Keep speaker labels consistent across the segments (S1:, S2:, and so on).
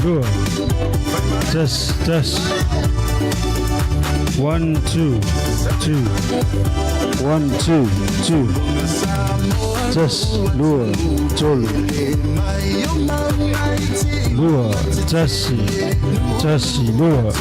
S1: Lua. One, two, two. 1, 2, 2. Lua, Tolu. Lua, Lua.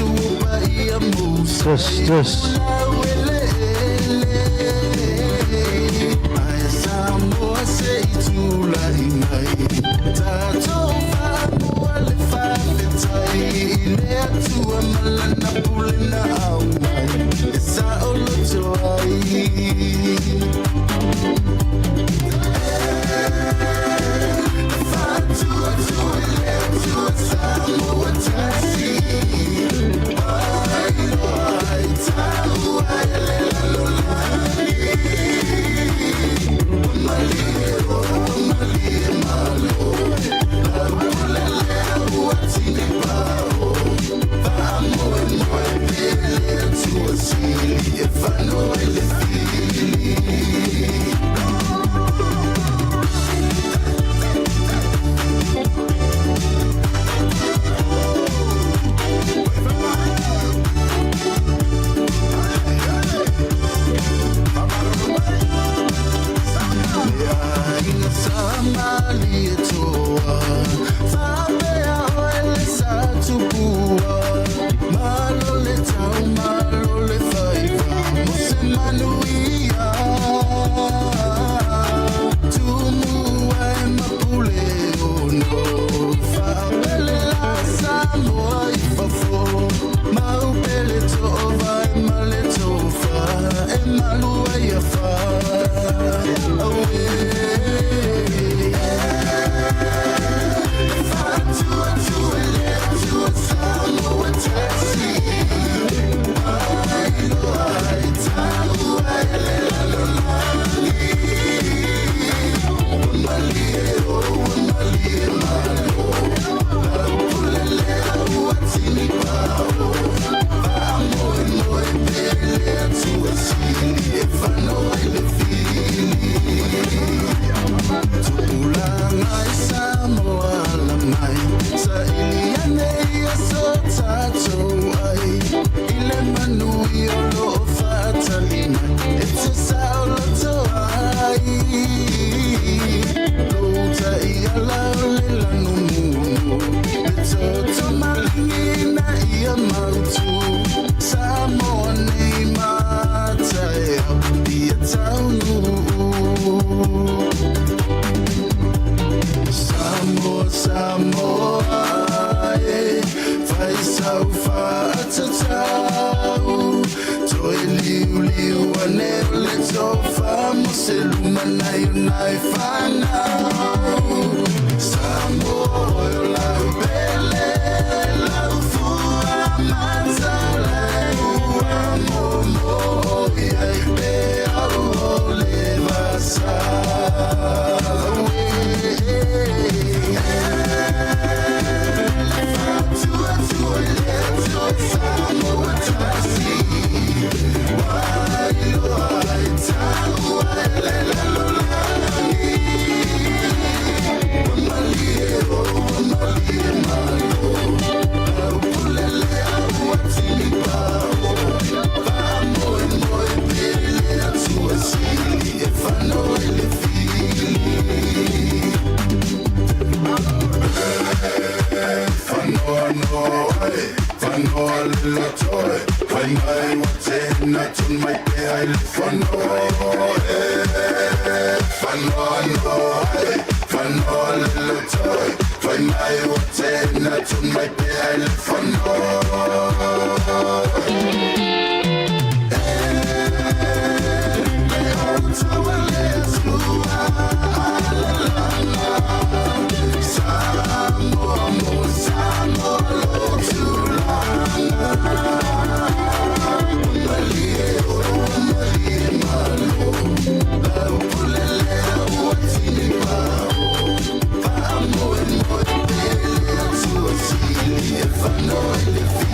S2: If I know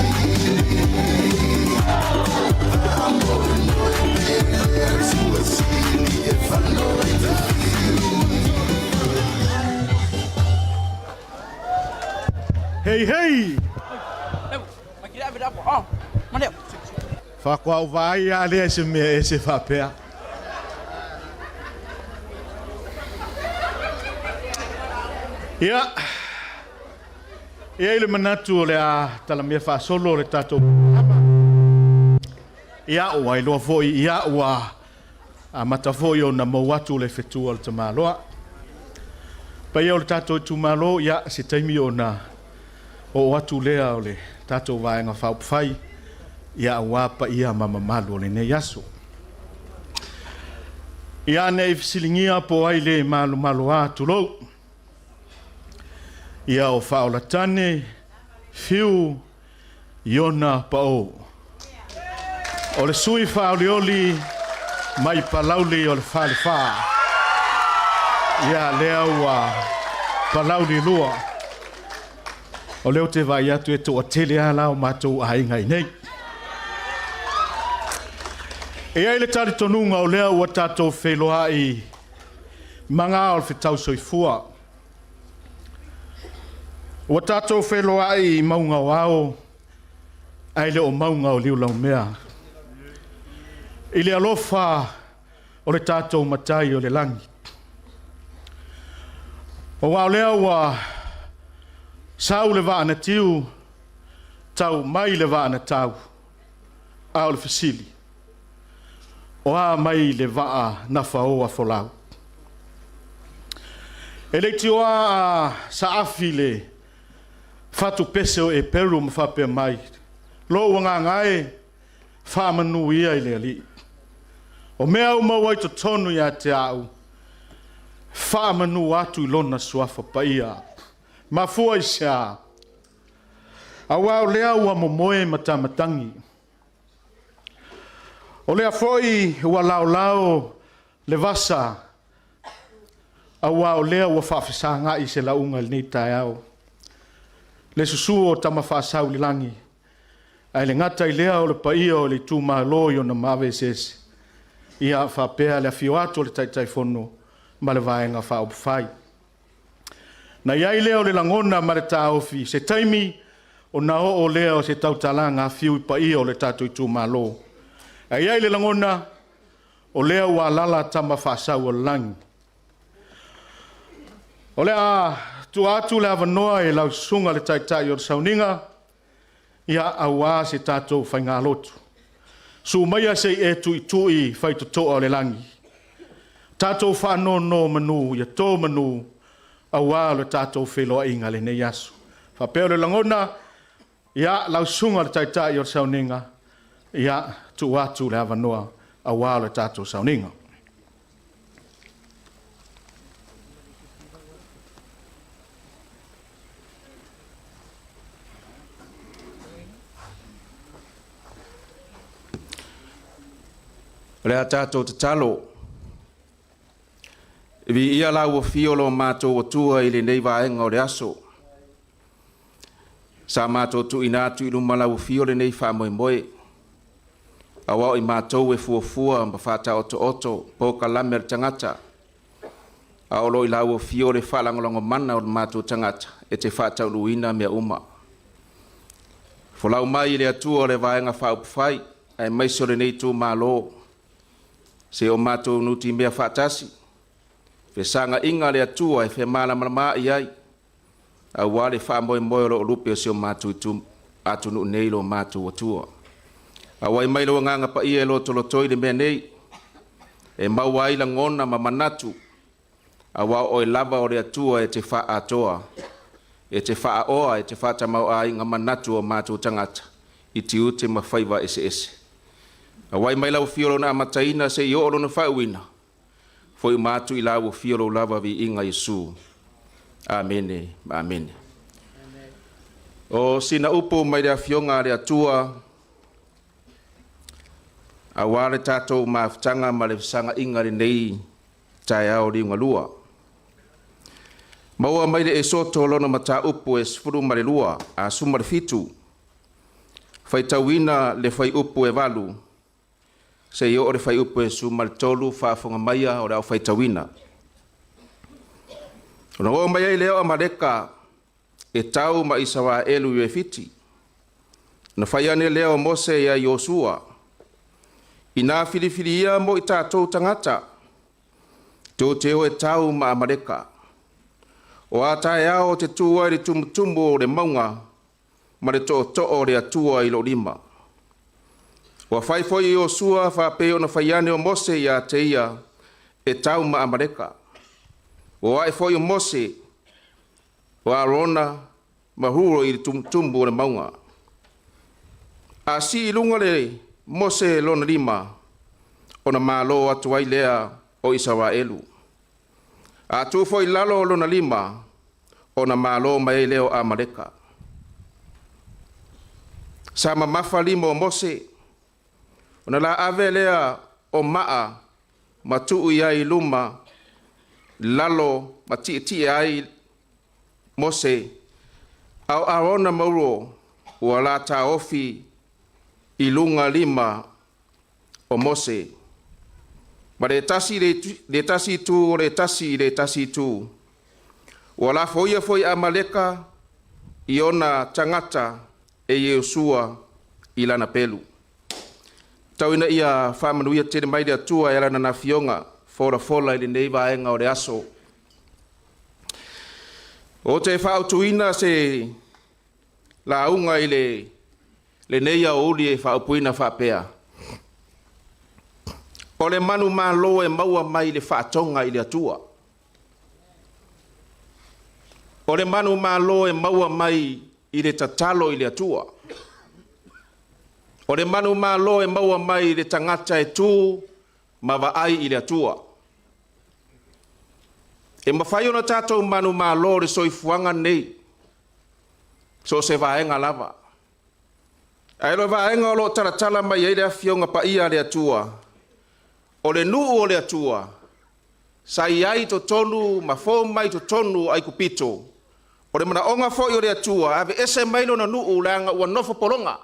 S2: Hey, hey!
S3: Makira beda po. Oh, mana?
S2: Whakua vai a lea se mea e se whapea. Ia. Ia ile manatu o le a tala mea whaasolo le tatou. Ia ua iloa foi, ia ua a mata foi o na mauatu le whetua o le tamaloa. Pai o le tatou Itumalo ia se taimi o na o atu lea o le tatou vaenga whaupwhai. Ia wapa ia mamamalu o le nei aso. Ia nei fisilingia po ai le malu a tulou. Ia o whaolatane, fiu, iona pao. O le sui whaolioli, mai palauli o le whale wha. Ia lea ua palauli lua. O leo te vai atu e toa tele ala o matou a ingai nei. E ai le tari tonunga o lea ua tatou Feiloaiga manga o le whetau soifua. Ua tatou Feiloaiga maunga o ao, ai le o maunga o liu lau mea. I le alofa o le tatou matai o le langi. O wao lea ua sau le vaa na tiu, tau mai le vaa na tau, au le fasili. O a mai le vaa na whaoa folau. E le tioa a saafi le fatu pese o e peru ma whapea mai. Lo wanga ngai whamanu ia i le ali. O mea umawai to tonu ia te au. Whamanu atu i lona suafa pa ia. Ma fua i sia. A wau lea ua momoe matamatangi. O lea foi ua lao le vasa. A wau lea ua whawhisanga i se launga le nei tai au. Le susu o tama whaasau li langi. Ai le ngata i lea o le paia o le Itumalo i o na MANUIA. Ia whapea le awhio atu le taitai whono ma le vaenga whaopwhai. Na iai lea o le langona ma le tāofi. Se taimi o na o lea o se tautalanga whiu i paia o le tatou Itumalo. A iai le langona o lea ua lala tama whaasau o langi. O lea tu atu le avanoa e lau sunga le taitai o le sauninga, ia aua se tatou whainga lotu. Su maia se e tui whaitotoa o le langi. Tatou whaanono manu, ia tō manu, aua le tatou Feiloaiga le nei aso. Whapea le langona, ia lau sunga le taitai o le sauninga, ia tu atu le avanoa, aua le tatou sauninga.
S4: Le tatou te talo. Vi ia la ua fiolo mātou o tua i le nei vaenga o le aso. Sa mātou tu inatu i luma la ua fiole nei wha moe moe. A wao i mātou e fuafua ma whata oto po ka lame le tangata. A olo i la ua fiole whalangolongo mana o le mātou tangata e te whata uruina mea uma. Folau mai i le atua o le vaenga whaupwhai ai maiso le nei tu malo. Se o mātou nuti mea whatasi. Fe sanga inga le atua e fe mala malama i ai. A wale wha moe moe lo lupe o se o mātou i tu atunu nei lo mātou atua. A wai mai lo nganga pa ia lo tolo toi le mea nei. E mawai la ngona ma manatu. A wao o e lava o le atua e te wha atoa. E te wha oa e te wha tamau ai nga manatu o mātou tangata. I ti ute ma whaiva ese. A wai mai lau fiolo na mataina se i oro na whauina. Foi mātu i lau fiolo lava vi inga Yesu. Amene, amene. O sina upo mai rea fionga rea tua. A wale tatou maafutanga ma le fisanga inga le nei tai ao ringa lua. Maua mai le e soto lona mata upo e sfuru ma le lua a suma le fitu. Fai tauina le fai upo e valu. Se yo ore fai upo e su maltolu whaafonga maia o rao whaitawina. Ona o maia i leo amareka e tau ma Israelu e fiti. Na whaiane leo Mose ya Yosua. Ina filifilia mo i tātou tangata. Tō teo e tau ma Amareka. O atai ao te tua i tumutumu o le maunga, ma le to o le atua i lo lima. O whaifoi Yosua whapeo na whaiane o Mose ya te ia e tau ma Amareka. O aifoi o Mose, o Arona, mahuro i tumutumu o le maunga. A si ilunga le Mose lona lima, o na malo atu ai lea o Israelu. A tufo i Lalo lona lima, o na malo mai leo Amareka. Sa mamafa lima o Mose, o na la ave lea o maa, matuu i luma, Lalo mati ai Mose, au Arona mauro, ua la ta ofi, i lunga lima o Mose. Ma le tasi tu. Wala foi Amaleka i ona tangata e Yosua i lana pelu. Tauina ia whamanuia tere mai rea tua e lana na fionga fola i le nei vaenga o le aso. O te whaautuina se la unga i le neia o uli e whaupuina whapea. O le manu malo e maua mai le whaatonga i le atua. O le manu malo e maua mai i le tatalo i le atua. O le manu malo e maua mai i le tangata e tū ma vaai i le atua. E mawhai ona tātou manu malo le soifuanga nei. So se vaenga lava. Ai lo vaenga o lo taratala mai e le afionga pa ia le atua. O le nuu o le atua. Sai ai to tonu, ma fo mai to tonu ai kupito. O le mana onga fo i o le atua, ave ese mailo na nuu langa ua nofo polonga.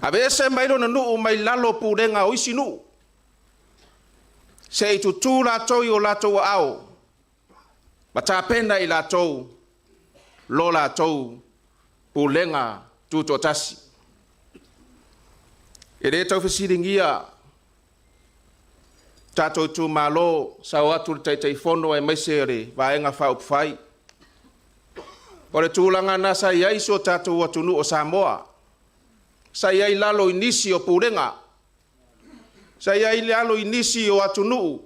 S4: Ave ese mailo na nuu mai lalo purenga o isi nuu. Se i tutu la toi o la tou ao. Ma ta pena i la tou. Lo la tou. Pulenga tuto tasi. E re tau whasiringia. Tatou tu malo sa watu le tei fono e maisere vaenga whaupwhai. O le tūlanga na sa iai so tatou watunu o Samoa. Sa iai lalo inisi o purenga. Sa iai lalo inisi o atunu.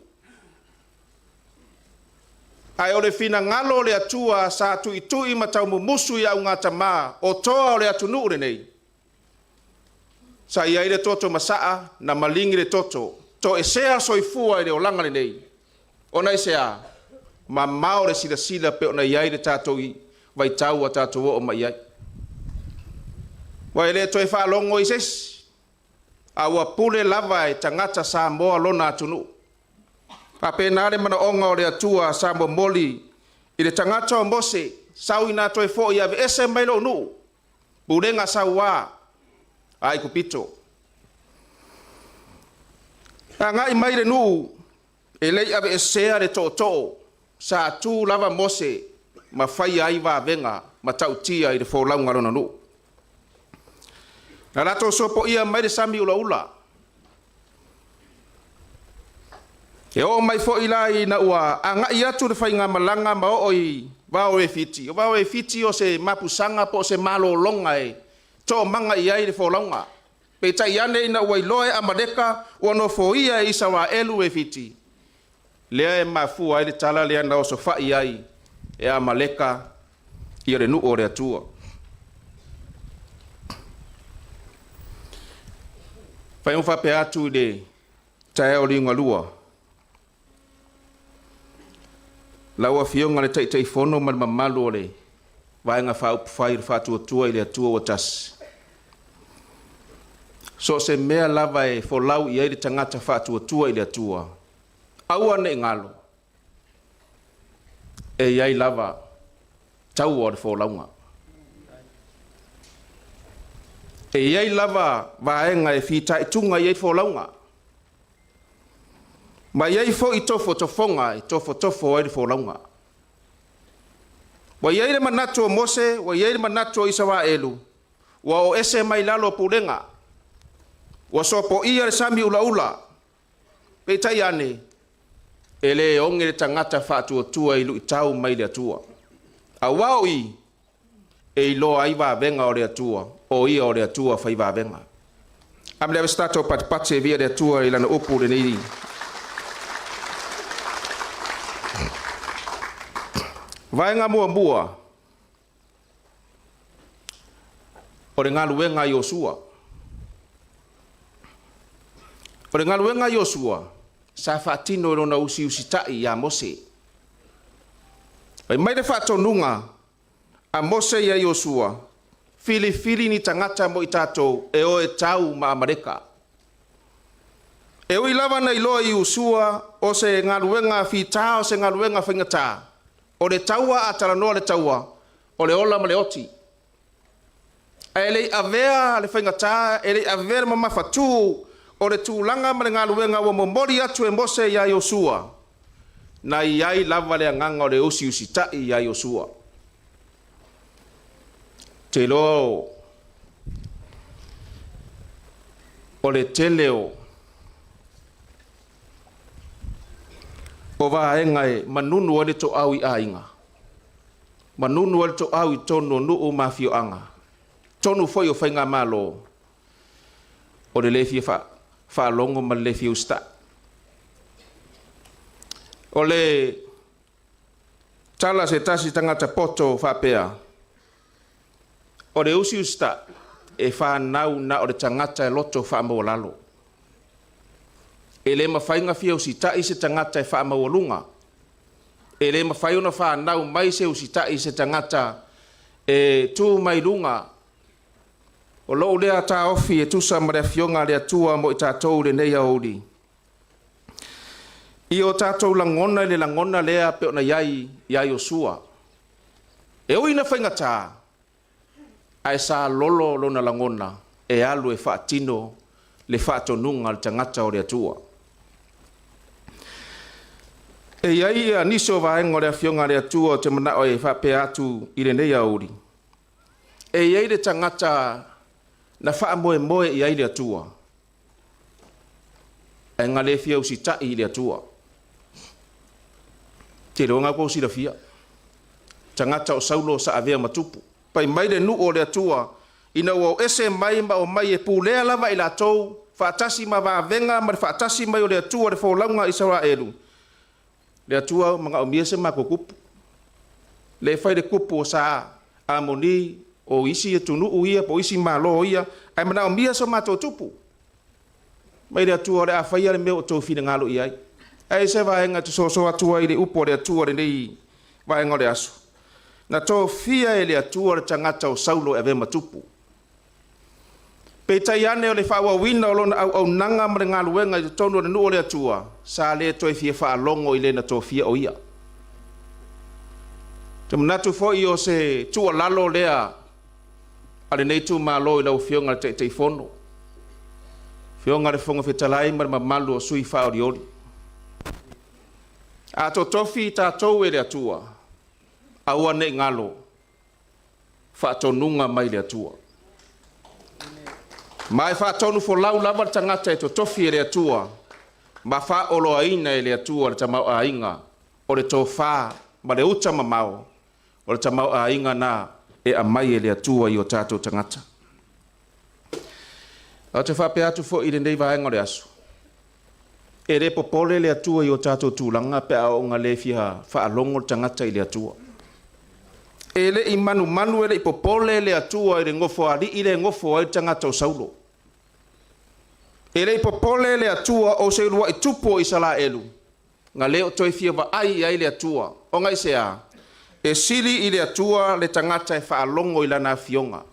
S4: Ai o le fina ngalo le atua sa tu itui matau mumusu ya unga tama o toa o le atunu le nei. Sa iai le toto masaa na malingi le toto. To esea soifua i le olanga le nei. Ona esea ma mao le sila pe ona iai le tatou i vai tau a tatou o ma iai. Wai le toi whaalongo i sesi. A ua pule lava e tangata Samoa lona atunu. Pape nare mana onga o le atua Samoa moli i le tangata o Mose sau ina toi fo i ave ese mailo nu. Purenga sau wa ai kupito. A ngai mai le nu e lei ave esea le toto sa tu lava Mose ma fai ai va venga ma tautia i le fo launga lona nu. Na rato sopo ia mai le sami ula. E o mai fo ilai na ua anga i atu le whainga malanga ma o i vao e fiti. O vao e fiti o se mapusanga po se malo longa e to manga i ai le fo launga. Pe tai ane ina ua iloe Amaleka ua no fo ia i Israelu e fiti. Lea e mafu ai le tala lea na o so fai ai e Amaleka i re nu o re atua. Fai unfa pe atu de tae o ringa lua. Laua fionga le tei fono man mamalu o le vaenga whai whātua tua i le atua o tas. So se mea lava e fo lau i aere tangata whātua tua i le atua. Aua ne ngalo. E iai lava tau o le fo launga. E iai lava vaenga e whita i tunga iai fo launga. Ma iai fo i tofo tofonga i tofo ai fo launga. Wa iai le manatu o Mose, wa iai le manatu o Israelu. Wa o ese mai lalo pulenga. Wa sopo ia le sami ula ula. Peitai ane. Ele onge le tangata whātua tua ilu i tau mai le atua. A wau i. E ilo ai wa venga o le atua. O ia o le atua whai wa venga. Am lewe stato patipate via le atua ilana upu le niri. Vaenga mua mua. O le ngaluenga Yosua. O le ngaluenga Yosua. Sa whaatino rona usi tai ya Mose. Pai mai le whaatonunga a Mose ya Yosua. Fili ni tangata mo i tātou e o e tau ma Amerika. E ui lava na iloa i Yosua o se ngaluenga whita o se ngaluenga whaingata. O le taua a taranoa le taua. O le ola ma le oti. E le avea le whaingata, e le avea le mamawhatu. O le tūlanga ma le ngaluenga wa momori atu e Mose ya Yosua. Na iai lava le anganga o le usi tai ya Yosua. Te lo o le teleo o vaenga e manunu o le to au i ainga. Manunu o le to au i tono nuu mafio anga. Tonu foi o whainga malo o le lefi fa longo ma lefi usta. O le tala se tasi tangata poto fa pea. O le usi usta e wha nau na o le tangata e loto wha maua lalo. E le mawhainga fia usi tai se tangata e wha maua lunga. E le mawhaiona wha nau mai se usi tai se tangata e tu mai lunga. O loo lea ta ofi e tusa marea fionga lea tua mo i tātou le nei auri. I o tātou langona le langona lea pe ona iai Yosua. E ui na whainga tā. Ai sa lolo lona langona e alu e whaatino le whaatonunga le tangata o le atua. E iai a niso vaenga le fionga le atua te mana o e whapea atu i le nei auri. E iai le tangata na wha moe i ai le atua. E ngale fia usi tai i le atua. Te ronga ko si la fia. Tangata o saulo sa avea matupu. Pai mai le nu o le atua. Ina o ese mai ma o mai e pulea lava i la tou. Whaatasi ma va venga ma whaatasi mai o le atua le whaulaunga Israelu. Le atua mga o miese ma ko kupu. Le whai le kupu o sa amoni o isi e tunu uia po isi malo ia. Ai mana o miese ma tō tupu. Mai le atua le a whaia le meo o tō whina ngalo i ai. Ai se vaenga tu so atua i le upo le atua le nei vaenga le asu. Na tō fia e le atua le tangata o saulo e ve matupu. Pe tai ane o le whaua wina o lona au nanga ma le ngaluenga i tono le nuo le atua. Sa le toi fia wha longo i le na tō fia o ia. Te manatu fo i o se tua lalo lea ale nei tu malo i lau fionga le te fono. Fionga le fonga fetalai ma le mamalu o sui wha ori ori. A to tofi tātou e le atua. Aua ne ngalo. Whaatonunga mai le atua. Mai whaatonu fo lau lava tangata e to tofi e le atua. Ma wha olo aina e le atua le tamau ainga. O le tō wha ma le uta mamao. O le tamau ainga na e amai e le atua i o tātou tangata. A te whapea atu fo i le nei vaenga le asu. E re popole le atua i o tātou tūlanga pe a o ngā le fia whaalongo tangata i le atua. E le i manu e le i popole le atua i le ngofo ali i le ngofo ai tangata o saulo. E le i popole le atua o se urua i tupo i Israelu. Ngā leo toi fia wa ai le atua. O ngai se a. E sili i le atua le tangata e whaalongo i lana fionga.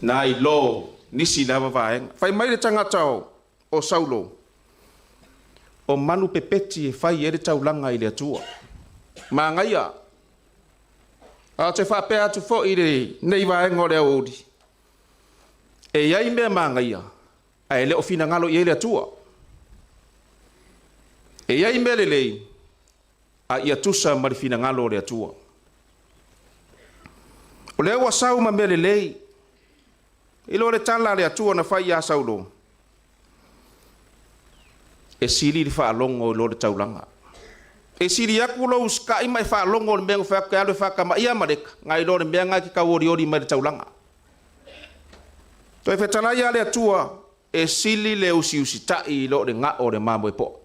S4: Nā i lo nisi lava vaenga. Whai mai le tangata o saulo. O manu pepeti e whai ere taulanga i le atua. Mā ngaia. A te whapea atu fo i le nei vaenga o le audi. E iai mea mā ngaia. A e leo fina ngalo i le atua. E iai mea le lei. A ia tusa mari fina ngalo o le atua. le wa sau ma mele lei. Ilo le tala le atua na fai a saulo. E sili li fa longo lo le taulanga. E sili aku lo uska i mai fa longo le mengo fa ka le fa ka ma ia marek ngai lo le menga ki ka ori ori mai le taulanga. To e fetala ia le atua e sili le usi tai lo le nga o le mambo e po.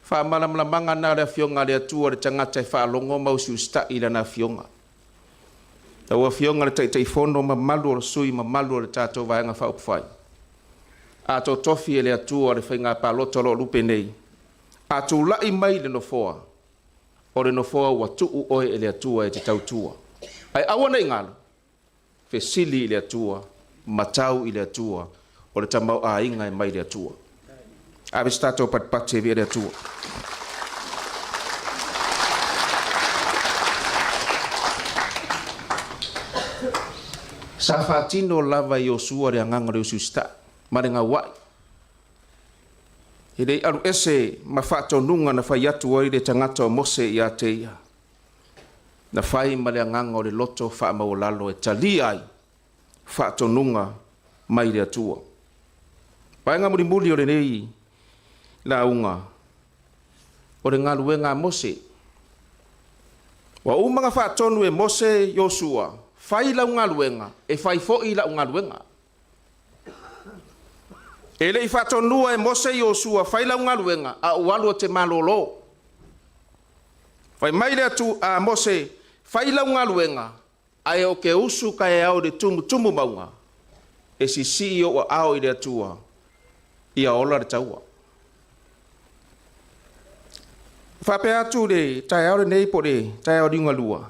S4: Fa malam lamanga na le fionga le atua le tangata fa longo ma usi tai la na fionga. Taua fionga le tai fono ma malu o sui ma malu o le tatou vaenga fa upfai. A to tofi le atua le whainga palota lo lupe nei. A tu lai mai le nofoa. O le nofoa wa tuu oe e le atua e te tautua. Ai awana ingalo. Fe sili le atua. Matau i le atua. O le tamau a inga e mai le atua. A vistato patpate vi le atua. Sa fatino lava i o sua re anganga re ususta. Marenga wai. Idei alu ese mafato nunga na fai atu oi de tangata o mose i ate ia. Na fai male anganga o le loto faa mau lalo e tali ai. Fato nunga mai le atua. Paenga muri muli o le nei la unga. O le ngaluenga mose. Wa umanga fatonu e mose Yosua. Fai la ngaluenga. E fai fo i la ngaluenga. Ele i fatonua e mose Yosua fai la ngaluenga a ualu te malolo. Fai mai le atu a mose fai la ngaluenga a e o ke usu ka e au de tumu maunga. E si o au i le atua i a ola de taua. Fape atu de tai au de neipo de tai au di ngalua.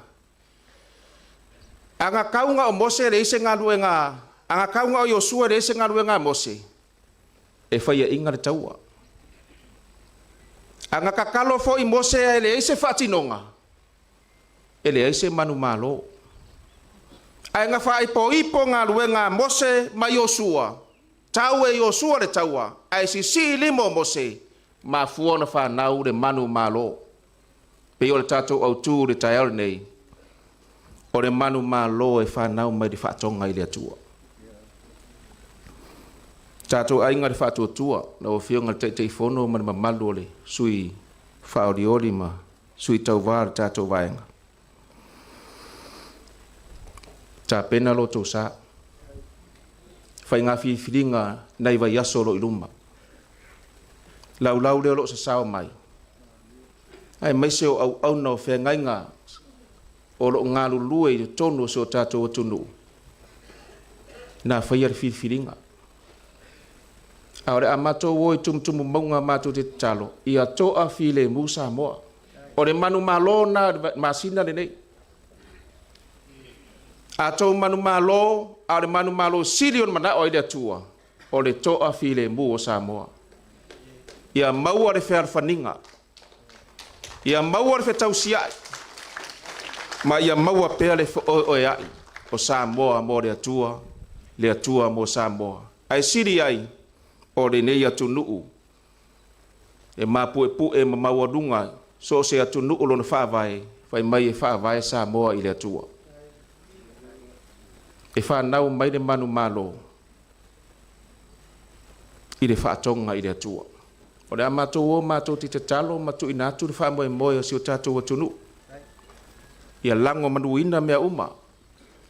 S4: Anga kaunga o mose le ise ngaluenga. Anga kaunga o Yosua le ise ngaluenga mose. E fai a inga le taua. Anga kakalo fo i mose e le eise fatinonga. E le eise manu malo. A nga fai po ipo ngā luenga mose ma Yosua. Tau e Yosua le taua. A si limo mose. Ma fuona fa nau le manu malo. Pe o le tatou au tū le tai nei. O le manu malo e fa nau mai di fatonga i le atua. Tatou Aiga le faatuatua na o fionga le teiteifono ma le mamalu o le sui faaolioli ma sui TAUVA le tatou vaenga. Tapena lo tou sa. Whainga whiwhiringa nei vai aso lo i luma. Lau leo lo sa sao mai. Ai maise o au na o whengainga o lo ngalu lue i tonu se o tatou atunu. Na whaia le whiwhiringa. Aore a mato woi tum maunga mato te talo. Ia toa file musa moa. O le manu malo na masina le nei. A tau manu malo, a le manu malo silion mana o ile atua. O le toa file mu o Samoa. Ia maua le whea alfaninga. Ia maua le whea tausiai. Ma ia maua pea le o ai. O Samoa mo le atua mo Samoa. Ai siri ai. O le nei atu nuu. E mapu e mamaua dunga. So se atu nuu lo na whaavae. Whai mai e whaavae Samoa i le atua. E whanau mai le manu malo. I le whaatonga i le atua. O le amato o mato ti te talo. Matu inatu le whaamoe moe o si o tatou atu nuu. Ia lango manuina mea uma.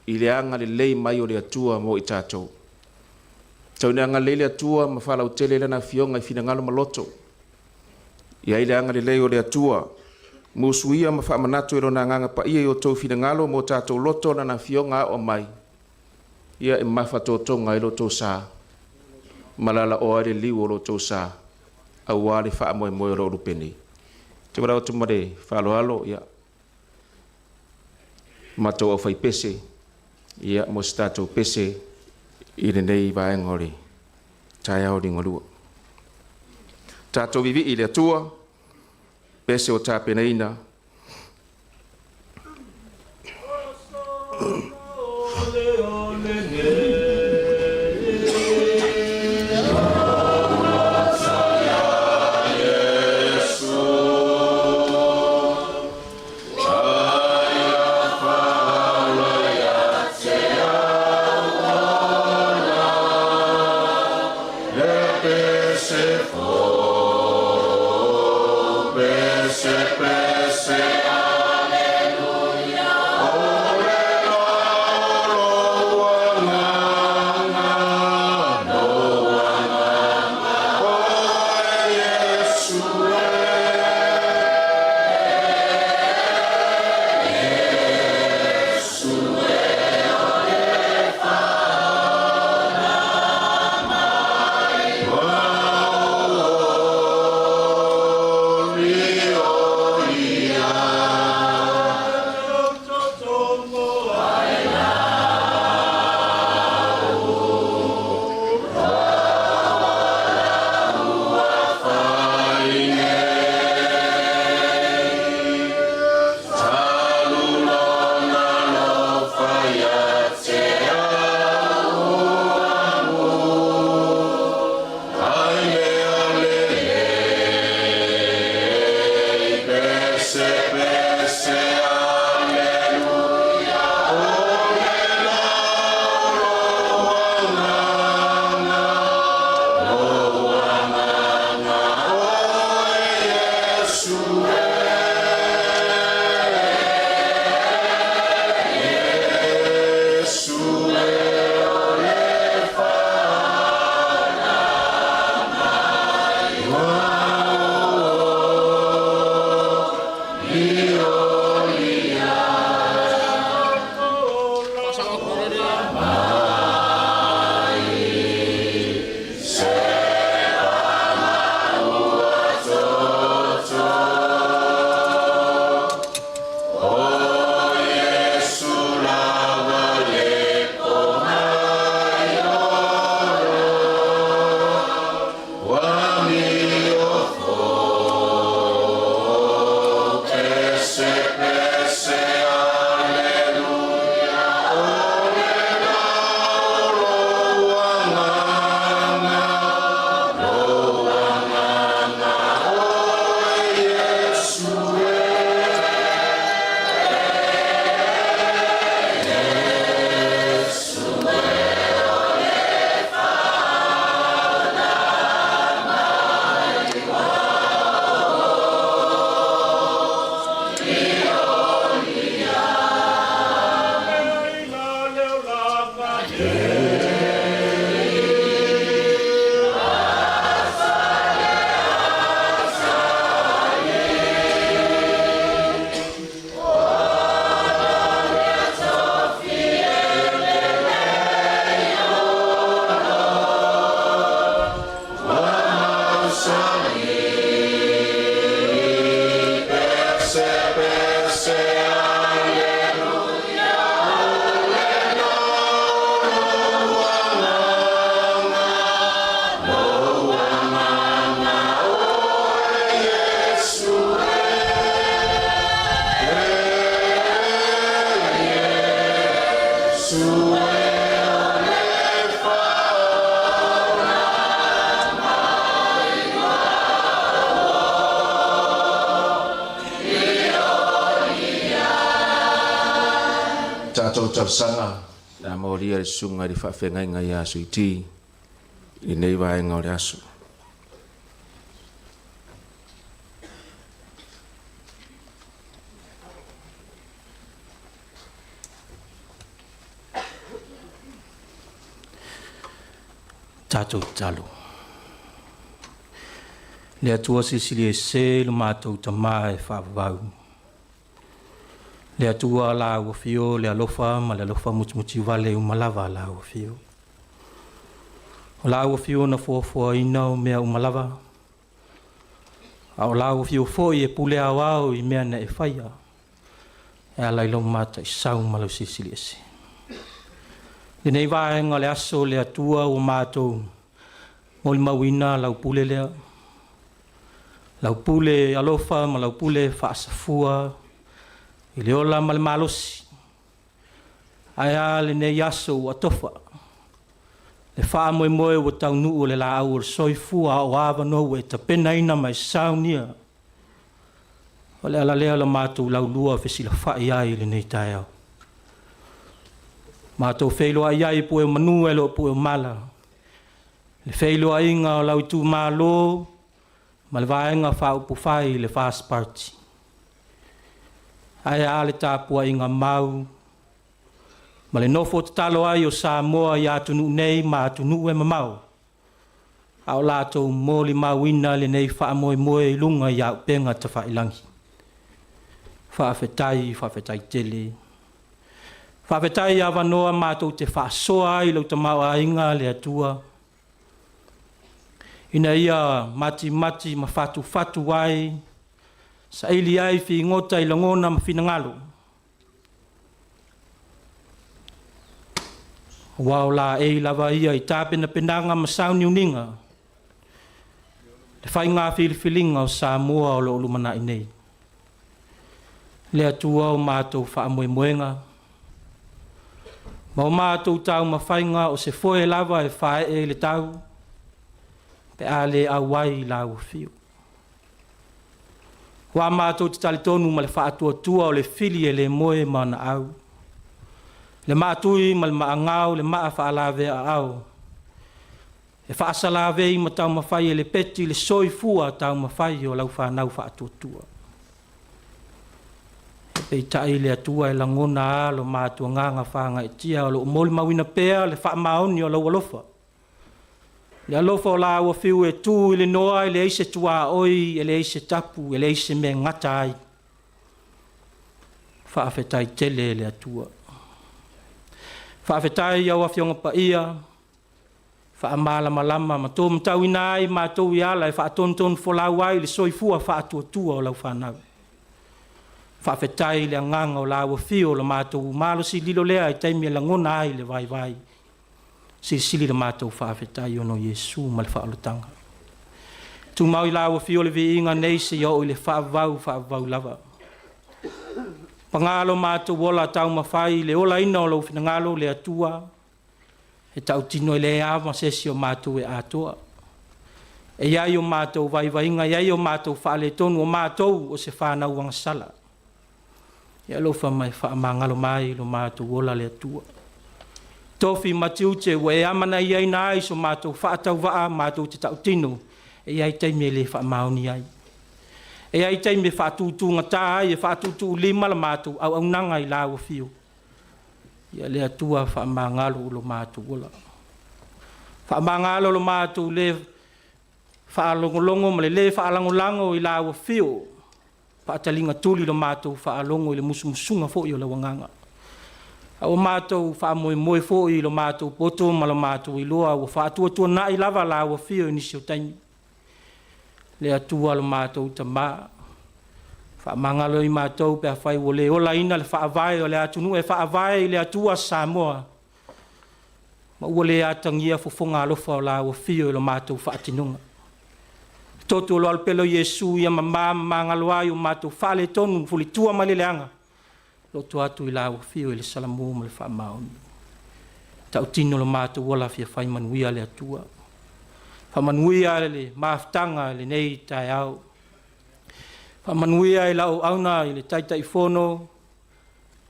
S4: I le anga le lei mai o le atua mo i tatou. Tau ne anga lele atua ma whalau tele lana fionga i fina ngalo maloto. Ia ile anga lele o le atua. Musuia ma wha manatu ero na nganga pa ia i o tau fina ngalo mo tatou loto na na fionga o mai. Ia e mawha tō tonga i lo tō sā. Malala o aere liu o lo tō sā. Au wale wha amoe moe ro rupeni. Te warau tumare whalo alo ia. Mato au whai pese. Ia mo statou pese. I le nei vaengori tai au ringolua. Tatou vivi i le atua, pese o tapenaina.
S5: Ai a
S4: Tatou tausanga na moria le sunga le whawhenga i asu i ti i nei waenga o le asu.
S5: Tatou talo. Le atua sisili e se lo mātou tamā e whawau. Le atua la ua fio le alofa ma le alofa mutimuti wale umalawa la ua fio. O la ua fio na fuafua ina o mea umalawa. A o la ua fio foi e pule awao i mea na e whaia. E ala ilo mata i sau malo sisili e se. Le nei vaenga le aso le atua o mātou mo le mawina lau pule lea. Lau pule alofa ma lau pule whaasafua i le ola ma le malosi. Aia le nei aso o atofa. Le wha moe moe o tau nuu o le la au o soifua o awa nou e ta pena ina mai saunia. O le ala lea la mātou lau lua fesila whai ai le nei tai au. Mātou Feiloaiga i pue Manuia lo pue mala. Le Feiloaiga o lau Itumalo ma le vaenga whaupu whai le fast party. Ai a le tāpua inga mau, ma le nofo te talo ai o Samoa i atunu nei ma atunu e mamau. Au lātou mōli mawina le nei whaamoe moe i lunga i au penga te whailangi. Whaafetai tele. Whaafetai a wanoa mātou te whaasoa i lau te maua inga le atua. Ina ia mati ma fatu ai. Saili ai fi ngota i langona ma finangalo. Wao la e lava ia i tāpena penanga ma sauni uninga. Te whai ngā whiliwhilinga o Samoa o lo LUMANA'I nei. Le atua o mātou whaamoemoenga. Ma o mātou tau ma whainga o se foe lava e whae e le tau. Pe a le awai la uwhiu. Wa mātou te talitonu ma le whaatua o le whili e le moe mana au. Le mātui ma le maangau le maa whaalawe a au. E whaasalawe i ma tau mawhai e le peti le soifua tau mawhai o lau whanau whaatuatua. E pei tai le atua e langona a lo mātua nganga whanga e tia o lo moli mawina pea le whaamaoni o lau alofa. Le alofa o la ua whiu e tū i le noa i le eise tua oi, e le eise tapu, e le eise me ngata ai. Whaafetai tele le atua. Whaafetai au awhionga pa ia, whaamala malama, ma tō mtau inai, ma tō i ala, e whaatonton wholau ai, le soifua whaatua o lau whanau. Whaafetai le anganga o la ua whiu, le mātou malosi lilo lea, i taimi e langona ai le vai. Sili le mātou whaafetai ono Yesu ma le whaalotanga. Tu mau i la ua whiu le vi inga nei se iau i le whaavau lava. Pangalo mātou wola tau mawhai le ola ina o lau whinangalo le atua. E tau tino i le awa sesi o mātou e atoa. E iai o mātou vaivainga, iai o mātou whaale tonu o mātou o se whanau wanga sala. E alofa mai whaamangalo mai lo mātou wola le atua. Tofi matiute ua e amana i ai nai so mātou whaatau waa mātou te tau tino. E iai teime le whaamaoni ai. E ai teime whaatutu ngata ai e whaatutu lima la mātou au nanga i la ua whiu. Ia le atua whaamangalo lo mātou wola. Whaamangalo lo mātou le whaalongolongo ma le whaalangolango i la ua whiu. Whaatalinga tuli lo mātou whaalongo i le musumusunga fo i o la wanganga. O mātou whaamoe fo i lo mātou poto ma lo mātou i loa o whaatua na i lava la ua whiu i nisi o taimi. Le atua lo mātou ta maa. Whaamangalo i mātou pe a whai o le ola ina le whaavai o le atunu e whaavai i le atua Samoa. Ma ua le atangia fofonga alofa o la ua whiu i lo mātou whaatinunga. Toto lo alpelo Yesu ia mamangalo ai o mātou whaale tonu fuli tua ma le leanga. Loto atu i la ua whiu i le salamu ma le whaamaoni. Tau tino lo mātou wala fia whai manuia le atua. Whamanuia le maaftanga le nei tai au. Whamanuia i lau auna i le taitai whono.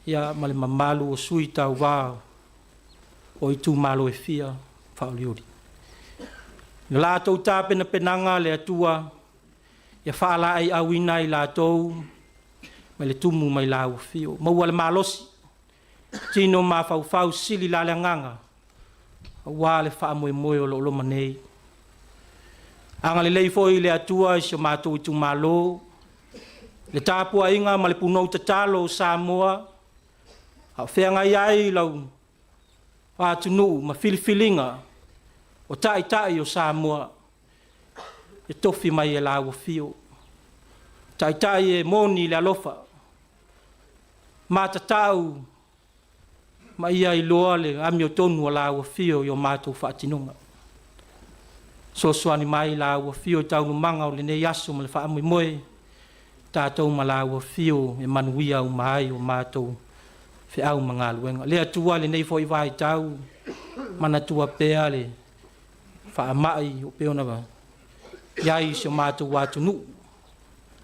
S5: Ia ma le mamalu o sui TAUVA. O Itumalo e fia whaoliori. Le lātou tāpena penanga le atua. Ia whaala ai awina i lātou. Mai le tumu mai la ua whiu. Maua le malosi. Tino ma whau sili la le nganga. Wa le whaamoe o lo manei. Anga le leifo i le atua i se mātou Itumalo. Le Tatou Aiga ma le punou tatalo o Samoa. Hau whenga iai lau wātunu ma whiliwhilinga o tai o Samoa. E tofi mai e la ua whiu. Tai e moni le alofa. Mātatau ma ia i loa le AMIOTONU o la ua whiu i o mātou whaatinunga. Sosoani mai la ua whiu i taunu manga o le nei aso ma le whaamui moe. Tātou ma la ua whiu e MANUIA o mai o mātou whiau mga luenga. Le atua le nei fo i vai tau. Mana tua pea le whaamai o peona ba. Iai si o mātou wātunu.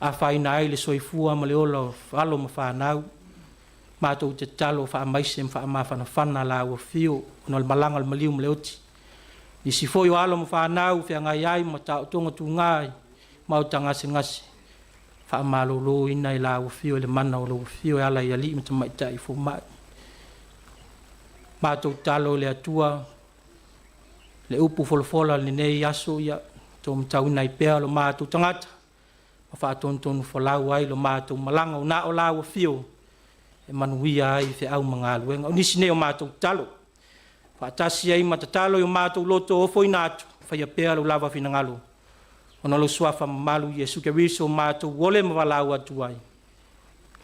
S5: A whaina ai le soifua ma le ola whalo ma whanau. Mātou te talo whaamaise ma whaamawhana la ua whiu. Ono le malanga le maliu ma le oti. I si foi o alo ma whanau, whianga iai ma tau tonga tu ngai. mau tangasi ngasi fa malulu ina ila ufio le mana o ufio ala ia li mata mai tai fu mai ma tu talo le atua le upu folfola le nei aso ia tom tau nai pe lo ma tu tangata fa ton folau ai lo ma tu malanga una o la ufio e manuia ai fe au mangalu en ni sine o ma tu talo fa tasi ai mata talo o ma tu loto o foi natu fa ia pe lo lava fina ngalu ona lo suafa malu Yesu Keristo matu wole mawalau atuai.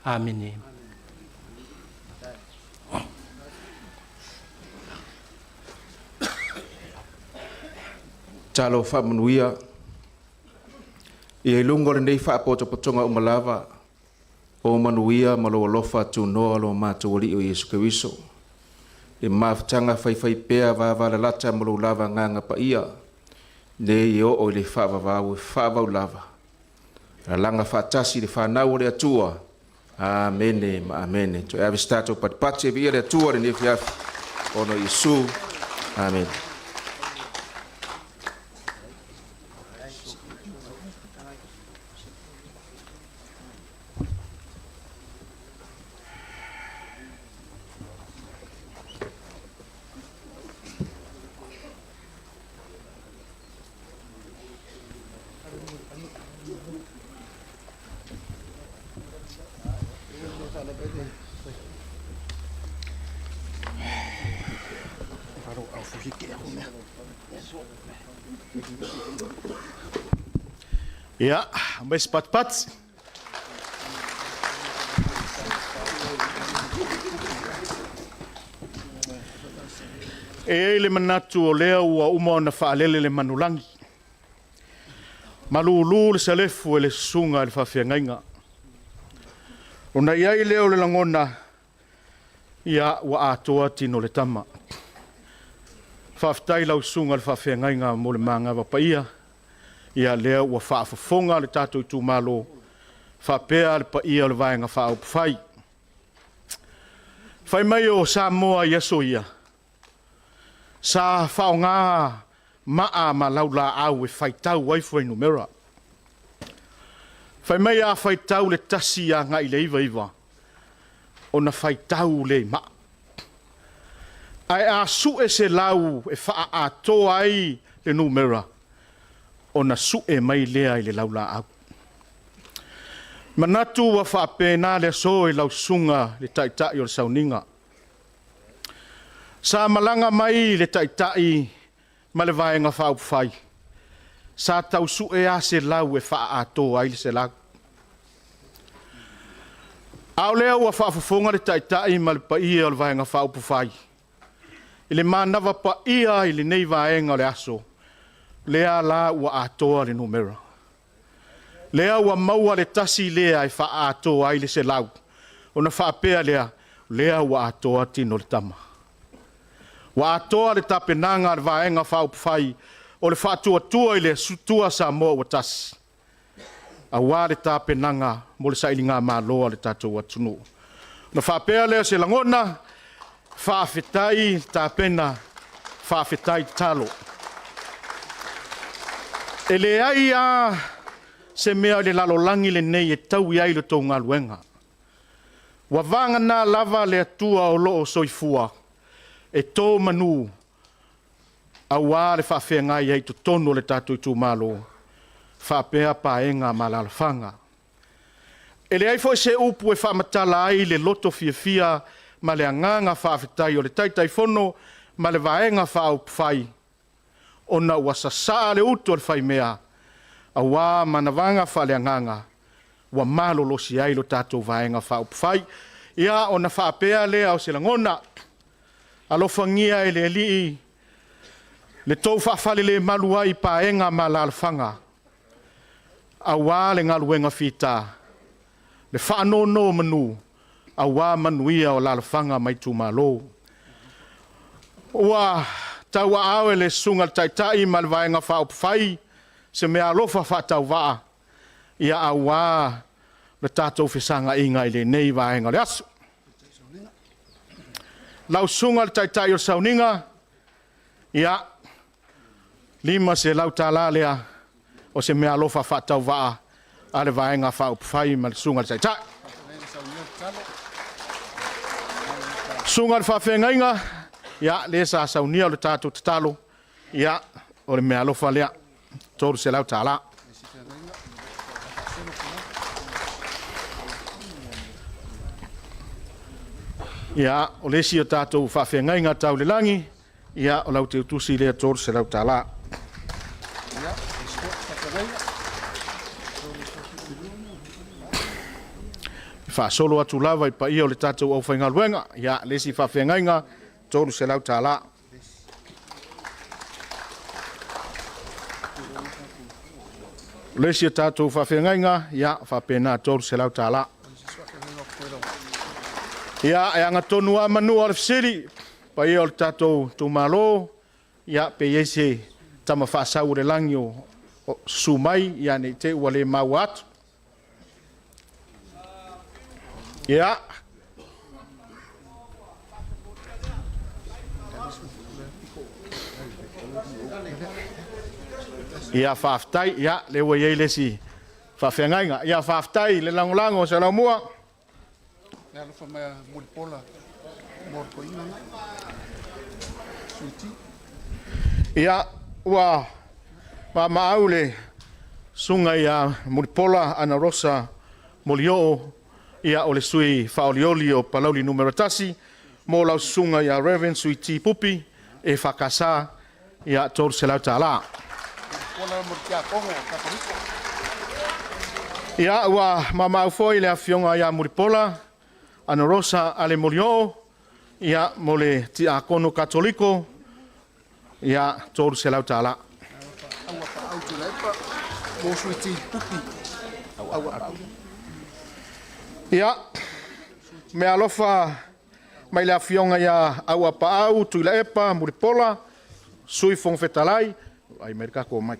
S5: Amen.
S4: Talo fa manuia. Ia lungo le nei fa potonga umalava. O manuia malo alofa tu no alo matu wali o Yesu Keristo. Le maftanga fai pea va la lata malo lava nganga pa ia. Ne yo o le fava lava. La langa fatasi le fanau le atua. Amen, amen. To have stato patpatse via le atua le nefia ono Yesu. Amen.
S2: Ja, mas pat. E le manatu o lea ua uma na whaalele le manulangi. Malulu le salefu e le sunga le whawhiangainga. O na iai leo le langona ia ua atoa tino le tama. Whawhtai lau sunga le whawhiangainga mo le maanga wapaia. Ia lea ua whaafafonga le Tatou Itumalo whapea le paia le vaenga whaupwhai. Whai mai o Samoa Yeso ia. Sa whaonga maa ma laula au e whaitau waifu e numera. Whai mai a whaitau le tasi a ngai le iwa. O na whaitau le maa. Ai a su e se lau e wha a toa ai le numera. O na su e mai lea i le laula au. Manatu wa whaapena le so e lau sunga le taitai o le sauninga. Sa malanga mai le taitai ma le vaenga whaupwhai. Sa tau su e a se lau e wha ato ai le se lau. Au lea ua whaafafonga le taitai ma le paia o le vaenga whaupwhai. I le manawa paia i le nei vaenga o le aso. Lea la ua atoa le numera. Lea ua maua le tasi lea e wha atoa ai le se lau. O na whaapea lea ua atoa tino le tama. Ua atoa le tapenanga le vaenga whaupwhai o le whaatuatua i le sutua Samoa ua tasi. A wā le tapenanga mo le saili ngā māloa le Tatou atunu. Na whaapea lea se langona, whaafetai tapena, whaafetai talo. E le ai a se mea le lalo langi le nei e tau iai le tau ngā luenga. Wa vanga nā lava le atua o loo soifua e tō manu a wā le whawhea ngai ei to tono le Tatou Itumalo whapea paenga ma la alafanga. E le ai fo se upu e whamatala ai le loto fia ma le anganga whawhetai o le taitai fono ma le vaenga whaupwhai. Ona ua sasa le uto le whai mea, a wā manavanga whale anganga, ua malolosi ai lo Tatou vaenga whaupwhai. Ia ona whaapea lea o se langona, alofa ngia e le alii, le tau whaafale le malua i paenga ma la alfanga, a wā le ngaluenga fita, le whaanono manu, a wā manuia o la alfanga mai Itumalo. Ua taua awe le sunga taitai ma le vaenga whaupwhai, se mea alofa TAUVA, ia a wā le tātou whisanga inga i le nei vaenga le asu. Lau sunga le taitai o sauninga, ia lima se lau tālā lea o se mea alofa whaatauwaa a le vaenga whaupwhai ma le sunga le taitai. Sunga le whawhengainga, ia le sa saunia o le tātou tatalo, ia o le mea alofa lea, tōru se lau tāla. Ia o le si o tātou whawhengainga tau le langi, ia o lau te utusi lea tōru se lau tāla. Fa solo atu lava I pa ia o le tātou au whainga luenga, ia lesi whawhengainga, tōru se lau tāla. Lesi o tātou whawhengainga, ia whapena tōru se lau tāla. Ia e anga tonu a manua o le fisiri, pa ia o le tātou Itumalo, ia pe iese tama whaasau le langi o sumai, ia ne te ua le mau atu. Ia. Ia whaftai, ia le ua iei lesi whawhengainga. Ia whaftai le langolango se lau mua.
S6: Ia ALOFA mai moripola morkoina. Suiti.
S2: Ia ua maau le sunga ia moripola ana rosa molio ia o le sui whaolioli o palauli numero tasi, mo lau sunga ia Reverend sui ti pupi e whakasa ia tōru se lau tāla. Ia ua mamau foi le awhionga ia muripola, ana rosa ale molio, ia mo le ti a kono katoliko, ia tōru se lau tāla. Ia, me alofa mai le awhionga ia aua paau, tuila epa, muripola, sui fongfetalai, ai merika ko mai.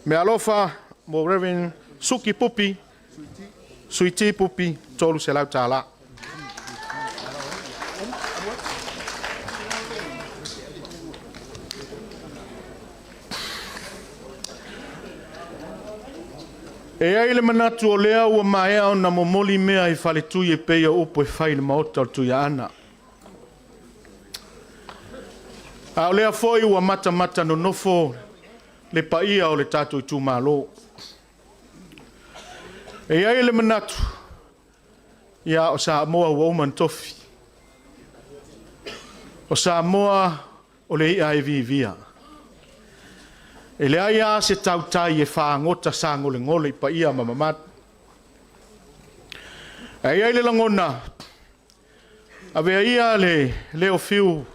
S2: Me alofa mo Reverend Suki Pupi, Suiti Pupi, tōru se lau tāla. E ai le manatu o lea ua maea o na momoli mea I whale tui e peia upo e whai le maota o tui ana. A o lea foi ua mata no nofo le paia o le Tatou Itumalo. E ai le manatu ia o Samoa ua uman tofi. O Samoa o le ia e vivia. E le aia se tautai e whaangota sa ngole I pa ia mamamat. E ai le langona. A vea ia le o fiu.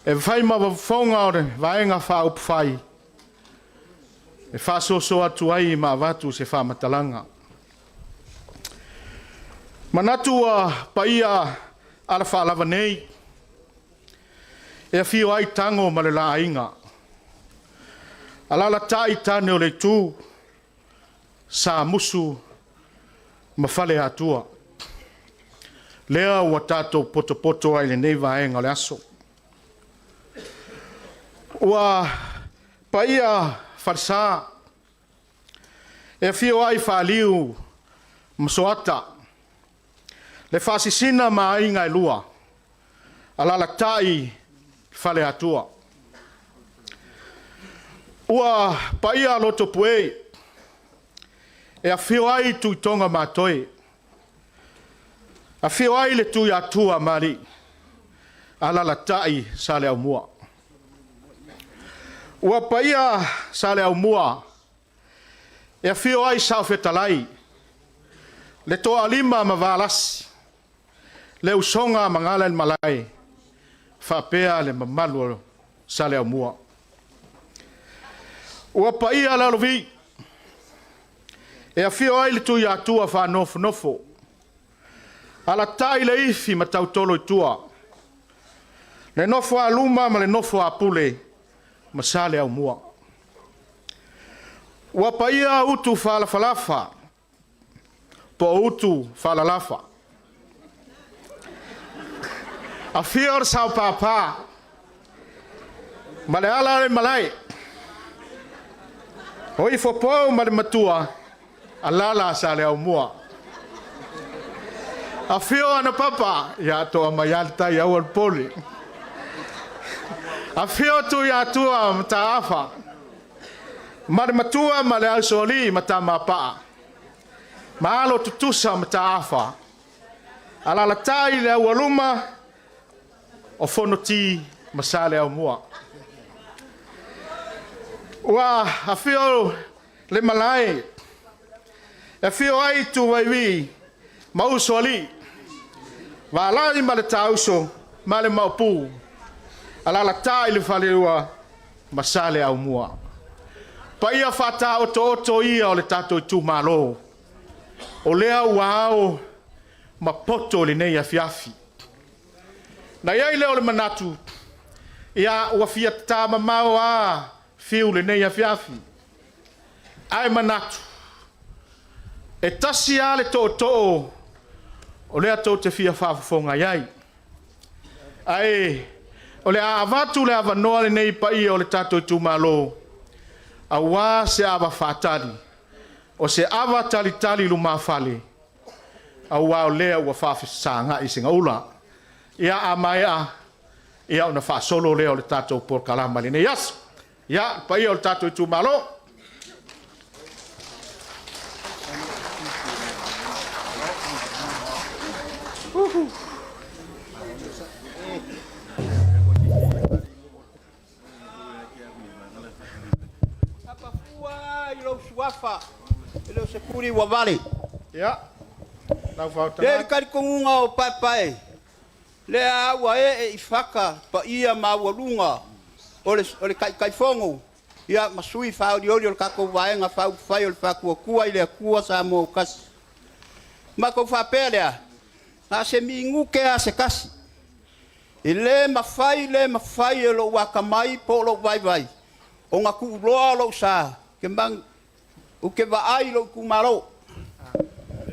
S2: E whai mawawhaunga o re vaenga whaupwhai. E whasoso atu ai ma watu se whamatalanga. Manatu a pa ia ala whaalava nei. E a fio ai tango ma le la ainga. Alala tai tane o le tū, sa musu ma whale atua. Lea ua tātou poto ai le nei vaenga le aso. Ua paia wharsa, e fio ai whaaliu masoata. Le whasisina ma inga e lua, alala tai whale atua. Ua paia loto pue, e a whio ai tui tonga mātoe. A whio ai le tui atua mari, alala tai sa le au mua. Ua paia sa le au mua, e a whio ai sa whetalai, le toa lima ma valasi, le usonga mangala el malai, whapea le mamalu sa le au mua. Ua paia lalovi, e a whio ai le tui atua wha nofo. Ala tai le ifi ma tautolo I tua. Le nofo a luma ma le nofo a pule, ma sa le au mua. Ua paia utu whalafalafa, po utu whalalafa. A whio sao papa, ma le ala le malai, Hoi whapau ma le matua, a lala sa le au mua. A whio ana papa, ia toa mai alta i au al poli. A whio tu ia tua ma ta afa. Ma le matua ma le au soli ma ta mapaa. Ma alo tutusa ma ta afa. A lala tai le au aluma, o fono ti ma sa le au mua. Wa a whio le malai. E whio ai tu waiwi, ma usoli. Wa lai ma le tauso, ma le maupu. Ala la tai le whaleua, ma sa le au mua. Pa ia whata oto ia o le Tatou Itumalo. O lea wao, ma poto le nei a fiafi. Na iai leo le manatu, ia ua fiata mamao a fiu le nei a fiafi. Ai manatu. E tasi a le to'o o lea tō te fia whaafafonga iai. Ai, o le avatu le avanoa le nei pa ia o le Tatou Itumalo. A wā se ava whātari. O se ava tali lumawhale. A wā o lea ua whaafisanga i singa ula. Ia a mai a, ia o na whaasolo lea o le Tatou Porkalama le nei aso. Ia, pa ia o le Tatou Itumalo.
S7: Wafa, ele se kuri wa vale.
S2: Ya. Nau whauta.
S7: Le kari kongunga o pai. Le awa e ifaka pa ia mawalunga. Ole kai fongo. Ia masui whao di o kako vaenga whao whai o le whakua kua i le kua Samoa kasi. Mako whapelea. Na se minguke a se kasi. I le mawhai e lo wakamai po lo vai. O ngā kuuloa lo sa. Ke mang o ke vaai lo kumaro.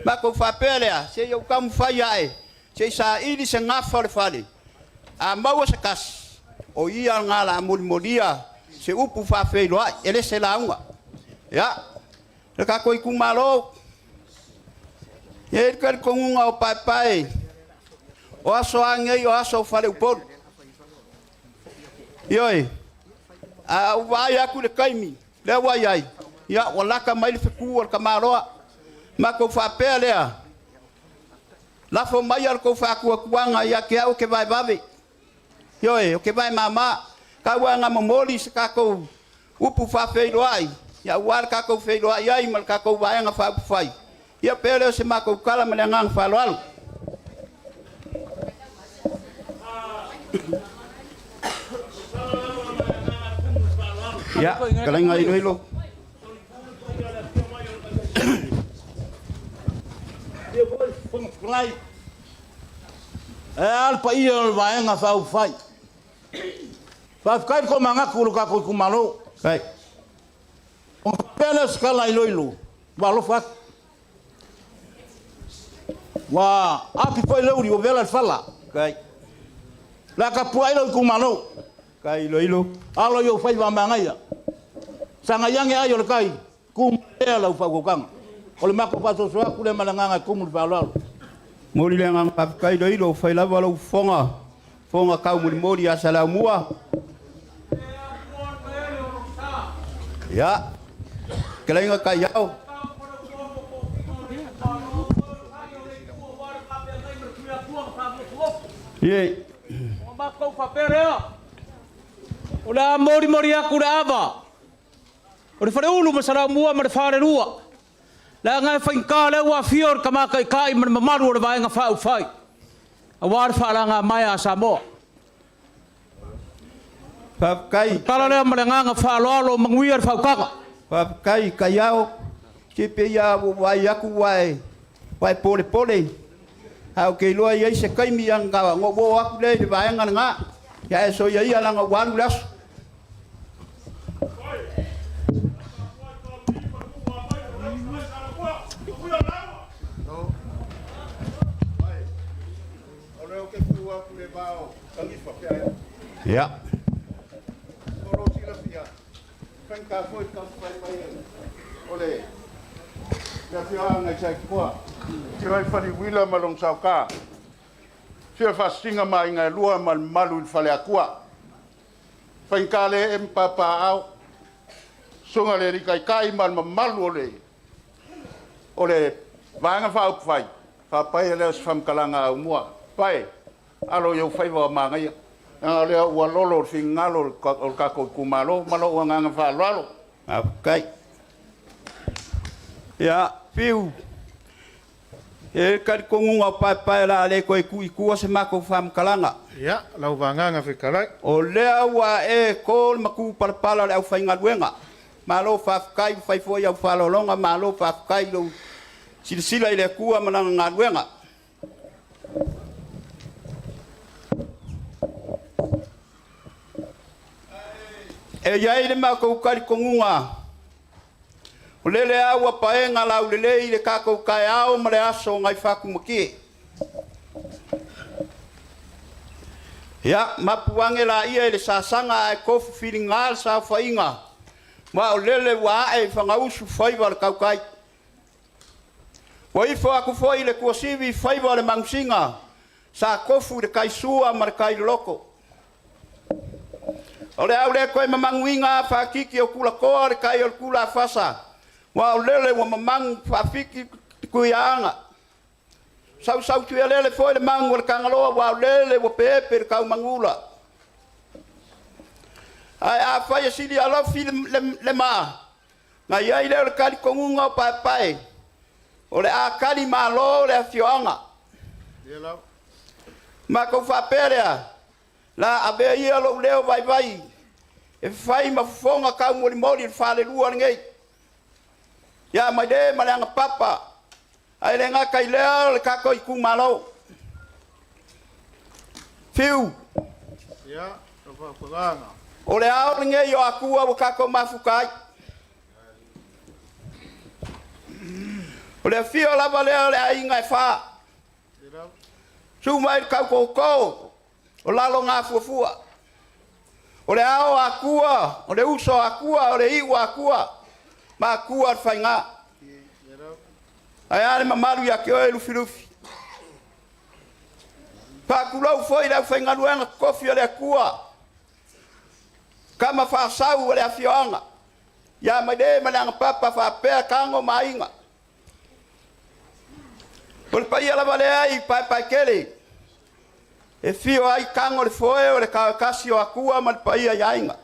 S7: Ma ko whapelea, se iau kamu whai ae, se SAILI se ngafa le whale. A maua se kasi, o ia ngala molimolia, se upu Feiloaiga, ele se launga. Ya, le kako i kumaro, e kari kongunga o pai, o aso angei, o aso whale upolu. Ioi, a uwai aku le kaimi, le wai ai. Ya walaka mai le feku al kamaroa ma ko fa pelea la fo mai al ko fa ku kuanga ya ke au ke vai bave yo o ke vai mama ka wanga momoli se ka ko upu fa Feiloaiga ya war ka ko Feiloaiga ai mal ka ko vai nga fa fai ya pele se ma ko kala me ngang fa lo ya kala ngai lo
S8: alpa ia o vaenga whau whai. Whafkai ko manga kuru ka ko kumalo.
S7: Kai.
S8: O pele skala iloilo. Wa ALOFA. Wa api foi leuri o vela fala.
S7: Kai.
S8: La ka puai lo kumalo.
S7: Kai iloilo.
S8: Alo yo fai wa mangaia. Sanga yange ayo le kai. Kum ela u fa ko kanga. O le mako paso soa kule malanganga kumu falalo.
S7: Mori le ngang pakai do ilo fai lava lo fonga kau mori asala mua. Ya. Kelenga kai yao. Ye.
S3: Oma kau whaperea. O la mori aku le ava. O le whare ulu masara mua ma le whare rua. La ngai whainka le ua fior kamaka i kai ma mamaru o le vaenga whau whai. A wāre whaaranga mai a Samoa.
S7: Pakai.
S3: Kala lea ma le nganga whaaloalo manguia le whaukanga.
S7: Pakai kai yao. Kipe ya wai aku wai. Wai pole. Hau ke loa iai se kaimi anga ngo aku le vaenga nga. Ya so iai alanga waru lasu. Ya.
S6: ngai sai kwa. Tira fali wila malong sauka. Fia fasinga mai ngai lua mal malu fale akua. Faikale empapa au. Songa le rikai kai mal malu ole. Ole vanga fa fai. Fa pai le fam kalanga mua. Pai. Alo yo fai wa mangai. Ale wa lolo fingalo ka ko kumalo malo wanga fa lalo.
S7: Okay. Ya, fiu. E kari kongunga pai la le ko ikua se mako fam kalanga.
S2: Ya, lau vanganga fe kalai.
S7: O lea wa e kol maku parpala le au fainga luenga. Malo fafkai fai foi au falolonga malo fafkai lo silsila ile kua mananga ngaluenga. E yai le mako kari kongunga. O lele awa paenga lau lele i le kako kai ao ma le aso ngai whaku maki. Ia, mapuange la ia le sasanga e kofu whiringal sa whainga. Ma o lele wa e whangausu whaiva le kaukai. Wa ifo aku foi le kuasivi whaiva le mangsinga. Sa kofu le kai sua ma le kai loko. O le au le koe mamanguinga whakiki o kula koa le kai o kula fasa. Wa lele wa mamang fafiki kuianga. Sau tu lele foi le mangu le kangaloa wa lele wa pepe le kau mangula. Ai a fai sili alo film le ma. Na ia ile le kali kongunga pai. O le a kali malo le afioanga.
S2: Yelo.
S7: Ma ko fa perea. La abe ia lo leo vai. E fai mafonga kau moli fa le lua ngei. Ya made malanga papa. Ai le nga kai leo le kako I kumalo. Fiu.
S2: Ya, lau vanganga.
S7: O le ao nge yo akua o kako mafukai. O le fio lava leo le ainga fa. Su mai kako ko. O lalo nga fuafua. O le ao akua, o le uso akua, o le iwa akua. Ma kua fainga. Ai ale mamalu ya ke o lufi. Pa kulau foi la fainga luanga kofi le kua. Kama fa sau le afionga. Ya made malanga papa fa pe kango mainga. Pol pa ia la vale ai pa kele. E fio ai kango le foi o le kasio akua mal pa ia yainga.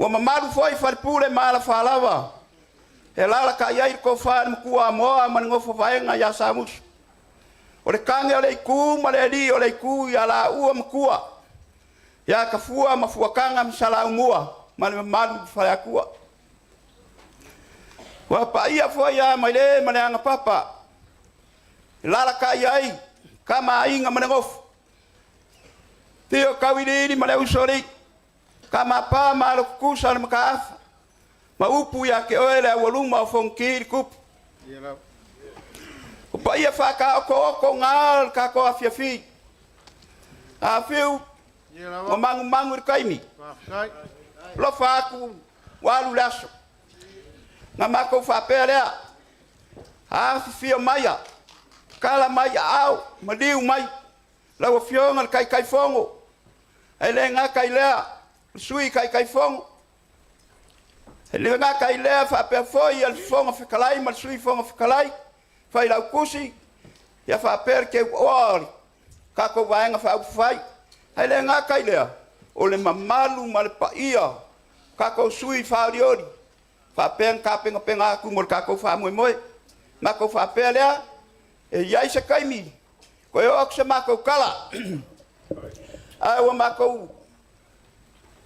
S7: Wa mamalu foi farpule mala falava. E lala ka yai ko fa mkua moa manngofo vaenga ya samus. O le kange o le iku ma le li o le iku ya la ua mkua. Ya kafua mafuakanga msala umua ma le mamalu fa akua. Wa pa ia foi ya male anga papa. Lala ka yai kama inga manngofo. Tio kawiri ma le usori. Kama pa malo kusa le makafa. Ma upu ya ke oele a waluma o fonki kup. O pa ia whaka o ngal ka ko afiafi. A fiu. O mangu I kaimi. Lo whaku walu laso. Nga mako whapea lea. A fio maia. Kala maia au. Maliu mai. Lau fionga kai fongo. Ele nga kai lea. Sui kai fongo. Ele nga kai lea fa pe foi al fongo fikalai mal sui fongo fikalai. Fai la kusi. Ya fa per ke or. Ka ko vaenga fa fai. Ele nga kai lea. O le mamalu mal pa ia. Ka ko sui fa riori. Fa pen ka penga ku mol ka ko fa moi. Ma ko fa pe lea. E yai se kai mi. Ko yo ak se ma ko kala. Ai wa ma ko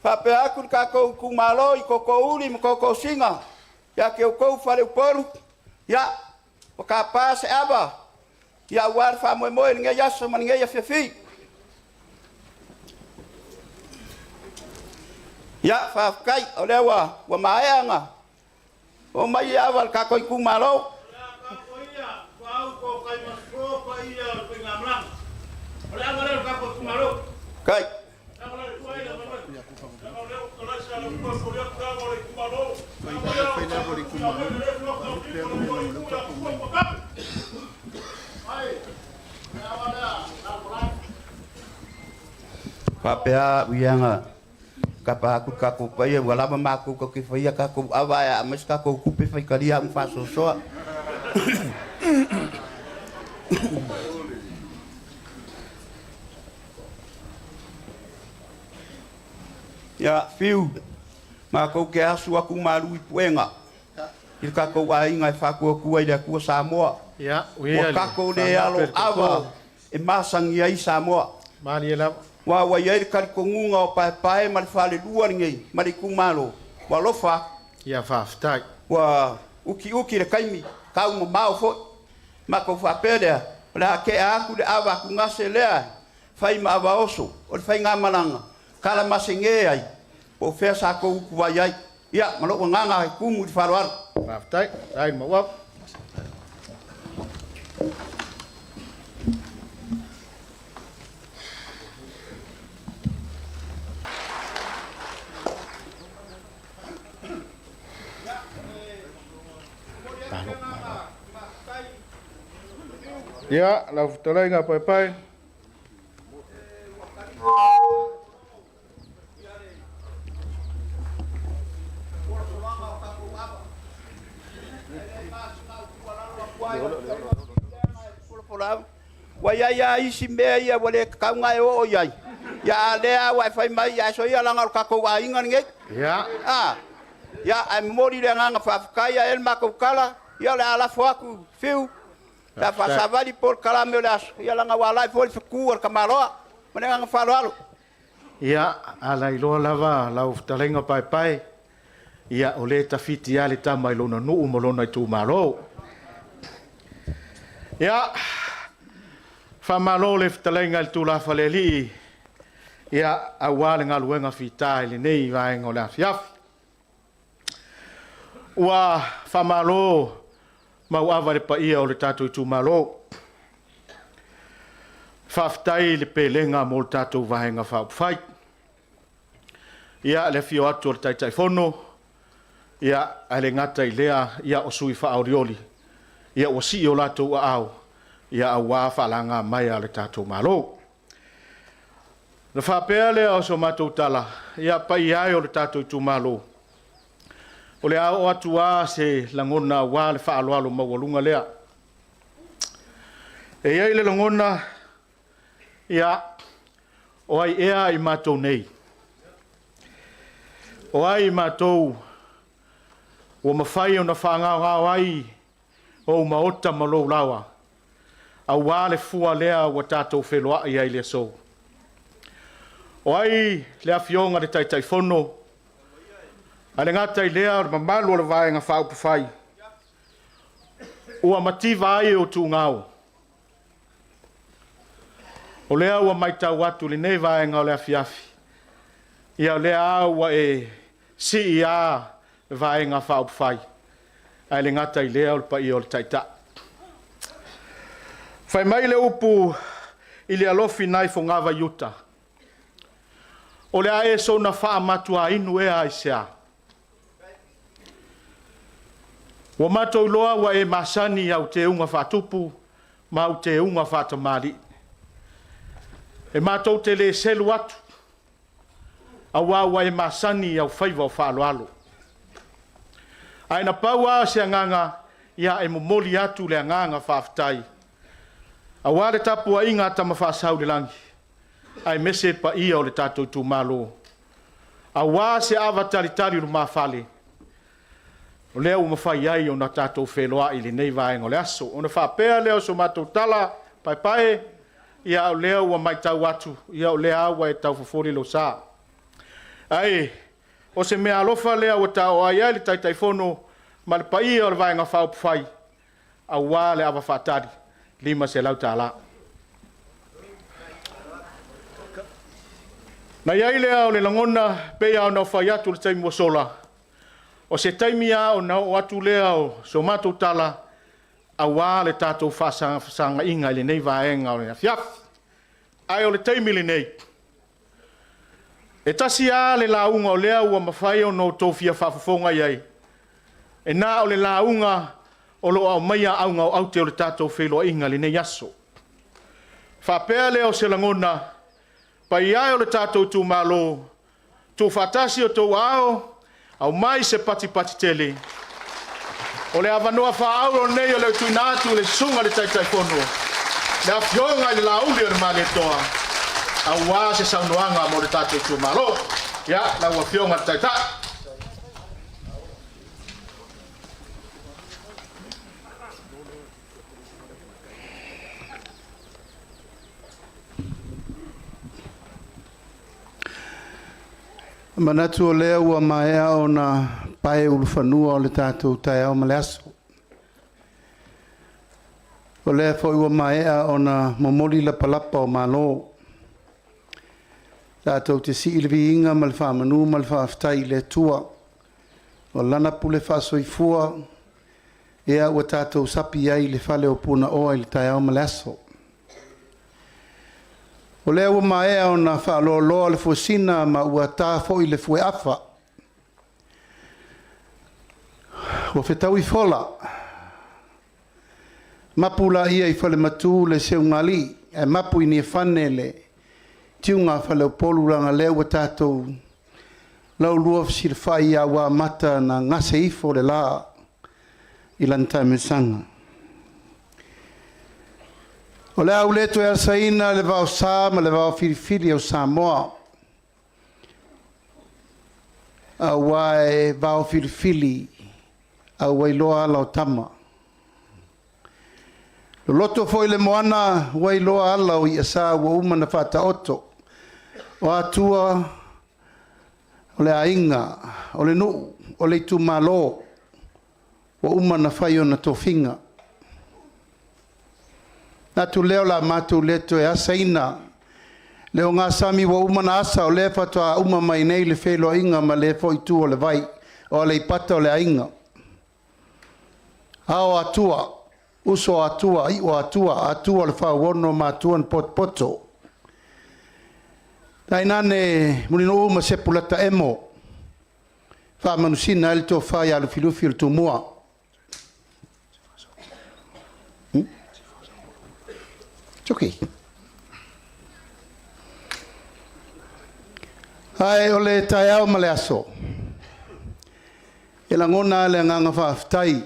S7: Pape aku kako kumalo I koko uli mkoko singa. Ya ke ukou fale uporu. Ya. O kapa se aba. Ya war fa moe nge yaso man nge ya fifi. Ya fa kai olewa wa maenga. O mai ya wal kako kumalo. Kai. Papea wianga kapa aku kaku pai wala ma aku ko kifia kaku awaya mas kaku kupi fai kalia un faso so ya fiu ma ko ke asu aku malu puenga il kaku ai ngai faku ku ai ku Samoa
S2: ya
S7: o kaku le alo ava e masang ia Samoa
S2: mali la
S7: wa ia kar ko ngunga o pai mal fale luar ngai mari kumalo wa lofa
S2: ya faftai
S7: wa uki le kaimi ka mo mau fo ma ko fa pele la ke aku de ava ku ngase le fai ma ava oso o fai nga malanga kala masinge ai o fe sa ko ku wa ai ya malo nganga ku mu farwar
S2: faftai ai mo wa ya la futalaiga pai
S7: wa ya isi me ya wale ka ngai o ya ya le wa fai mai ya so ya langa ka ko wa ingan nge
S2: ya
S7: ya am mori le nganga fa kaya el ma ko kala ya la ala fo aku fiu ta fa savali por kala me las ya langa wala fo ku kamalo mane nganga fa lo
S2: ya ala ilo lava la futalaiga pai ya o le tafiti ale tama i lona nuu mo lona Itumalo ya famalo le futalaiga le tulafa le alii ia aua le galuega fitai lenei vaega o le afiafi ua famalo mauava le paia o le tatou Itumalo faafetai le pelega mo le tatou vaega faaupufai ia le afio atu o le taʻitaʻifono ia a le gata i lea ia o sui faaolioli ia ua siʻi o latou aao ia auā faalaga mai a le tatou malo na faapea lea o so matou tala ia pai ai o le tatou Itumalo o le ao atu ā se lagona auā le faaloalo maualuga lea e iai le lagona ia o ai ea i matou nei o ai matou ua mafai ona faagaogao ai ou maota ma lou laua auā le fua lea ua tatou feloaʻi ai le asou o ai le afioga le taʻitaʻifono a le gata i lea o le mamalu o le vaega faaupufai ua mativa ai o tuugao o lea ua maitau atu lenei vaega o le afiafi ia o lea ua e siʻi ā le vaega faaupufai ae le gata i lea o le paia o le taʻitaʻi fai mai le upu i le alofi nai fogava iuta o le a e sona faamatuainu ea ai seā ua matou loa ua e masani au te unga faatupu ma au te unga faatamaliʻi e matou te lē selu atu auā ua e masani au faiva o faaloalo ae na pau a se agaga ia e momoli atu le agaga faafetai auā le tapuaʻiga tama faasaulelagi ae mese paia o le tatou Itumalo auā se ava talitali lo mafale o lea ua mafai ai ona tatou feloaʻi lenei vaega o le aso ona faapea lea o so matou tala paepae ia o lea ua maitau atu ia o lea ua e taufofoli lo sa ae o se mea alofa lea ua tāo ai ai le taʻitaʻifono ma le paia o le vaega faaupufai auā le ava faatali 5 se lau tālā na iai lea o le lagona pei ao nau fai atu le taimi ua sola o se taimi a o nau atu lea o so matou tala auā le tatou faasagaiga i lenei vaega o le afiafi ae o le taimi lenei e tasi ā le lauga o lea ua mafai ona outou fia faafofoga i ai E nā o le launga o lo au maia au ngau au te o le tātou Feiloaiga le nei aso. Whapea leo se langona, pai ai o le tātou Itumalo, tō whatasi o tō ao, au mai se pati tele. O le avanoa whaau o nei o le tuinatu le sunga le taitai whono. Le awhionga i le lauli o le male toa. Au wā se saunoanga mo le tātou Itumalo. Ia, la awhionga le taitai.
S6: Manatu o lea ua maea o na pae ulufanua o le tātou tai au maleaso. O lea fo ua maea o na momoli la palapa o malo. Tātou te si ilvi inga ma le whamanu ma le whaaftai le tua. O lana pule whaasoifua ea ua tātou sapi ai le whale o puna oa i le tai au maleaso. O lea ua maea o na whaaloloa le fuasina ma ua tā foi le fue afa. Ua whetau I fola. Mapu la ia I whale matu le seungali. E mapu I ni e whane le tiunga whale o polu ranga lea ua tātou. Lau lua fsir whai a ua mata na ngase ifo le la I lantai me sanga. O le au leto e alsaina le vao sa ma le vao filifili au Samoa. A wae vao filifili a wailoa ala o tama. Lo loto foi le moana wailoa ala o iasa ua uma na whata oto. O atua o le ainga, o le nuu, o le Itumalo, o uma na whaio na tofinga. Na tu leo la matu leto e asaina. Leo ngā sami wa umana asa o le fatua uma mai nei le Feiloaiga ma le fo itu o le vai. O Aleipata o le ainga. Ao atua. Uso atua. I o atua. Atua le whaono ma atua n poto. Tai nane mulino uma sepulata emo. Wha manusina el to whai alu filufi il tumua. It's okay. Ai o le tai au ma le aso. E la ngona le nganga whaaftai.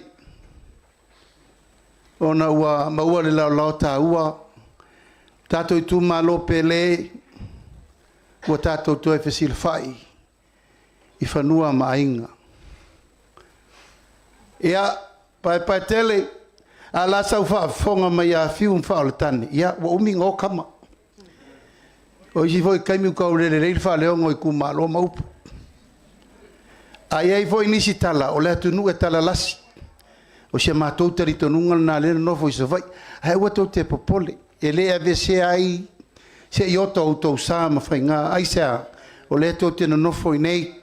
S6: Ona ua maua le lau lau tā ua. Tātou Itumalo pele. Ua tātou toe fesil whai. I whanua ma ainga. Ia, pai tele. A la sau whaafonga mai a whiu mwha o le tane. Ia, wa umi ngō kama. O isi foi kaimi ukau rere reil wha leongo I kumalo maupu. A iei foi nisi tala, o lea tunu e tala lasi. O se mātou tari tonunga na lena nofo I savai. Hai ua tau te popole. E lea ve se ai, se iota o tau sā ma whainga. Ai sea, o lea tau te nofo I nei.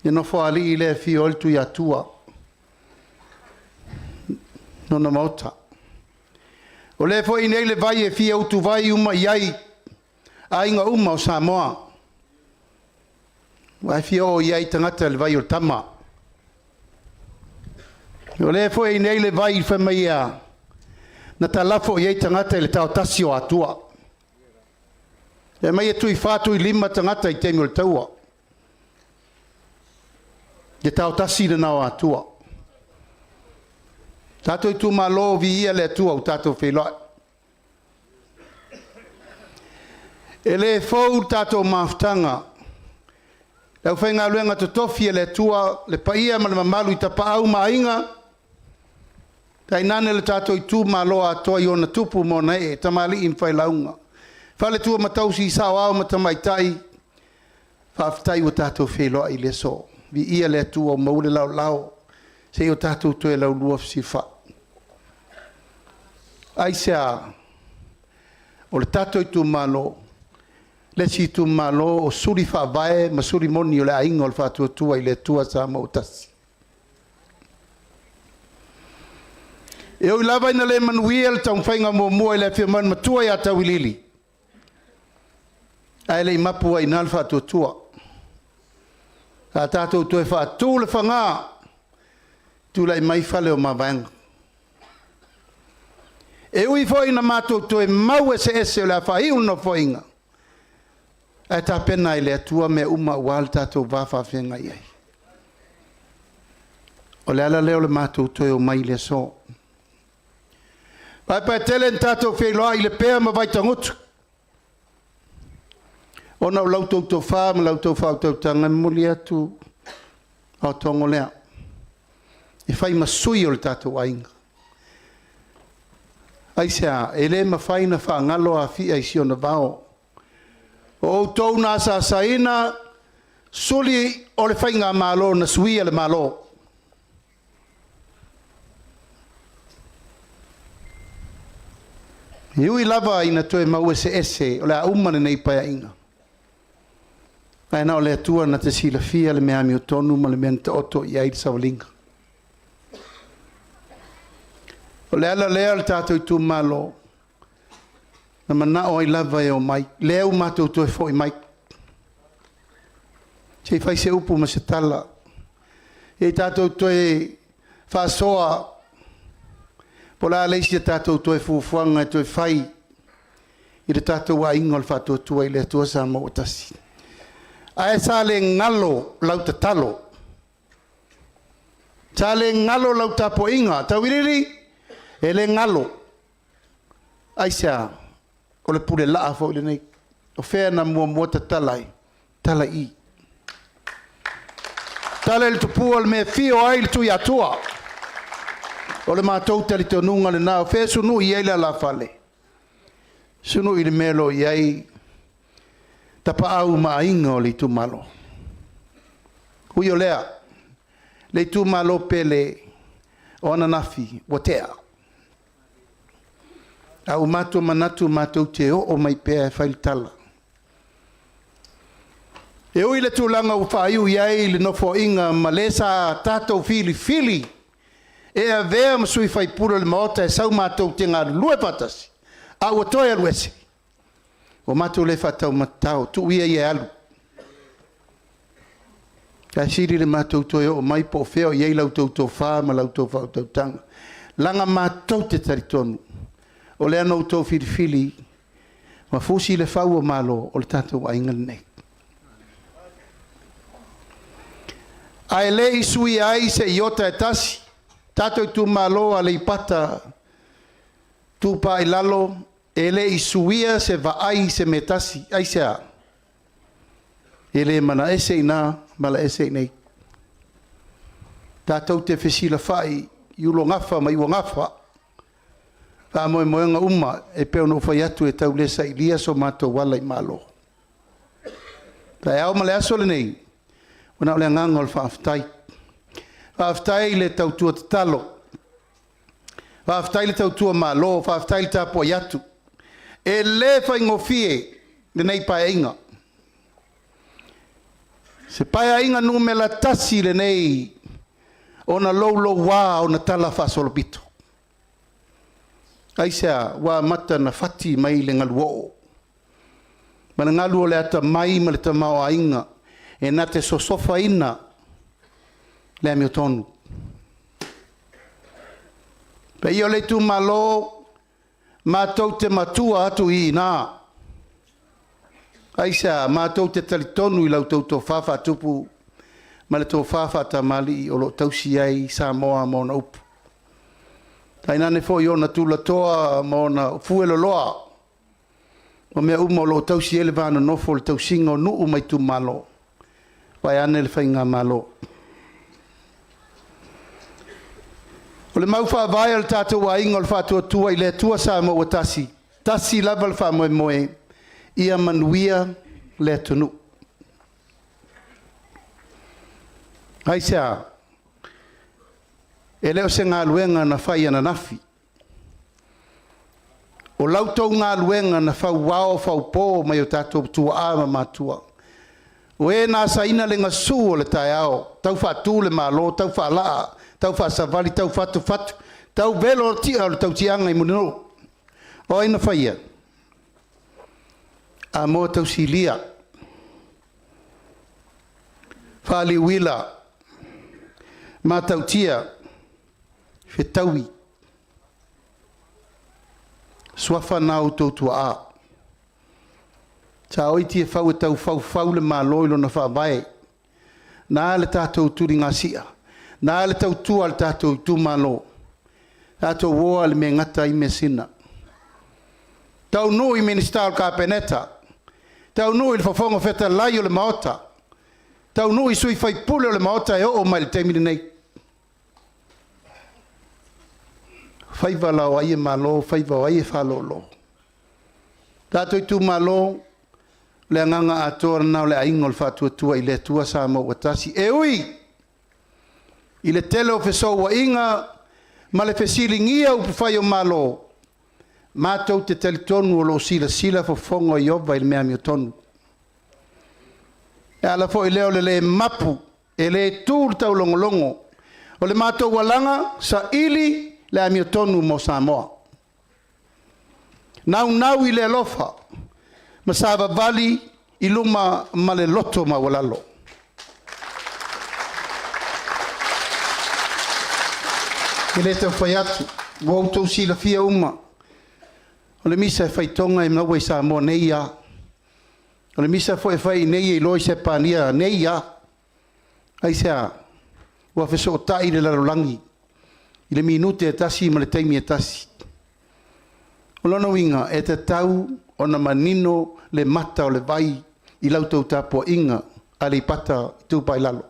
S6: E nofo ali I lea fi oltu I atua. Nona mauta. O le foi nei le vai e fia utu vai uma iai. Ainga uma o Samoa. Vai fia o iai tangata le vai o tama. O le foi nei le vai I whamaia. Na talafo iai tangata le tau tasi o atua. E mai e tui whātu I lima tangata I temi o le taua. E tau tasi le nao atua. Tatou Itumalo vi ia le atua o tatou Feiloaiga. E le fou tatou mafutanga. Lau whainga luenga totofi e le atua, le paia ma le mamalu I tapa au mainga. Tai nane le tatou Itumalo atoa I ona tupu mona e, tamali I mwhailaunga. Whale tua matausi I sao au matamaitai. Whaafutai o tatou Feiloaiga I le so. Vi ia le atua o maule lau lau. Se o tatou toe lau lua fsifa. Ai sea, o le tatou Itumalo, le si Itumalo o suri whaavae, ma suri moni o le ainga o le whatuatua I le tua sa mautasi. E o lava ina le manuia le tau whainga mua I le whiaman matua I a tau ilili. Ai le mapua I nal whatuatua. A tatou toe whatu le whanga, tula mai fale o mavaenga. E ui foi na mātou to e mau ese o la whai uno foinga. E tā pena i le atua me uma wal tātou whawhawhenga iai. O le ala leo le mātou to e o mai le so. Pai tele tātou Feiloaiga i le pēa ma vai tangutu. Ona o lautou to wha, ma lautou whautou tanga muli atu o tongo lea. E whai masui o le Tatou Aiga. Aisea, e le mawhaina wha ngalo a fia i siona vao. O tau nā saina, suli o le whainga malo na suia le malo. Iui lava ina toe mau ese o le a umane nei paia inga. Aina o le atua na te sila fia le mea AMIOTONU ma le mea te oto i aile sawalinga. O le ala lea le tātou Itumalo na mana o i lava e o mai. Lea u mātou toe fo i mai. Se fai se upu ma se tala. E tātou toe whasoa. Po la leisi tātou toe fufuanga e toe fai. I le tātou a ingo le whatua tua i le atua sa mo otasi. A e sa le ngalo lau ta talo. Sa le ngalo lau ta po inga. Tau iriri, e le ngalo. Aisea, o le pule laa fo i le nei. O whea na mua ta talai. Tala i. Tala le tupua le mea fio ai le tui atua. O le mātou tali te onunga le nao. Whea sunu i eila la fale. Sunu i le melo i ei. Tapa au mainga o le Itumalo. Hui o lea. Le Itumalo pele o ananafi. Watea. Au mātou manatu mātou te o mai pēa e whailitala. E ui le tūlanga u whaiu iai le nofo inga ma le sa tātou fili. E a vea masui whaipura le maota e sau mātou te ngā lue patasi. Au a toi aluese. O mātou le whatau matau, tu ia i alu. Ka siri le mātou toi o mai po feo iei lau tau tau wha ma lau tau whau tau tanga. Langa mātou te taritonu. O le anau tau fili. Ma fusi le whau o malo o le Tatou Aiga nei. Ai le isui ai se iota e tasi. Tatou Itumalo Aleipata Itupa i Lalo. E le isuia se vaai se metasi. Aisea. E le MANUIA ina mala ese nei. Tatou te fesila fai. Iulo ngafa ma iwa ngafa. Pa moe moenga uma e peo no fai atu e tau le SAILI so mātou wala i malo. Pa e au male aso le nei. Wana ole nganga o le whaaftai. Whaaftai le tau tua te talo. Whaaftai le tau tua malo. Whaaftai le tapo i atu. E le fai ngofie le nei pae inga. Se pae inga nu me la tasi le nei ona lolo wā ona tala whasolopito. Aisea wā mata na fati mai le ngaluo. Ma le ngaluo le ata mai ma le tamao a inga. E na te sosofa ina le AMIOTONU. Pe io le Itumalo mātou te matua atu i nā. Aisea, mātou te talitonu i lau tau tō whawha tupu. Ma le tō whawha ta mali o lo tausi ai Samoa mo na upu. Tai nane fo i ona tula toa mo na fuelo loa. O mea umo lo tausi ele vana nofo le tausinga o nuu mai Itumalo. Wai ane le whainga malo. O le mau whaavai al Tatou Aiga o le whātua tua i le tua sa mo o tasi. Tasi lava le wha moe. Ia MANUIA le atunu. Aisea. E leo se ngā luenga na whai ana nafi. O lautou ngā luenga na whau wao whau pō mai o tātou tua ama mātua. O e nā saina le ngasu o le tai ao. Tau whātū le mālo, tau whālaa. Tau whaasawali, tau fatu. Tau velo tia o tau tianga i munino. O ina whaia. A mo tau silia. Whali wila. Ma tau tia. Fetaui. Swafa nau tautua a. Ta oiti e fau e tau fau le malo ilo na whaavae. Nā le tātou turi ngasia. Nā le tau tua le tātou tu malo. Tātou woa le me ngata I me sina. Tau no I minister o kapeneta. Tau no I le whafonga wheta lai o le maota. Tau no I sui whai pule o le maota e o mai le teimini nei. Whaiva lau ai e malo, whaiva ai e whalolo. Tātou I tu malo, le anganga atora nao le aingo le whatua tua I le tua sa mo watasi. E ui! I le tele o whesau wa inga, ma le whesilingia upu whai o malo. Mātou te teletonu o lo sila fo fongo I ova I le mea miotonu. E ala fo I leo le mapu, e le tūr tau longolongo. O le mātou walanga, SAILI, le AMIOTONU mo Samoa. Nau I le ALOFA, ma sava vali I luma ma le loto ma walalo. I le tau whai atu, wautou sila fia uma. O le misa e whaitonga I mnaua I Samoa nei ia. O le misa fo e whai nei I loi se pania nei ia. Ai sea, ua wheso o tai le larolangi. I le minute e tasi ma le taimi e tasi. O lona winga e te tau o na manino le mata o le vai I lautou tapo inga Aleipata Itupa Lalo.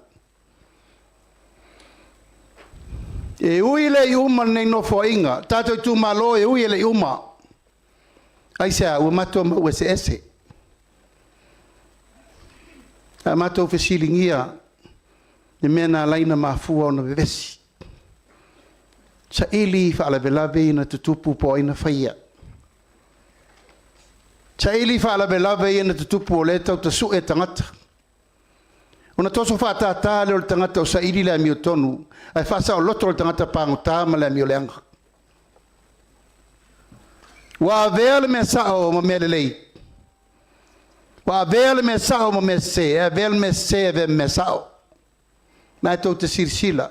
S6: E ui le I uma nei nofo inga. Tatou Itumalo e ui le I uma. Ai sea, ua matua mau e se ese. A matou whesilingia ne mea nā laina mafua o na vevesi. SAILI whaalawelawe ina tutupu po ina whaia. SAILI whaalawelawe ina tutupu o le tau tasu e tangata. Ona toso whaatata le o le tangata o SAILI le AMIOTONU, ai whasa o loto o le tangata pāngota ma le amioleanga. Wa avea le mea sao ma mea lelei. Wa avea le mea sao ma mea se, e avea le mea se e mea sao. Nai tau te sirsila.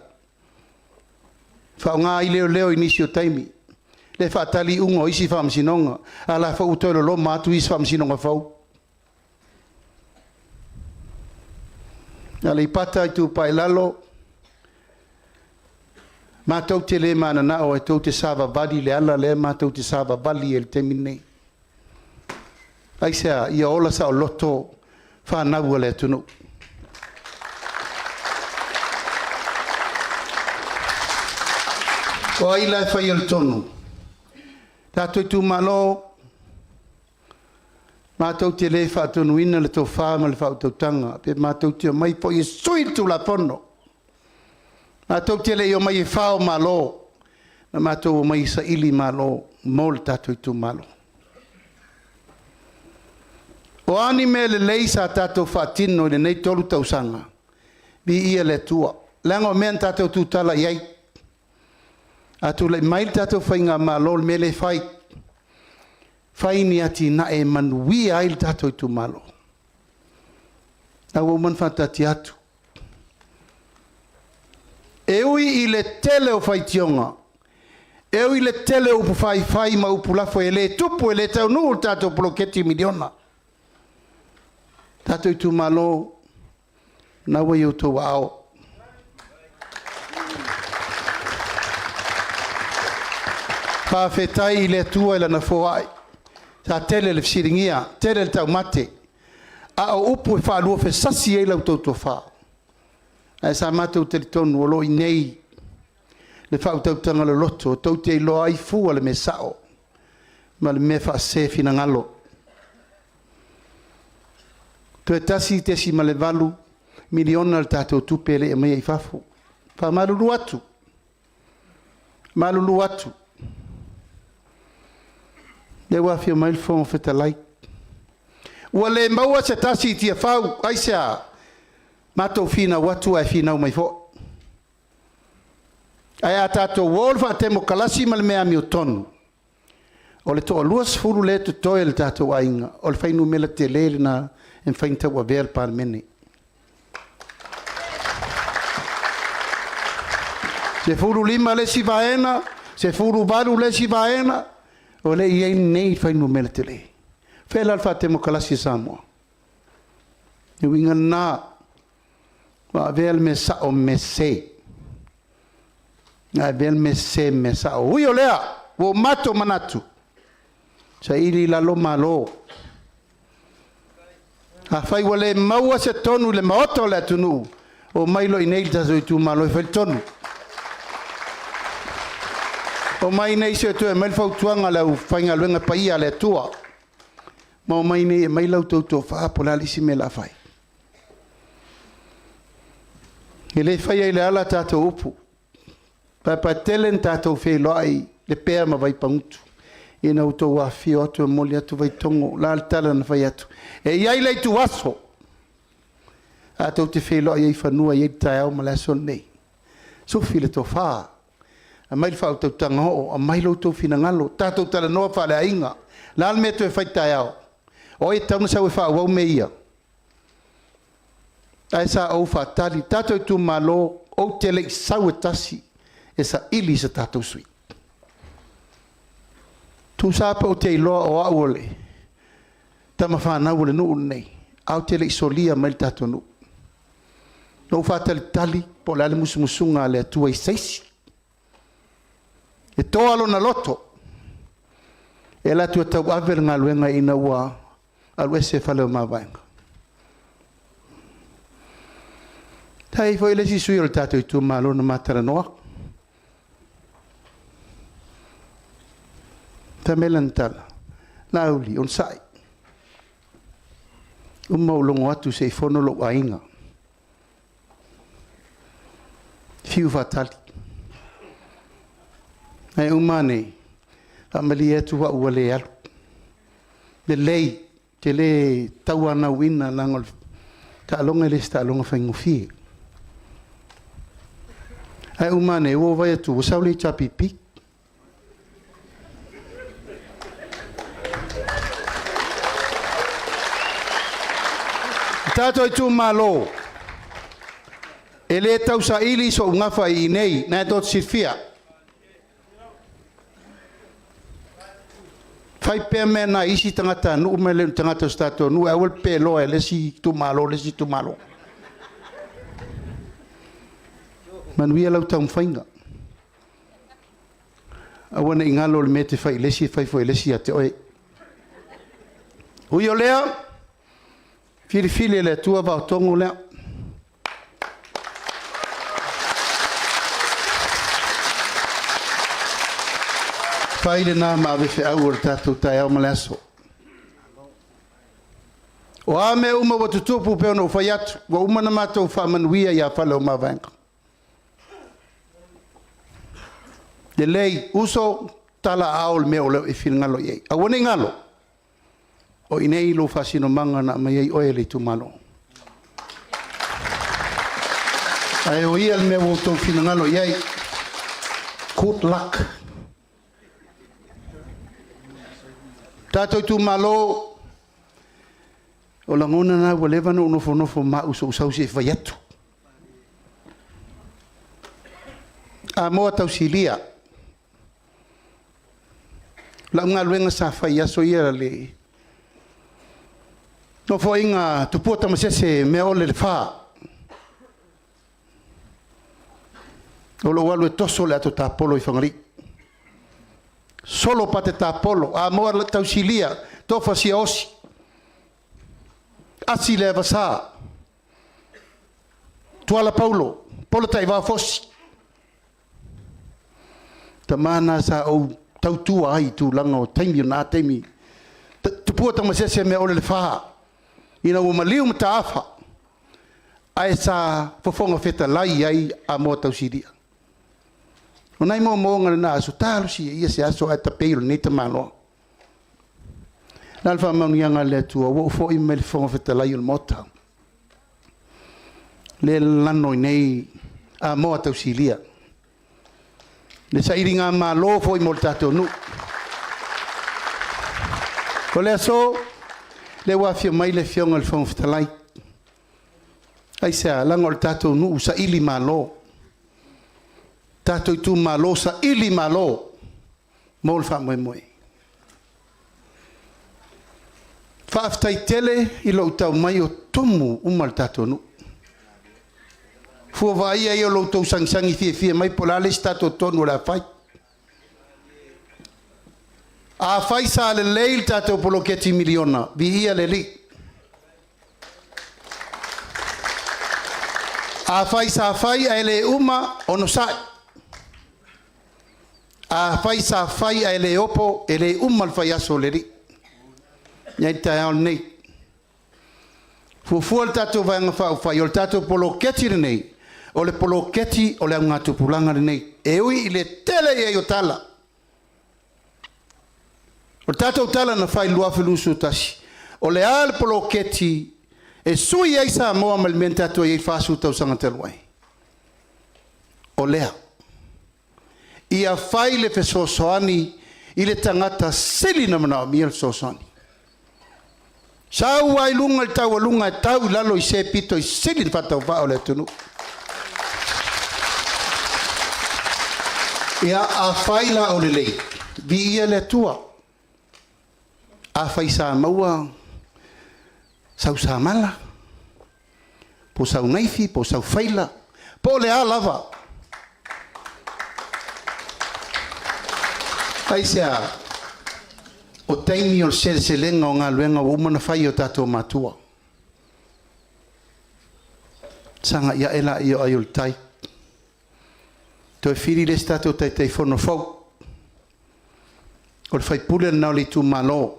S6: Whao ngā I leo inisi o taimi. Le whaatali ungo isi whamsinonga. A la whau toilo lo mātu isi whamsinonga whau. Aleipata Itupa Lalo. Mātou te le mana nao e tau te sāwa vali le ala le mātou te sāwa vali e le temi nei. Aisea, ia ola sa o loto whanau le tunu. O ai lai whai al tonu. Tātou Itumalo, mātou te le whaatonu ina le tō whāma le whautautanga. Pe mātou te mai po I sui tu la pono. Mātou te le I o mai I whao malo. Na mātou o mai SAILI malo. Mo le tātou Itumalo. O ani me le lei sa tātou whaatino le nei tolu tausanga. Bi ia le tua. Lango mea tātou tūtala iai. Atu le mail tātou whainga malo me le whai. Whaini ati na e manuia ai le tātou Itumalo. Nau man whatati atu. E ui I le tele o whaitionga. E ui le tele upu whai ma upu lafo e le tupu e le tau nuu tātou poloketi miliona. Tātou Itumalo na wai o tō wao. Whawhetai I le tua I lana whoai. Tā tele le fsiringia, tele le tau mate. A o upu e whaalua whe sasi e lau tautua wha. Ai sa mātou te tonu o lo I nei. Le whautautanga le loto, tau te loa I fua le me sao. Ma le me wha se fina ngalo. To e tasi tesi ma le valu, miliona le tātou tupele e mai I fafu. Wha malulu atu. Malulu atu. Le wafia mai fo feta lai. Ua le maua se tasi tia fau, aisea, matou fina watu ai fina mai fo. Ai a tātou wolfa te mo kalasi ma le mea AMIOTONU. O le toa luas furu le tu toi le Tatou Aiga. O le whainu mela te lele na en whainta ua vea le parmene. Se furu lima le si vaena, se furu valu le si vaena, o le iei nei fai no mele te le. Fela alfa te mo kalasi Samoa. Ni winga na, wa vel me sa o me se. Na vel me se me sa o. Ui o lea, wo mato manatu. SAILI Lalo malo. A fai wale maua se tonu le maoto le atunu. O mailo inei taso Itumalo fai tonu. O mai nei se tu e mai fautuanga lau whainga luenga paia le tua. Ma o mai nei e mai lau tau tau wha po la lisi me la whai. E le whai ai le ala tātou upu. Pa telen tātou Feiloaiga le pēr ma vai pangutu. E na utou wa fio atu e moli atu vai tongo. La altala na whai atu. E iai lei tu waso. A tau te Feiloaiga i whanua i tai au ma le son nei. Sufi le tau whaa. A mai whao tau tanga ho, a mai lau tau whina ngalo, tātou tala noa whale a inga, la alme tu e whaitai au. O e tauna sau e whao wau me ia. A e sa au whatari, tātou tu malo, o te lei sau e tasi, e SAILI sa tātou sui. Tu sāpa o te iloa o au ole, tama whanau ole nuu nei, au te lei solia mai tātou nuu. No whatali tali, po le ale musumusunga le atua i seisi. E toalo na loto. E la tua tau aver ngā luenga ina ua alu ese whaleo mawaenga. Tai fo ele si sui o le tātou Itumalo na matara noa. Ta melan tala. Na uli, on sai. Ulongo atu se i fono lo ainga. Fiu fatali. Ai umane amali etu wa wale alu le lei te le tauana wina langol ta longa le sta longa faingo fi ai umane wo vai tu sauli chapipi Tatou Itumalo ele tau SAILI so ngafa I nei na dot sifia fai pe mena isi tangata nu mele tangata stato nu e wol pelo e lesi Itumalo MANUIA lau tau mfainga awana ingalo le mete fai lesi fai foi lesi ate oe ui o lea fili le tua VAOTOGO lea Faile na ma vefe au o tātou tai au malaso. O ame uma wa tutupu pe ona ufai atu. Wa uma na mātou wha MANUIA ia whale o mawaenga. Le lei uso tala aol me o leo I whil ngalo iei. A wane ngalo. O inei lo whasino manga na mai ei oe le Itumalo. Ai o ia me o tau whil ngalo iei. Good luck. Tatou Itumalo o langona na walewa no nofo ma uso se vai atu. A moa tau silia. La ngā luenga sa whai aso ia le. No fo inga tupua tamasese me ole le wha. O lo walu e toso le ato tāpolo I whangari. Solo pate tāpolo, a moa le tau silia, tofa si osi. Asi le vasa. Tuala Paulo, polo tai wa fosi. Tamana sa o tau tua ai tu langa o taimi o nā taimi. Tupua tamasese me ole le wha. Ina o maliu mta afa. Ai sa fofonga feta lai ai a moa tau silia. O nai mo ngana na aso talo si ia se aso ata peilo nei tamalo. Nalfa MANUIA le tua wo fo I mele fo feta lai o mota. Le lano nei a mo tau silia. Le SAILI ngā malo fo I moltato nu. Ko le aso le wafia mai le fionga le fo feta lai. Ai sa langol tato nu SAILI malo. Tatou Itumalo SAILI malo mo le whamoemoe. Whaaftai tele I lo tau mai o tomu umal tatou nu. Fua vai ai o lo tau sangisangi fie mai polale tatou tonu la fai. A fai sa le leil tatou poloketi miliona. Vihia le li. A fai sa fai a ele uma ono sai. A fai sa fai a ele opo ele uma al fai aso le li. Nyai tai nei. Fufu al tatou vai ngafau fai o tatou poloketi nei. O le poloketi o le ngatu pulanga nei. E ui le tele e o tala. O tatou tala na fai lua felusu tasi. O le al poloketi e sui ai Samoa ma le menta tatou e fasu tau sanga teluai. O lea. Ia fai le fesosoani I le tangata sili na mana mi el sosoani. Sau ai lunga le tau lunga e tau lalo I se pito I sili fatau va o le tunu. Ia a fai la o le lei. Vi ia le tua. A fai sa maua sau sa mala. Po sau naifi, po sau faila. Po le a lava. Ai sea o taimi o se lenga o ngā luenga o umana fai o tatou matua. Sanga ia ela I o aiol tai. Toi whiri le tatou tai tai whono fau. O le fai pule na o le Itumalo.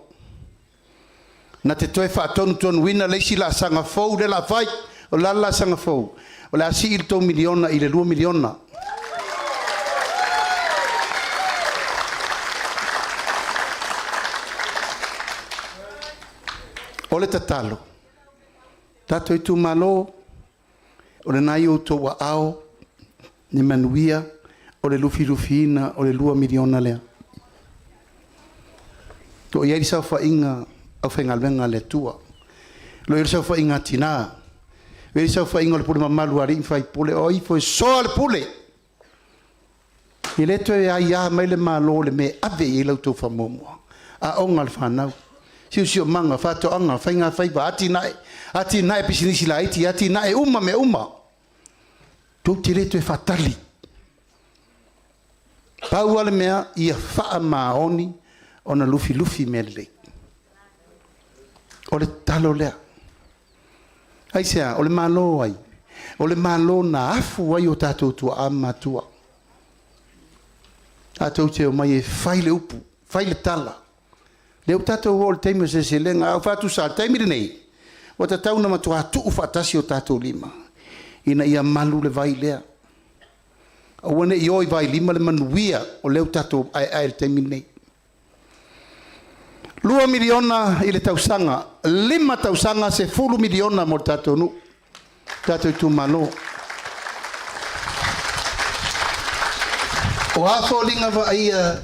S6: Na te toi whaatonu tonu wina leisi la sanga fau le la fai. O la sanga fau. O le asi il tau miliona I le 2 miliona. O le tatalo. Tatou Itumalo. O le nai o tau wa ao. Ni manuia. O le lufi-lufina. O le 2 miliona lea. To iai sa fa inga. Au whaingalwenga le tua. Lo i sa fa inga tina. Veri sa fa inga le pule mamalu ari I fai pule. O I foi so le pule. I le to e ai a mai le malo le me ave I lau tau whamomua. A onga le whanau. Siu manga whato anga whainga whaiva ati nae pisinisi la iti ati nae uma me uma. Tau te le to e whatali. Pau ale mea ia wha maoni o na lufi me le. O le talo lea. Ai sea, o le malo ai. O le malo na afu ai o tatou tua amatua. Tatou te o mai e whai le upu, whai le tala. Leo tatou o le teime se lenga, au whatu sa teime nei. O tatau na matua tuu whatasi o tatou lima. Ina ia malu le vai lea. Au wane I oi vai lima le manuia o leo tatou ai le teime nei. 2 miliona I le tausanga, 5 tausanga se 10 miliona mo tatou nu. Tatou Itumalo. O hafo linga va ia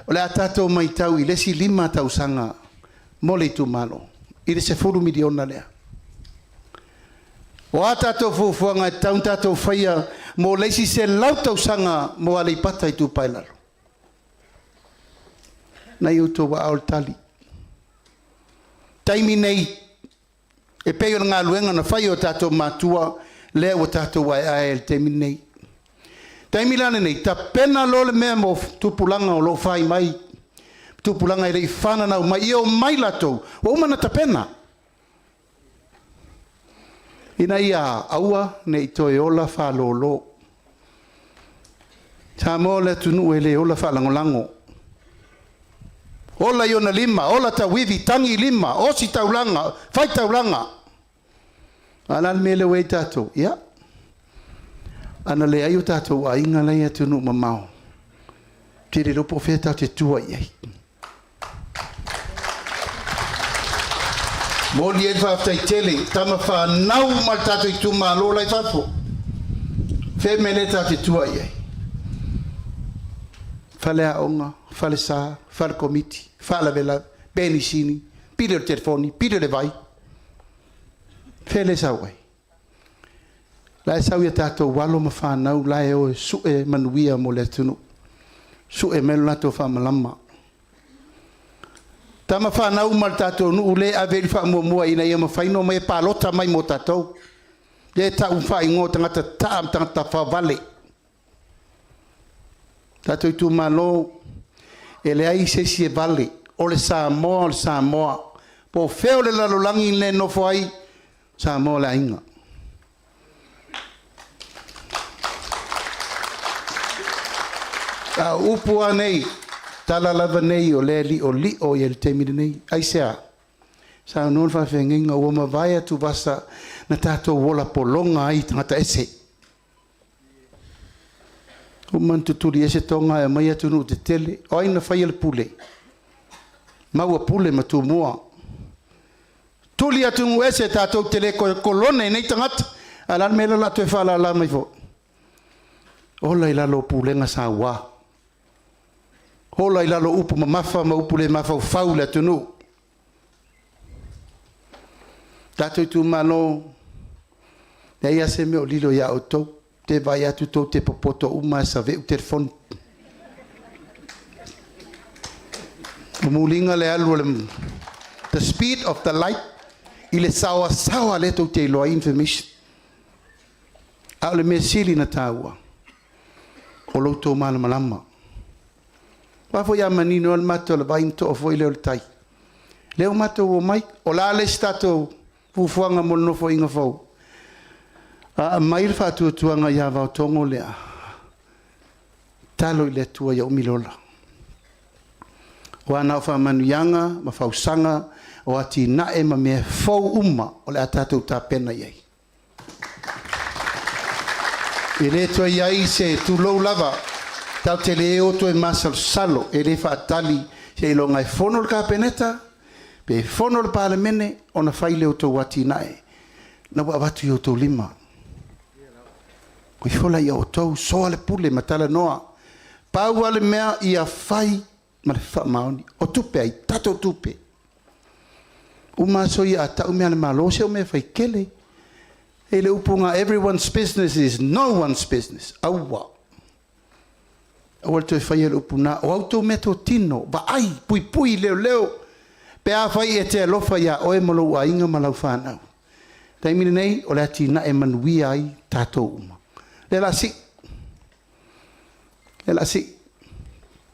S6: o le tatou mai tau I lesi 5 tausanga mo le Itumalo. I le se 10 miliona lea. O a tatou fufuanga e taun tatou whaia mo lesi se lau tausanga mo Aleipata Itupa Lalo. Nai uto wa aol tali. Taimi nei e peo ngā luenga na whai o tatou matua lea o tatou ai el taimi nei. Taimi lana nei, ta pena lo le mea mo tupulanga o lo whai mai. Tupulanga I rei whananau mai o mai latou. O umana ta pena. Ina ia aua nei toe ola whalolo. Ta mo le tunu e le ola whalangolango. Ola iona 5, ola ta wivi tangi 5, osi taulanga, fai taulanga. Ana mele wei tatou, ia. Ana le ayo tatou a inga lai atunu mamao. Tiri ropo feta te tua iei. Moli e whaftai tele, tama whanau mal tatou I Tumalo lai whafo. Fe mele ta te tua iei. Fale a onga, fale sa, fale komiti. Fala vela, beni sini, pide o telefoni, pide le vai. Fele sa wai. La sau ia tatou walo ma whanau, la e o su e manuia mo le tunu. Su e melo nato whamalama. Tama whanau mal tatou nu ule a veri whamua ina ia ma whaino mai palota mai mo tatou. Le tau whaingo tangata taam tangata whawale. Tatou Itumalo e le ai se si e vale. O le Samoa. Po feo le lalolangi le nofo ai Samoa le ainga. A upu anei, tala lava nei o le li o i le temiri nei. Ai sea, sa non fa whenginga ua mawai atu vasa na tātou wola polonga ai tangata ese. O mantuturi ese tonga e mai atu nu te tele, o aina whai le pule. Maua pule matu mua. Tuli atu nu ese tātou tele kolone nei tangata, alan mela la tue whala la mai fo. Ola i lalo pulenga sa waa. Hola i lalo upu mamafa ma upu le mafa ufau le atunu. Tatou Itumalo, ne ia se me o lilo ia o tau, te vai atu tau te popoto uma sa veu telefon. O mulinga le alu le, the speed of the light, i le sawa le tau te iloa information. A le me sili na taua, o loutou malama. Wafo ia manino al mato le vai to foi le tai. Leo mato o mai o la le stato fufuanga mo no foi inga fo. A mai fa tu tuanga ia VAOTOGO le. Talo le tua ia umilola. O ana fa manuianga ma fa usanga o ati na e ma me fo uma o le atatu ta pena ia. Ile to ia se tu lo lava. Tau te leo to e masal salo e le whaatali se ilonga e whono le kapeneta pe whono le palemene o na whai leo to wati nae na wa watu i o to lima ko i whola i o tau soa le pule matala noa pau ale mea i a whai ma le wha maoni o tupe ai tato tupe umaso i a tau mea le malo se o mea whai kele e le upunga everyone's business is no one's business aua o te fai e upuna o auto meto tino ba ai pui leo pe a fai e te alofa ia o e malo ainga malau whanau taimini nei o le ati na e MANUIA ai tatou uma le la si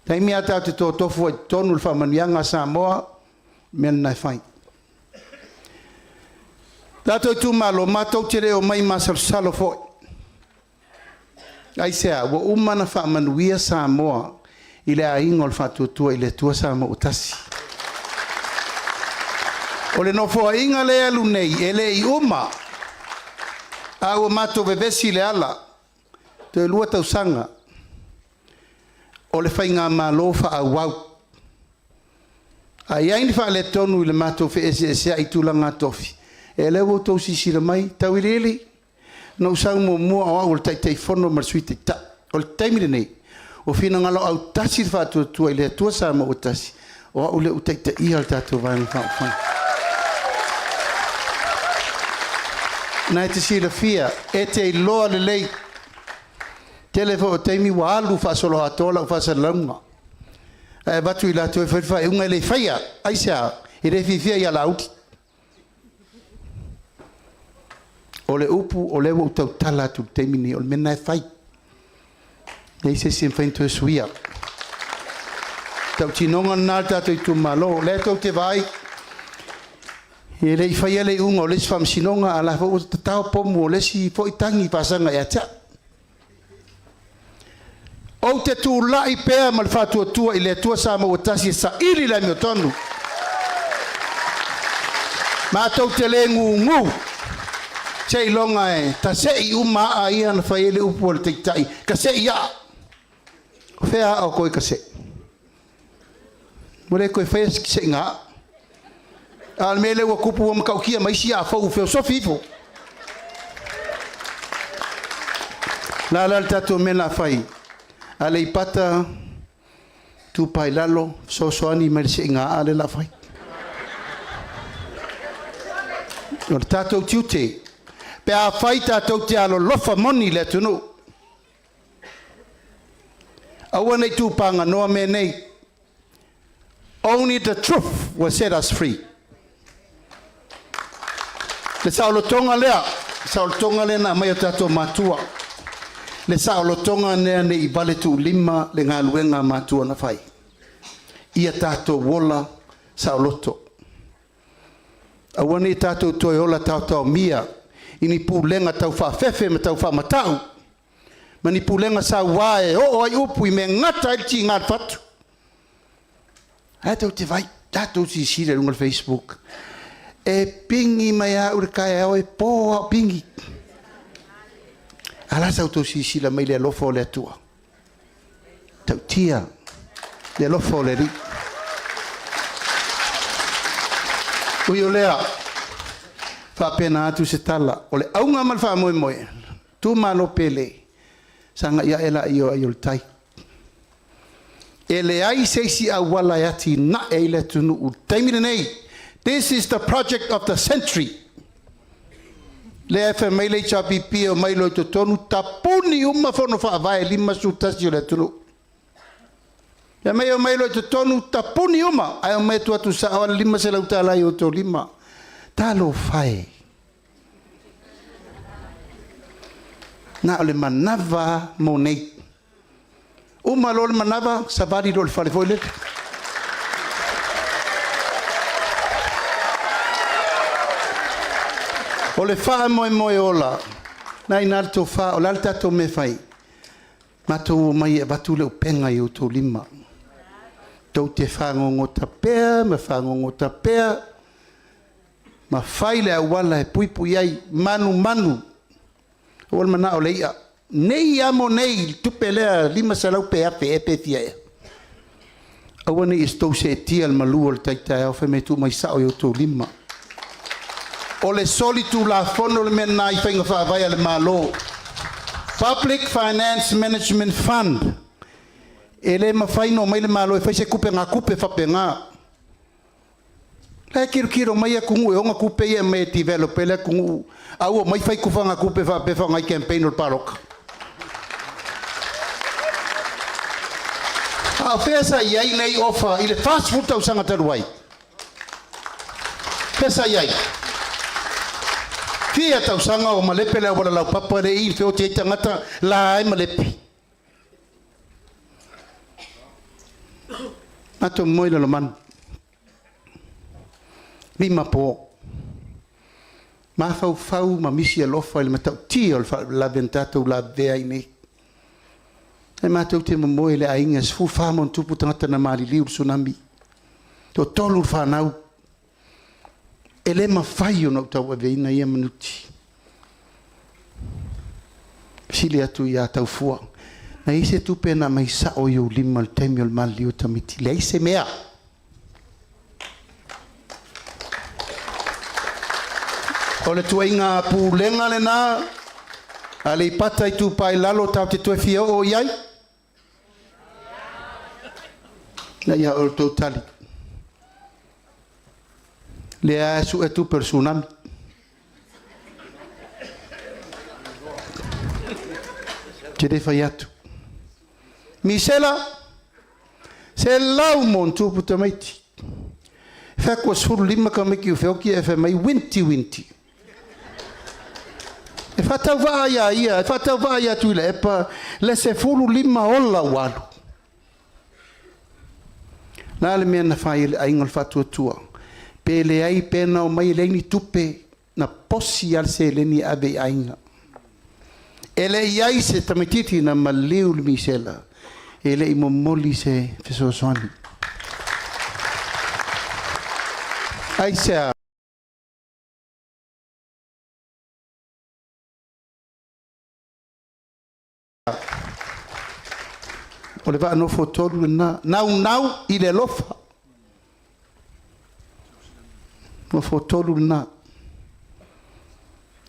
S6: taimi ata te tō tofu ai tonu le whamanianga Samoa mel nai fai tatou Itumalo matou te reo mai masal salo foi ai sea wo umana fa MANUIA Samoa ile ainga le fatutua ile tua Samoa utasi o le nofo ainga le alu nei ele i uma a o mato bebesi le ala te lua tausanga o le whainga malo fa a wau ai aini fa le tonu ile mato fe ese ai tulanga tofi ele wo to sisira mai tawilili no sang mo o tai fono marsuite ta o taimire nei o fina ngalo au tasi fa tu ile tua sa mo tasi o le utai te i al tatu van fa na te sila fia e te loa le lei telefo taimi wa alu fa solo atola fa sa longa e batu ila tu fa unga le faia aisa e re fia ya lauti o le upu o le wo tau tala tu temini o le mena e fai nei se sin fainto e suia tau tinonga nā Tatou Itumalo le tau te vai e le i fai ele unga o le si fam sinonga ala fo o tatao pomu o le si fo i tangi pasanga e atia o te tu lai pea ma le fatua tua i le tua sa ma o tasi e SAILI la AMIOTONU ma tau te le ngu sei longa e ta sei uma ai ana fai ele upu o le teitai ka sei ia fea o koe ka sei mole koe fai ki sei ngā al mele wa kupu wa makaukia maisi a fau feo so fifo la tatou mena fai Aleipata Itupa Lalo so ani mai sei ngā ale la fai o tatou tiute Pe a whai tātou te alolofa moni le tunu. Aua nei tūpanga noa me nei. Only the truth will set us free. Le saolotonga lea, saolotonga lea na mai o tātou mātua. Le saolotonga lea ne I vale tu lima le ngā luenga mātua na whai. Ia tātou wola saoloto. Aua nei tātou toi ola tātou mia. Ini pūlenga tau whawhewhe me tau whamatau. Mani pūlenga sa wae o ai upu I me ngata I ti ngā whatu. Tātou te vai, tātou si sire runga Facebook. E pingi mai a ure kai au e pōa pingi. Alasa auto si sila mai le alofo le atua. Tau tia, le alofo le ri. Ui o lea, whapena atu se tala. O le aunga mal wha moe moe. Tu malo pele. Sanga ia ela I o le tai. E le ai seisi a wala ati na e le tunu u taimine nei. This is the project of the century. Le efe mai le chapipi o mai lo to tonu tapuni uma fono fa vai lima su tasi o le tunu. Ya mai o mai lo to tonu tapuni uma. Ai o mai tu atu sa awan lima se lau tala I o to lima. Talo fai. Na ole manava mo nei. Uma lo le manava savari lo le fale foi le. O le wha moe moe ola. Nai nara tō wha o lalta tō me whai. Matou mai e batu leo penga I o tō lima. Tau te whangongo ta pea, me whangongo ta pea. Ma whai le awala e pui pui ai, manu manu. O le mana o le ia. Nei amo nei, tupe lea lima salau pe ape e pe fia e. Awa nei istou se e tia al malua le taitai au fe me tu mai sao I o tō lima. O le solitu la fono le mena I whainga whaavai le malo. Public Finance Management Fund. E le mawhaino mai le malo e whaise kupe ngā kupe whape ngā. Le kiro mai a kungu e onga kupe ia mai e develop e le kungu. Au mai whai kufa ngā kupe whape whangai campaign o le paroka. A whesa iai nei ofa I le fast food tau sanga taruai. Whesa iai. Fia tau sanga o malepe lea wala lau papa re I feo te tangata la ai malepe. Ato moi la man. Lima po. Ma fau ma misi alofa il matau tio la ventato la vea I nei. E matau te moi le ainga sfu famon tupu tangata na mali liu tsunami. To tolu whanau. Ele ma fai o nau tau aveina ia manuti. Sili atu ia tau fua. Na ise tupe na mai sa o iu lima al temi o mali o tamiti. Le ise mea. O le tuainga pūlenga le nā. Aleipata Itupa I Lalo tau te tue fia o iai. Na ia o tau tali. Le a su e tu personal. Te de fai atu. Misela, se lau mon tu puta maiti. Fekwa suru lima ka meki u feoki e fe mai winti. E fatau vaya ia, e fatau vaya tu ile epa, le se furu lima ola walu. Nale mea na fai le aingal fatua tua. Pele ai pena o mai leini tupe na posi al se leni ave ainga. Ele iai se tamititi na maliu li misela. Ele I momoli se fesosoani. Ai se o le va no fotolu na nau I le lofa. Ma fotolu na.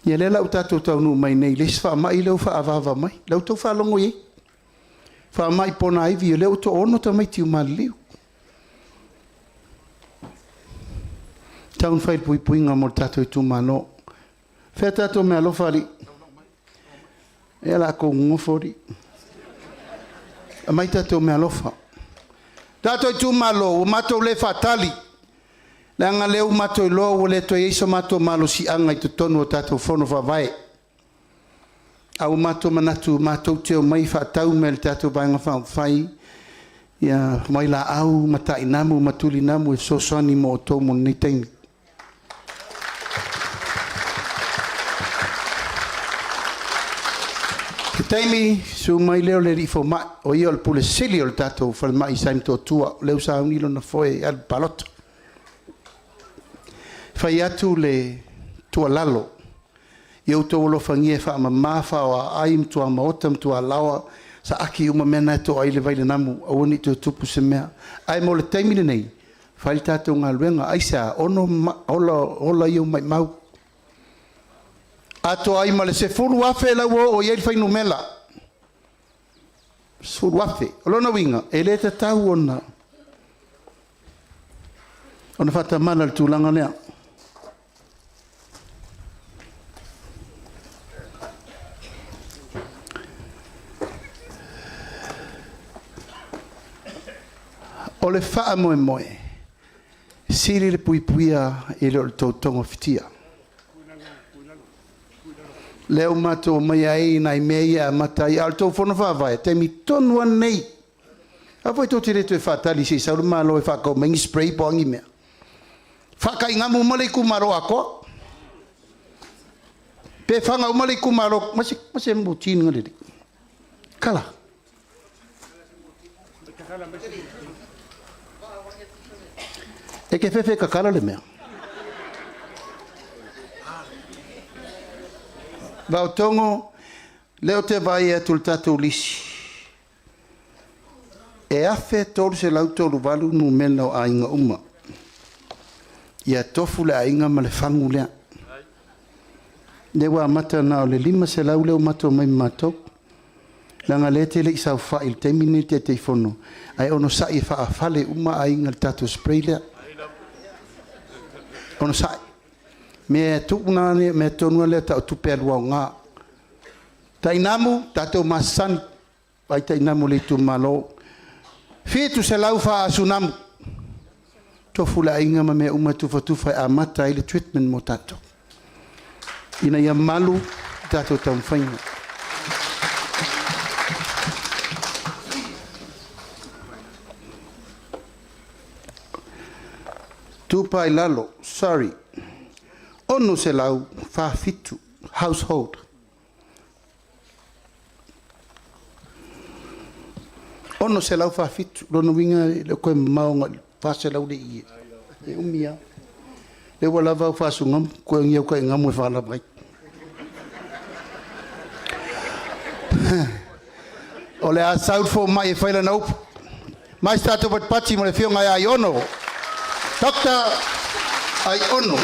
S6: Ia le lau tātou tau nu mai nei. Les wha mai leu wha avava mai. Lau tau wha longo i. Wha mai pona iwi. Leu to ono ta mai tiu maliu. Taun whai pui pui ngā mo tātou Itumalo. Fe tatou me alofa li. E la ko ngofo li. Mai tatou me alofa. Tatou Itumalo, o matou le fatali. Le anga leu matou lo o le to iso matou malo si anga I tonu o tatou fono vai. Au matou manatu matou te o mai fatau me le tatou vainga fai. Ya mai la au mata inamu matuli namu e sosani mo to mo ni taimi. Taimi su mai leo le rifo ma o io al pule sili o tatou fal mai saim to tua leu sa unilo na foi al palota. Fai atu le tua Lalo. Io to lo fangie fa ma fa o aim tua maotam tua lawa sa aki uma mena to ai le vai le namu o ni to tupu se mea. Ai mo le taimi nei. Fai tatou ngaluenga ai sa ono ola io mai mau. Ato ai male se fulu afe la o ye fai numela. Fulu afe. Lona winga ele te tau ona. Ona fata mana tu langa lea. Ole faa moe moe. Siri le pui puia ele o tongo fitia. Leo mato mai ai nai meia matai alto fono vai te mi tonu nei a voi to tire to fatali si sa malo e fa ko mengi spray po ngi me fa ka inga mo male ku maro ako pe fa nga male ku maro masi mbutin ngale kala e ke fe ka kala le me VAOTOGO leo te vai e tul tatou lisi. E afe tolu se lau tolu walu nu mena o ainga uma. Ia tofu le ainga ma le fangu lea. Le wa mata na o le lima se lau leo mato mai mato. Langa le te le isau fa il te mini te te fono. Ai ono sa i fa a fale uma ainga le tatou spray lea. Ono sa me tukuna ne me tonu le ta tu pelwa nga tainamu tatou masan ai tainamu le Itumalo fitu se laufa asunam to fula inga me uma tu fa amata ile treatment mo tatou ina ya malu tatou tamfaina tupa Lalo sorry ono se lau fa fitu household ono se lau fa fitu lono winga le koe maonga fa se lau le ie e umia le wala va fa sungam koe ngia koe ngamu e fa la bai ole a saud fo mai e faila naup mai stato pat pati mo le fio ngai ai ono Dr. ai ono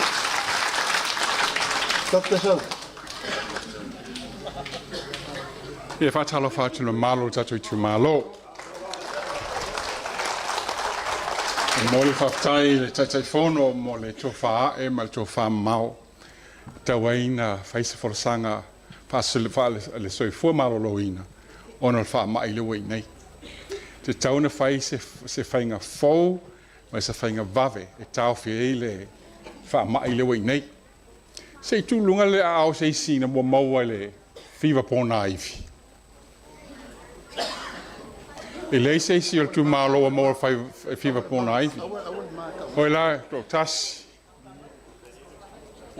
S6: Dr. So.
S9: Ia whatalo whātuna malo Tatou Itumalo. Mo le whaftai le tatai whono mo le tofa e ma le tofa mau. Tawaina whaisa whalasanga whaasile le soi fua malo loina. Ono le wha mai le wei nei. Te tauna whai se whainga fau ma se whainga vave e tau whie le wha mai le wei nei. Se tu lunga le au se sina mo maua le fiva pona ifi. E le se si o tu malo mo fai fiva pona ifi. Oi la to tas.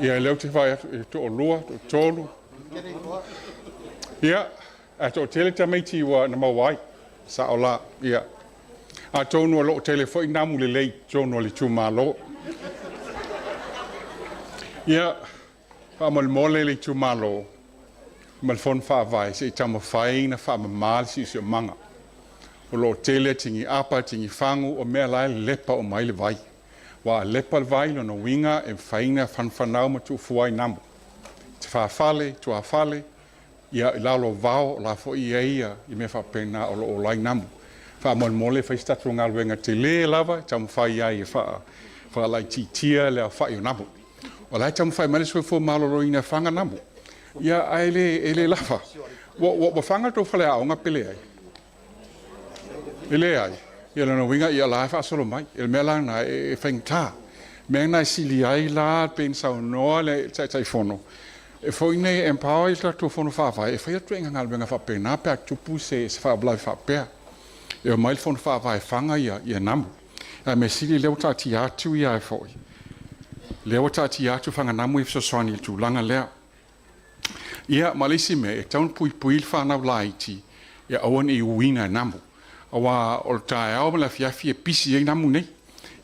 S9: Ia le te vai to lua to tolu. Ia a to tele tamiti wa na mawai sa ola ia. A tonu lo telefone namu le tonu le tu malo. Ia Mal mole le Itumalo, mal fon fa vai se tamo faina fa mal si se manga. O lo tele tingi apa tingi fangu o mea lai lepa o mai le vai. Wa lepa le vai no winga e faina fanau ma tu fuai namu. Te fa fale, tu a fale, ia Lalo vao la fo ia i me fa pena o lo lai namu. Fa mal mole fa statu ngal wenga tele lava tamo fai ia fa lai titia le fa i namu. O lai tamu fai male soi fo malolo ina fanga namu. Ia ele lafa. Wa fanga to fale aonga pele ai. Ele ai. Ia lana winga ia lai fa solo mai. Il mela na e fengta. Mena sili ai la pensa no le tai fono. E foi nei empower il to fono fa vai. E foi atu enga ngal fa pena pa tupu se fa blai fa pe. E mai fono fa vai fanga ia namu. A me sili leo tati atu ia e foi. Leo tati atu fanga namu i so swani tu langa lea. Ia malisi me e taun pui fa na laiti. Ia awan i winga namu. Awa o tae au la fiafi e pisi e namu nei.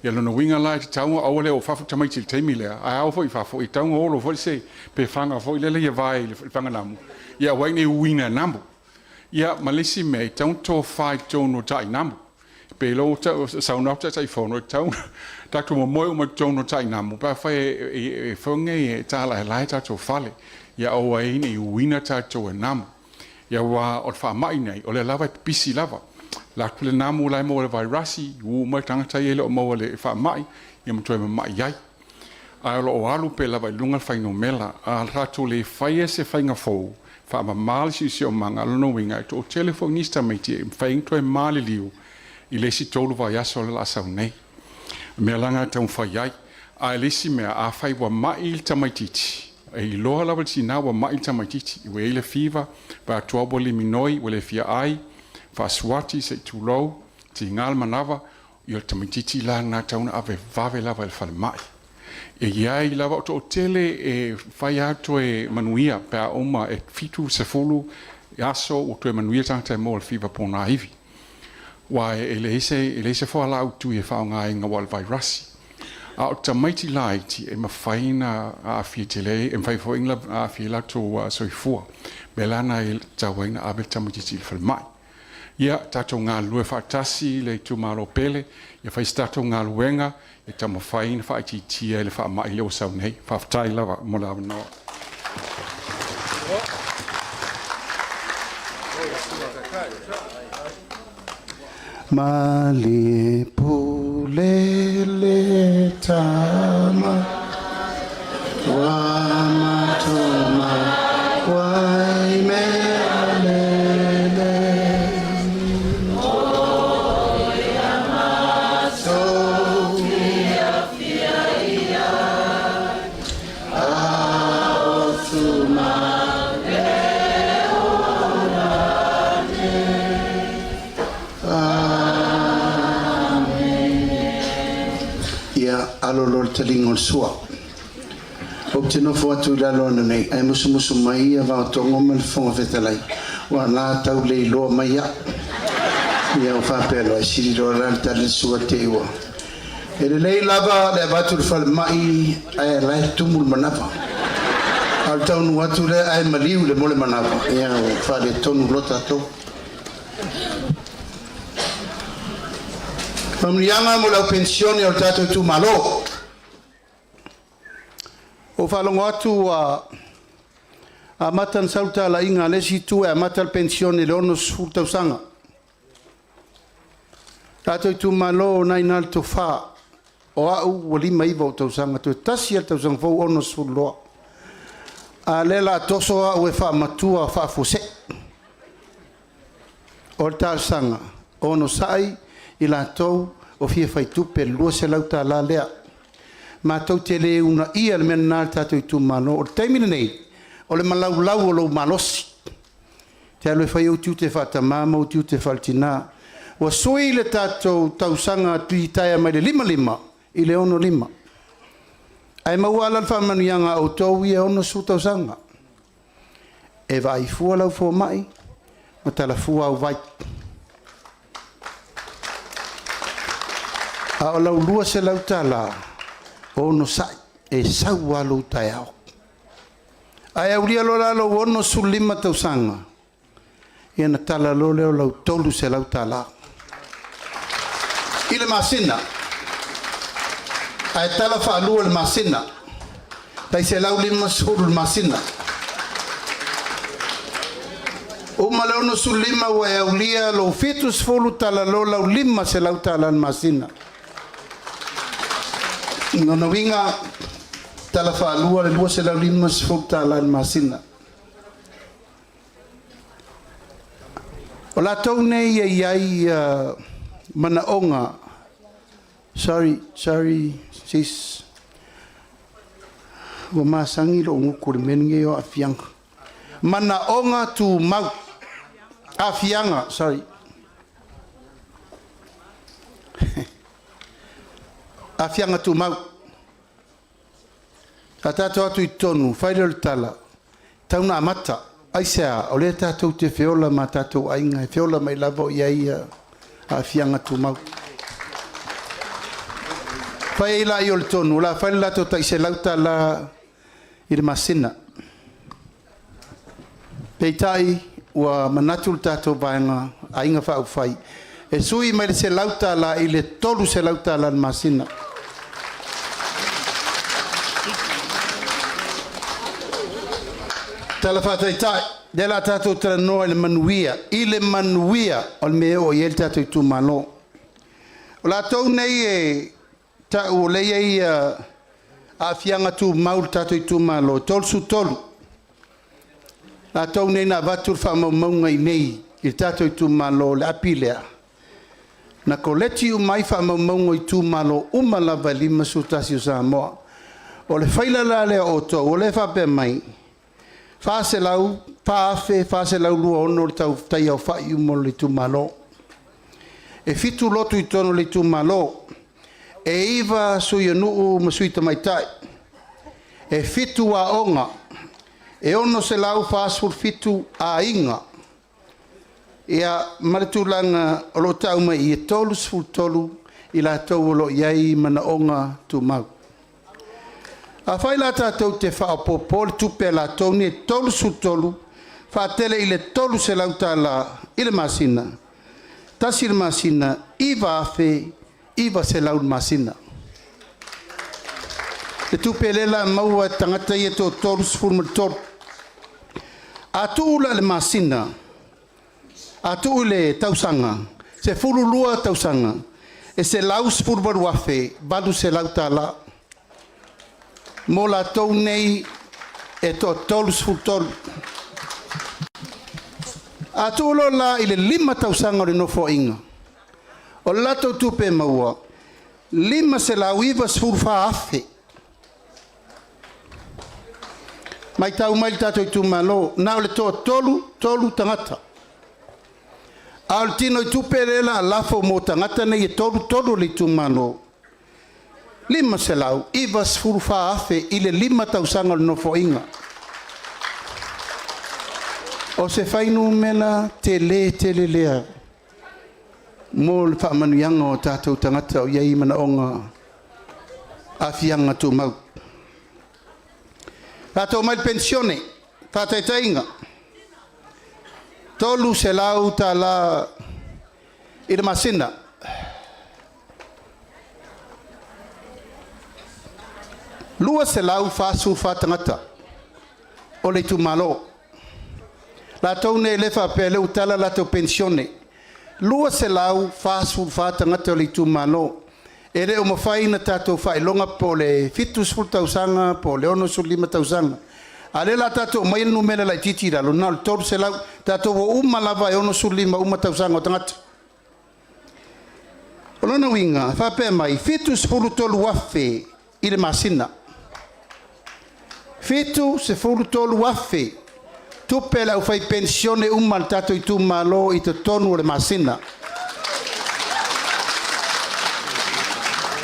S9: Ia lona winga lai te taunga au leo fafu tamai til teimi lea. A au foi fafu i taunga olo foi se pe fanga foi lele ia vai i fanga namu. Ia waini i winga namu. Ia malisi me e taun to fai tono tai namu. Pe lo sauna tai fono taun. Takto mo moi uma tono tai namu. Pa fai e fonge e tala lai ta to fale. Ia au waini i winga ta to namu. Ia wa o fa mai nei o le lava pisi lava. La kule namu lai mo le vairasi u mai tangata ele o mo le fa mai ia mo toe mai ai a lo alu pe la vai lunga fai no mela a rato le fai se fai nga fo fa ma mal si o manga no winga to telefonista mai ti fai toe mal liu i le si tolu vai aso la sa nei mela nga tau fai ai a le si me a fai wa mai il tamaititi e lo la vai si na wa mai il tamaititi we le fiva ba tuabo le minoi we le fia ai Faswati se tulo ti ngal manava yo tamititi la na tauna ave vave lava el falmai e yai lava to tele e faiato e manuia pa oma e fitu se fulu yaso o to manuia tanta mol fiva pona ivi wa elese fo la tu e fa nga inga wal virus a tamiti light e ma faina a fitele e fai fo ingla a fila to so fu belana il tawaina ave tamititi falmai ia tatou galue faatasi le Itumalo pele ia fai tatou galuega e tamafaina faitiitia i le faamaʻi leo saunei faafetai lava mo le avanoa
S6: Mali pulele tama wa matoma wai melele alolo le talinga o le sua. O te nofo atu I Lalo ana nei, ai musu mai ia VAOTOGO ma le fonga fetalai. Wa la tau le iloa mai ia. Ia o whapelo, ai siri roa la le tali sua te iwa. E le lei lava le avatu le falmai ai lai tumu le manapa. Al tau nu atu le ai maliu le mole manapa. Ia o whale tonu lota tau. Pamlianga mo la pensione o Tatou Itumalo. O falongo atu a matan sauta la inga lesi tu a matal pensione le ono sultau sanga. Tatou Itumalo nai nal to fa o au wali mai vo tau sanga to tasi al tau sanga fo ono sulloa. A lela toso a we fa matua fa fose. O tau sanga ono sai ila tau o fia fai tupe lua se lauta la lea. Ma tau te le una ia le mena nal Tatou Itumalo. O taimina nei, o le malau lau o lo malosi. Te aloe fai o tiu te whatamama, o tiu te whaltina. Wa soi le tatou tausanga tui taia mai le lima, I le ono lima. Ai maua ala le whamanuianga o tau ia ono su tausanga. E vai fua lau fua mai, ma tala fua au vai. A o lau lua se lau tala, ono sai, e sau alu tai au. Ai au lia lo lalo ono su lima tausanga. Ia na tala lo leo lau tolu se lau tala. I le masina. Ai tala fa alua le masina. Tai se lau lima suru le masina. O ma leo no su lima wa e au lia lo fitus folu tala lo lau lima se lau tala le masina. Nono winga tala whaalua le lua se lau lima se whautala le masina. O la tau nei e iai mana onga. Sorry, sis. Wa masangi lo nguku le meninge o afianga. Mana onga tu mau. Afianga, sorry. Afianga tu mau. Tatou atu I tonu, whaere le tala. Tauna amata. Aisea, o le tatou te whiola ma Tatou Aiga. E whiola mai lavo iai afianga tu mau. Whae la I o le tonu. La whaere la tota I se lauta la I le masina. Peitai ua manatu le tatou vaenga Aiga whau whai. E sui mai le se lauta la I le tolu se lauta la le masina. Tala whataitai, de la tatou tala noa I le manuia. I le manuia o le meo o I le tatou Itumalo. O la tau nei e tau o lei ei a fianga tu maul tatou Itumalo. Tolu su tolu. La tau nei na vatur whamaunga I nei I tatou Itumalo le apilea. Na ko leti umai whamaunga Itumalo umalava lima sutasi o Samoa. O le whailala lea o tau, o le whape mai. Fase lau, paafe, fase lau lua ono le tau tai au whai umo le Itumalo. E fitu lotu I tono le Itumalo. E iwa sui anuu ma sui tamaitai. E fitu a onga. E ono se lau fasfur fitu a inga. Ia maritulanga o lo tau mai I tolu sfur tolu I la tau lo iai mana onga tu mau. A whai la tātou te whaopopo le tupe la tau ni tolu su tolu whaatele I le tolu se lauta la I le masina. Tasi le masina iwa afe iwa se lau masina. Le tupe lela maua tangata I to tolu sfur mal tolu. A tu la le masina. A tu le tausanga. Se furu lua tausanga. E se lau sfur baru afe balu se lauta la. Mo la tau nei e to tolu sfur tolu. A tu lo la I le lima tausanga o le nofo inga. O lato tupe maua. Lima se lau iwa sfur fa afe. Mai tau mai tatou Itumalo. Na o le to tolu tangata. A o le tino I tupe lela lafo mo tangata nei e tolu le Itumalo. Lima se lau, iwa sfuru wha afe I le lima tausanga le nofo inga. O se whainu mela te lea. Mo le whaamanuianga o tātou tangata o iai mana onga afianga tu mau. Tātou mai pensione, whataitainga. Tolu se lau tā la I le masina. Lua se lau fasu fatangata o le Itumalo. La tau ne lefa pele utala la tau pensione. Lua se lau fasu fatangata o le Itumalo. Ere o mawhai na tatou whailonga po le fitus ful tausanga po le ono sul lima tausanga. Ale la tatou mai numele la titira lo na tolu se lau tatou o lava e ono sul lima tausanga o tangata. O lona winga whape mai fitus fulu tolu wafe I le masina. Fitu se fulu tolu wafe. Tupe lau fai pensione le tatou Itumalo I te tonu o le masina.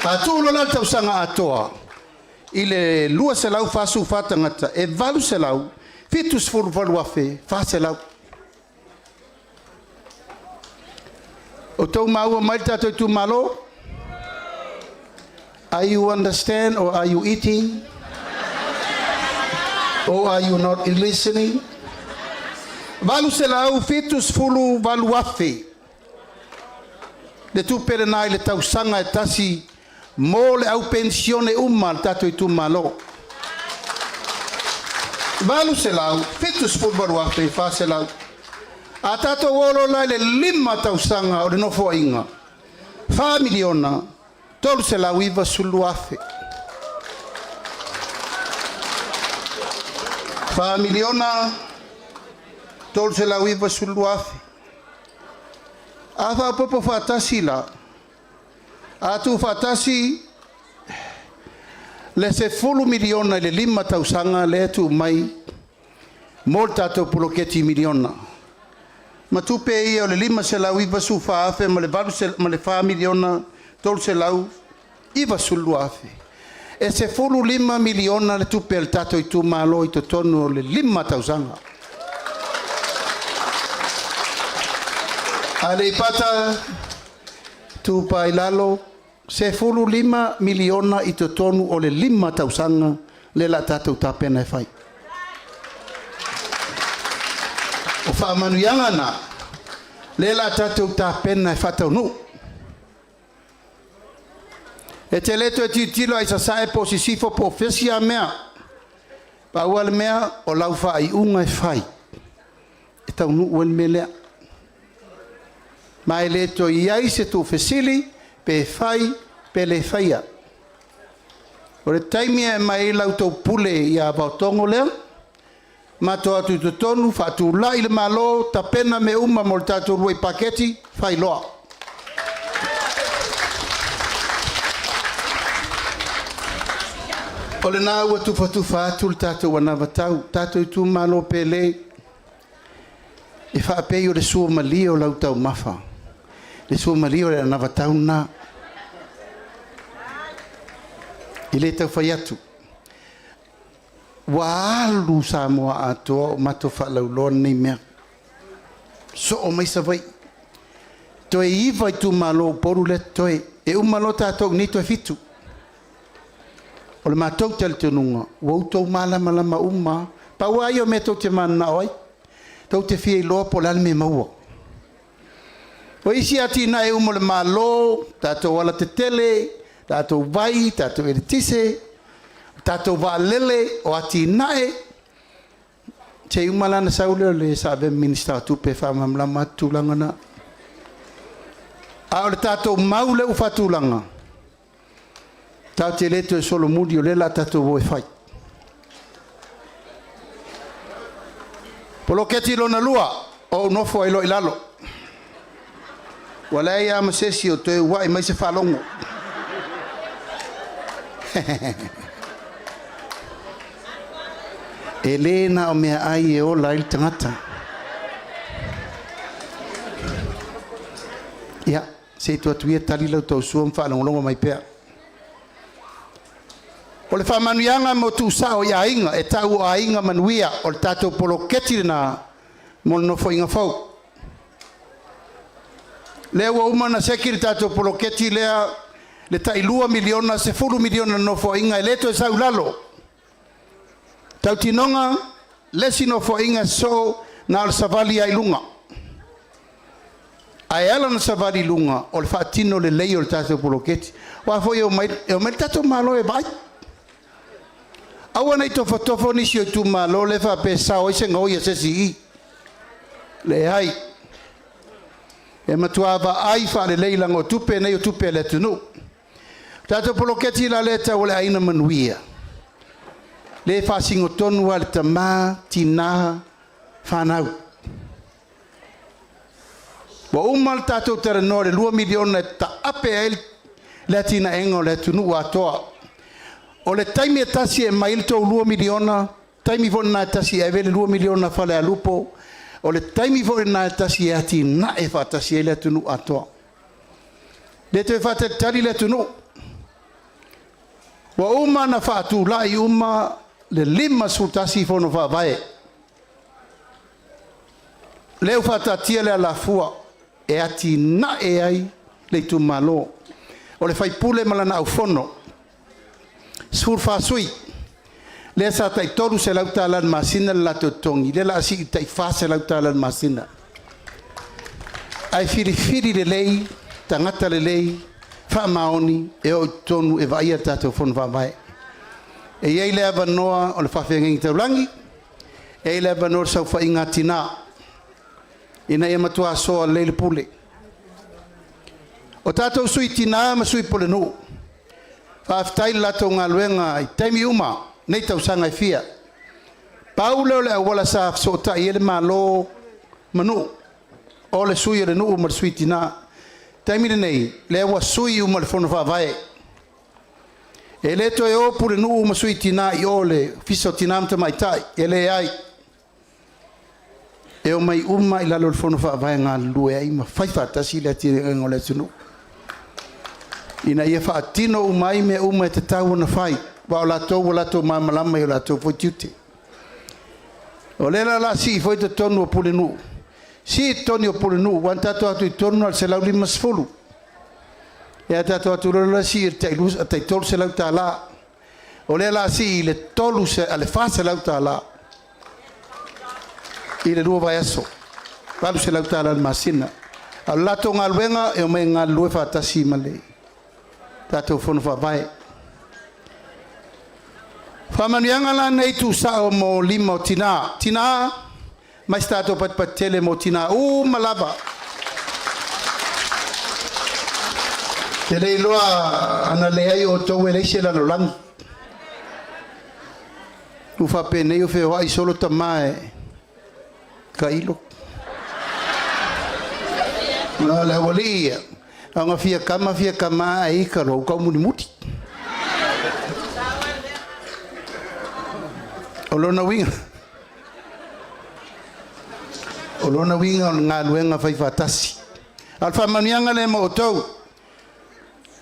S6: A tu lo la tausanga atoa. I le lua se lau fasu fatangata. E valu se lau. Fitu se fulu valu wafe. Fa se lau. O tau maua mai tatou Itumalo? Are you understand or are you eating? Or are you not listening? Valu se lau fitus fulu valu wafe. Le tu perenai le tausanga e tasi mo le au pensione tatou Itumalo. Valu se lau fitus fulu valu wafe fa se lau. A tatou olo lai le lima tausanga o le nofo inga. Fa miliona tolu se lau iwa sulu afe.
S7: fa miliona tol se la wiva suluafi afa popo fatasi la atu fatasi le se fulu miliona le 5 tausanga le tu mai molta to poloketi miliona matupe ia le 5 se la wiva su fa afe ma le valu se ma le fa miliona tol se lau iva suluafi e se fulu 5 miliona le tupe al Tatou Itumalo Itupa le 5 tausanga. Aleipata Itupa Lalo se fulu 5 miliona Itupa o le 5 tausanga le la Tatou tapena e fai. O fa manuianga na le la Tatou tapena e fatau nu. E te leto e titilo ai sasae posisifo po fesia mea. Pa ua le mea o lau fai unga e fai. E tau nu uen melea. Ma e leto i ai se tu fesili pe fai pe le faia. O le taimia e mai lau tau pule i a VAOTOGO lea. Ma to atu tutonu fatu la ile malo tapena me uma mo Tatou ruai paketi fai loa. O le nā ua tufa atu le Tatou anawa tau. Tatou Itumalo pele e whaapei o le sua mali o lau tau mafa. Le sua mali o le anawa tau nā. I le tau whai atu. Wa alu Samoa atoa o mato whalauloa nei mea. So o mai sa vai. Toe iwa Itumalo poru le toe. E umalo Tatou ni toe fitu. O le mātou tele te nunga, wau tau malama uma, pa wai o me tau te mana oi, tau te fia i loa po lal me maua. O isi ati na e umo le malo, tātou wala te tele, tātou vai, tātou eritise, tātou waalele, o ati nae, te umalana saule le sabe minister tupe whamamlama tūlangana. A o le tātou maule u whatūlanga. Tau te leto e solo mudi o le la Tatou voe fai. Polo keti lona lua o nofo ai lo i Lalo. Wala ia masesi o te wai mai se whalongo. E lena o mea ai e o lai tangata. Ia, se tu atuia tali lau tau suam whalongo mai pea. O le whamanuianga mo tu sao i ainga, e tau ainga manuia o le Tatou poloketi na mo nofo inga fau. Lea ua umana seki le Tatou poloketi lea le tailua miliona se fulu miliona nofo inga e leto e sau Lalo. Tau tinonga lesi nofo inga so na al savali ai lunga. Ai ala na savali lunga o le whaatino le lei o le Tatou poloketi. Wa foi o mai Tatou malo e bai. Awa nei tofo nisi o Itumalo le fa pe sao i se ngoi se si le ai e matuava ai fa le leilang o tupe nei o tupe le tunu Tatou poloketi la le ta ole aina manuia le fa singo tonu al tama tina fanau wa umal Tatou tereno le 2 miliona ta ape le tina engo le tunu atoa. O le taimi e tasi e mail tau 2 miliona, taimi fo na tasi e vele 2 miliona fale a lupo, o le taimi fo na tasi e ati na e fa tasi e le tunu atoa. Le te fa te tari le tunu. Wa uma na fa atu lai uma le 5 sultasi fo no fa vae. Leu fa tatia le ala fua e ati na e ai le Itumalo. O le fai pule malana au fono. Surfa sui le sa tai toru se lauta lan masina la totongi le la si tai fa se lauta lan masina ai firi le lei tangata le lei fa maoni e o tonu e vai Tatou fon va vai e ye le ava noa o le fa fengi te langi e le ava no sa fa ingatina ina e matua so le pule o Tatou sui tina ma sui pole no Whaftai lato ngā luenga i taimi uma, nei tau sanga i fia.
S8: Paula le wala sa so ta ele malo manu ole sui le nu mar suitina taimile nei le wa sui u mal fono fa vai ele to e o pure nu ma suitina i ole fiso tinam te mai tai ele ai e o mai uma i lalo le fono fa vai nga lue ai ma fai fa tasi le ti ngole tunu ina ia fa tino umai me uma te tau na fai wa la to malama yo la to fotute o le la si foi te tonu pule nu si tonu pule nu wan tato atu tonu al selau lima sfulu e tato atu la si te luz te tol selau tala o le la si le tolu se ale fa selau tala ile lu vai aso va selau tala al masina al lato ngalwenga e o me ngal fa tasi male tato fonu fa vai Famanianga la nei tu sa mo limo tina mai stato pat tele mo tina malava tele loa ana le ai o to wele se la no lang u fa pene io fe ai solo tamae kailo la walia anga fia kama ai ka ro ka muti Olona winga nga luenga fai fatasi. Alfa manianga le mo tau.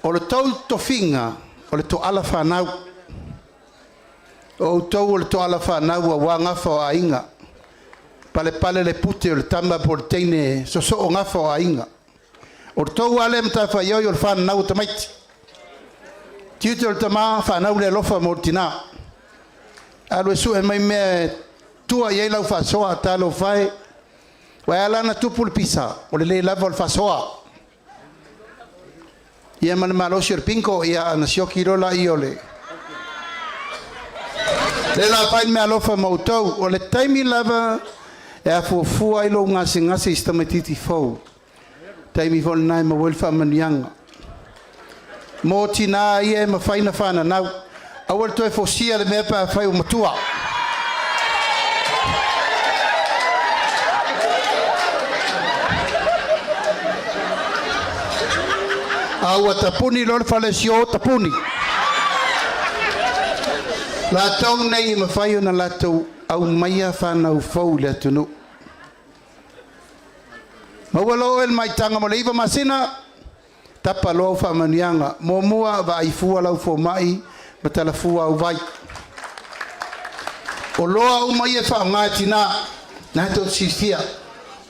S8: O le tau to finga, o le to ALOFA nau. O tau o le to ALOFA nau wa wanga fa ainga. Pale le pute o le tamba por teine so o nga fa ainga. O tau ale mta fa yo o fa nau tamaiti. Tito o tama fa nau le ALOFA mortina. Alo su e mai me tua ye lau fa soa talo fai wa ala na tupul pisa o le lava fa soa ia man malo sir pinko ia na siokiro la iole le la fai me ALOFA moto o le taimi lava e fu ai lo ngasi istamatiti fo taimi fo nai ma wel fa manianga mo tina ia ma fai na fana nau awal to fosia le mepa fai o matua awa tapuni lor falesio tapuni la tong nei ma fai na la to au maia fa na u fo le tunu ma walo el mai tanga mo leiva masina tapalo fa manianga mo mua va i fu ala fo mai batala fua au vai o loa uma ia fa ngatina na to sisia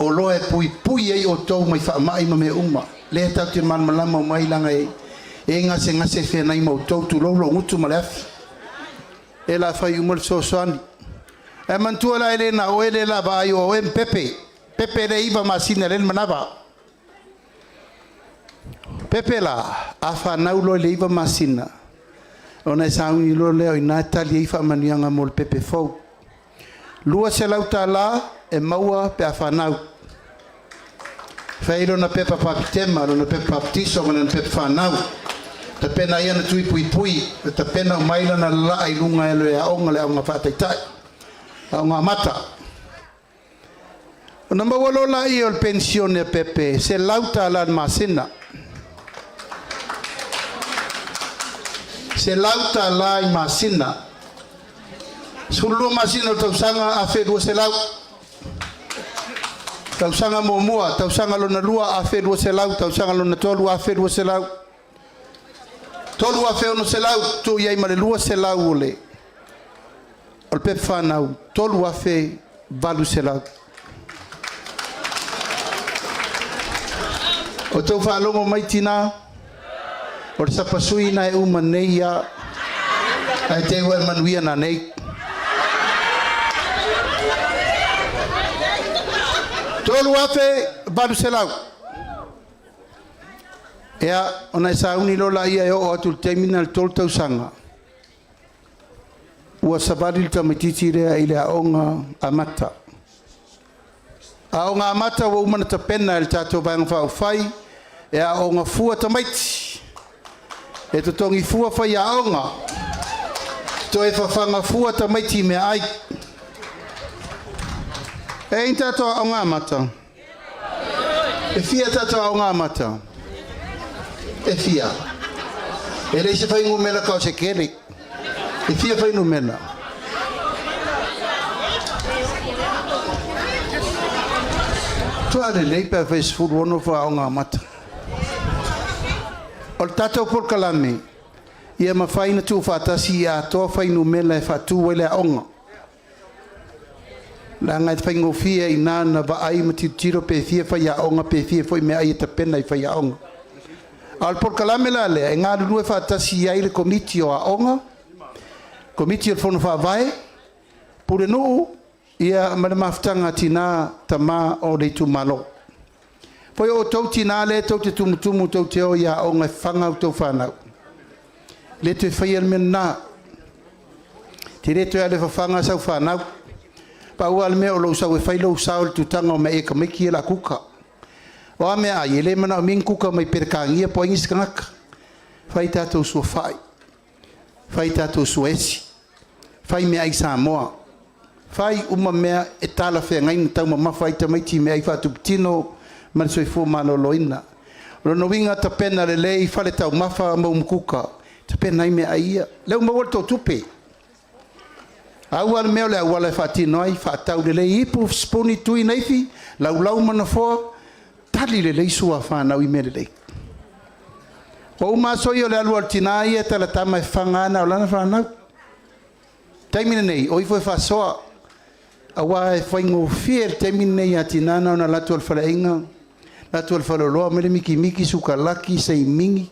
S8: o loa pui ai o to mai fa mai ma me uma le ta te man malama mai langa e ngase fe nai mo to tu lo ngutu malaf e la fa umol so soani e man tu la ele na o ele la va yo en pepe le iba masina le manava pepe la afa naulo le iba masina ona sauni lo leo ina tali fa manianga mol pepe fo lua se lauta la e maua pe afanau failo na pepa papitema na pepa baptiso na pepa fanau ta pena ia na tui pui ta pena maila na la ai lunga ele a onga le onga fataitai onga mata ona mawalo la i ol pensione pepe se lauta la masina se lauta la i masina sulu masina tau sanga afe dua se lau tau sanga momua tau sanga lona lua afe dua se lau tau sanga lona tolu afe dua se lau tolu afe ono se lau tu iai male lua se lau ole ol pep fanau tolu afe valu se lau o tau whalongo mai tina o te sapasui na e uma nei ia ai te ua manuia na nei tolu afe valu se lau ea ona e sauni lola ia e o atu terminal tolu tau sanga ua sabari ta matiti rea ile a onga amata a onga amata wa umana ta pena il tatou vanga fa fai e a onga fua ta maiti e to tongi fua fai a onga to e fa fanga fua ta maiti me ai E tatou o ngā mata. E fia tatou o ngā mata. E fia. E rei se whai ngumena kau se kere. E fia whai ngumena. Tua le leipa whai sifuru ono wha o ngā mata. O tatou por kalame. Ia ma whaina tu whatasi a toa whai ngumena e whatu wele a onga. La ngai te whaingo fia I nāna wa ai ma tiro pe fia whai a onga pe fia whai mea ai ta pena I whai a onga. Al por kalame la le, ngā rurue whatasi ai le komiti o a onga, komiti o whono whawai, pure nuu, ia mana maftanga tina tama o le Itumalo. Poi o tau tina le, tau te tumutumu, tau te o ia onga whanga o tau whanau. Le te whai al mena, te reto ia le whanga sau whanau, pa ua al mea o lau sau e whailo sau le tutanga o me e kamiki e la kuka. O a mea ai, ele mana o min kuka mai perkangia po ingis kanaka. Whai tātou sua whai. Whai tātou sua esi. Whai mea ai Samoa. Whai uma mea e tala whea ngai na tau mawhai ta maiti mea ai whatu pitino mana soi fua malo loina. Rono winga ta pena le lei whale tau mawha ma umkuka. Ta pena ai mea ai ia. Leu mawal tau tupe. Awal mea le awal e whatino ai whatau le lei ipu sponi tui naifi. Lau mana foa. Tali le leisua whanau I mere lei. O masoi o le alu altina ia tala tama e whangana o lana whanau. Taimina nei, o ifo e whasoa. Awa e whaingo fier taimina nei a tinana o na latu al whalainga. Latu al whaloloa mele miki suka laki sei mingi.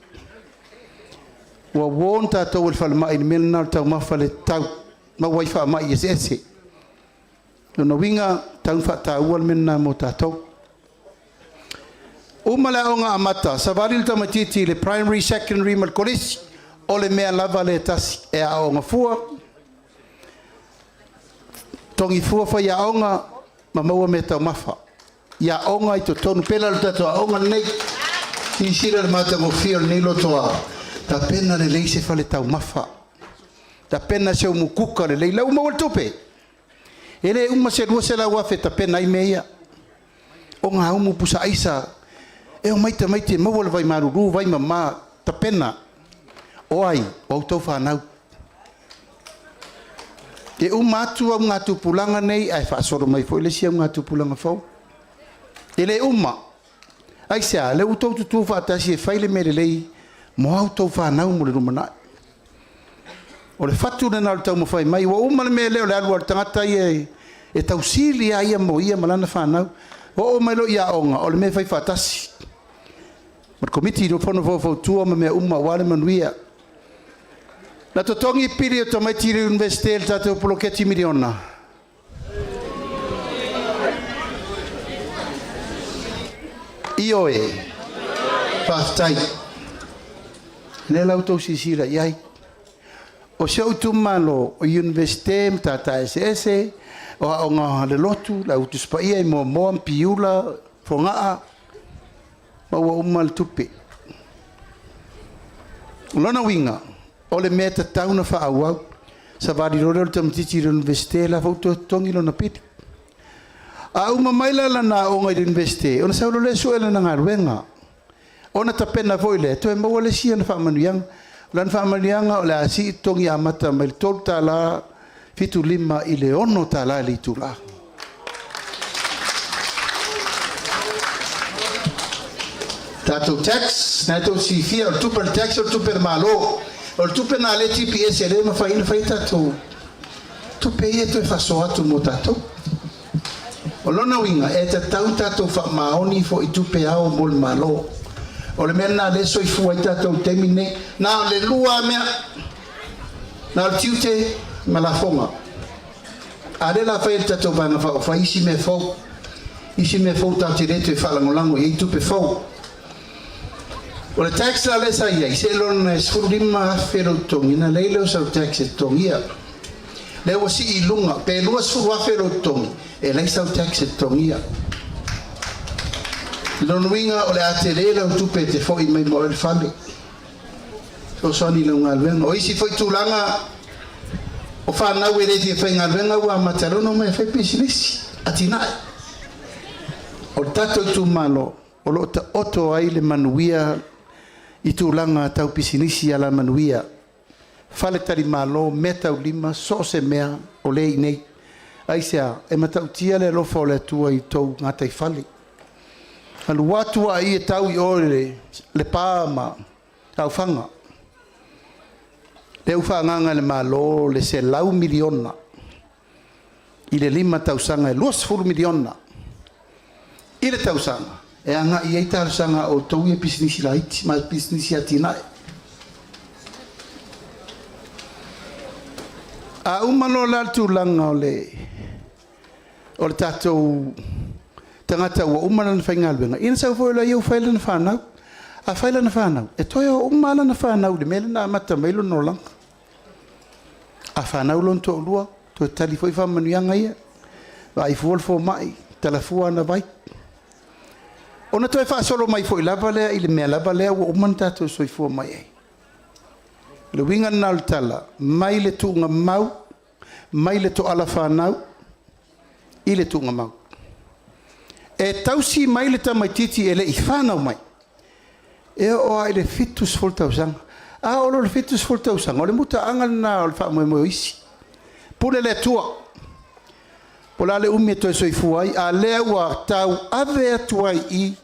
S8: Wa won tātou al whalamai ni mele tau mawhale tau. Mawai whamai ese ese. Lona winga tau whatau al mena mo tātou. Umala o ngā amata, sa waril tamatiti le primary, secondary, mal college, o le mea lava le tasi e a o ngā fua. Tongi fua wha ia o ngā, ma maua me tau mawha. Ia o ngā I to tonu pela le tato a o ngā nei, ki sira le mata mo fia le nilo toa. Ta pena le leise wha le tau mawha. Ta pena se o mukuka le lei, lau mawal tupe. Ele uma se rua se la wafe ta pena I meia. O ngā umu pusa aisa, e o maite mawala vai maruru vai mama ta pena o ai o tau whanau e umatu au ngā tupulanga nei ai whaasoro mai fo ele sia ngā tupulanga fau ele uma ai sea le utau tutu whaatasi e whaile mere lei mo au tau whanau mo le RODNEY o le whatu na nal tau mo whai mai wa uma le me leo le alu al tangata e tau sili a ia mo ia malana whanau o mai lo ia onga o le me whai whaatasi Mar komiti do fono fo tua me uma wale MANUIA. La totongi piri o tomaiti universite tatou poloketi miliona. Ioe. Pastai. Le lauto sisira iai. O se Itumalo o universite TAMASESE o nga le lotu la utuspaia mo piula fonga Maua umal tupe. Lona winga, ole meta tauna wha awau, sa wadi rore o tamatiti universite la fauto tongi lona piti. A uma maila lana o ngai universite, ona saulo le suela na ngaruenga. Ona tapena voile, to e maua le sia na wha manuianga. Lan wha manuianga o le asi tongi amata mai tolu tala, fitu lima I le ono tala li tula. Tatou tax, natou si fia o tupe tax o tupe malo, o tupe na le TPS ele ma fai tatou. Tupe ia to faso atu mo tatou. O lona winga e tatou fa maoni fo I tupe ao mol malo. O le mena le so I fu ai tatou temine na le lua mea na le tiute malafonga. Ale la fai tatou vanga fa isi me fo. Isi me fo tau tireto e falangolango I tupe fo. O le tax la le sa ia, se lona sfurima fero tongina leilo sa tax tongia. Le o si ilunga, pe lua sfurwa fero tongi, e le sa tax tongia. Lona winga o le atelela o tupe te fo I mai mo le fale. So soni le ngalwenga, o isi foi tulanga o fa na we le te fai ngalwenga wa matalono me fai pisilisi. Atina tatou Itumalo o lo ta oto ai le manuia I tūlanga tau pisinisi ala manuia. Fale tari malo me tau lima so se mea o le nei. Aisea e matau tia le lofa o le atua I tau ngatai fale. Alu watua I e tau I ore le pāma tau fanga. Le ufanganga le malo le se lau miliona. I le lima tau sanga e luas furu miliona. I le tau sanga. E anga I eita sanga o tau I pisinisi la iti, ma pisinisi atina e. A umano la tūlanga o le tātou tangata ua umana na whaingaluenga. Ina sau fo la iau whaila na whanau. A whaila na whanau. E toi o umana na whanau le mele na mata mailo no langa. A whanau lon to lua. To tali foi whamanuianga ia. Wa I fuolfo mai. Talafua na vai. Ona toi whaasolo mai fo I lava lea I le mea lava lea ua umana tātou soifua mai ei. Le winga na le tala. Mai le tuunga mau. Mai le to ala whanau. I le tuunga mau. E tausi mai le tamaititi ele I whanau mai. E o ai le fitus fol tausanga. A olo le fitus fol tausanga. O le muta angal na o le wha moe isi. Pule le tua. Pola le umi e toi soifuai. A lea ua tau ave atuai I.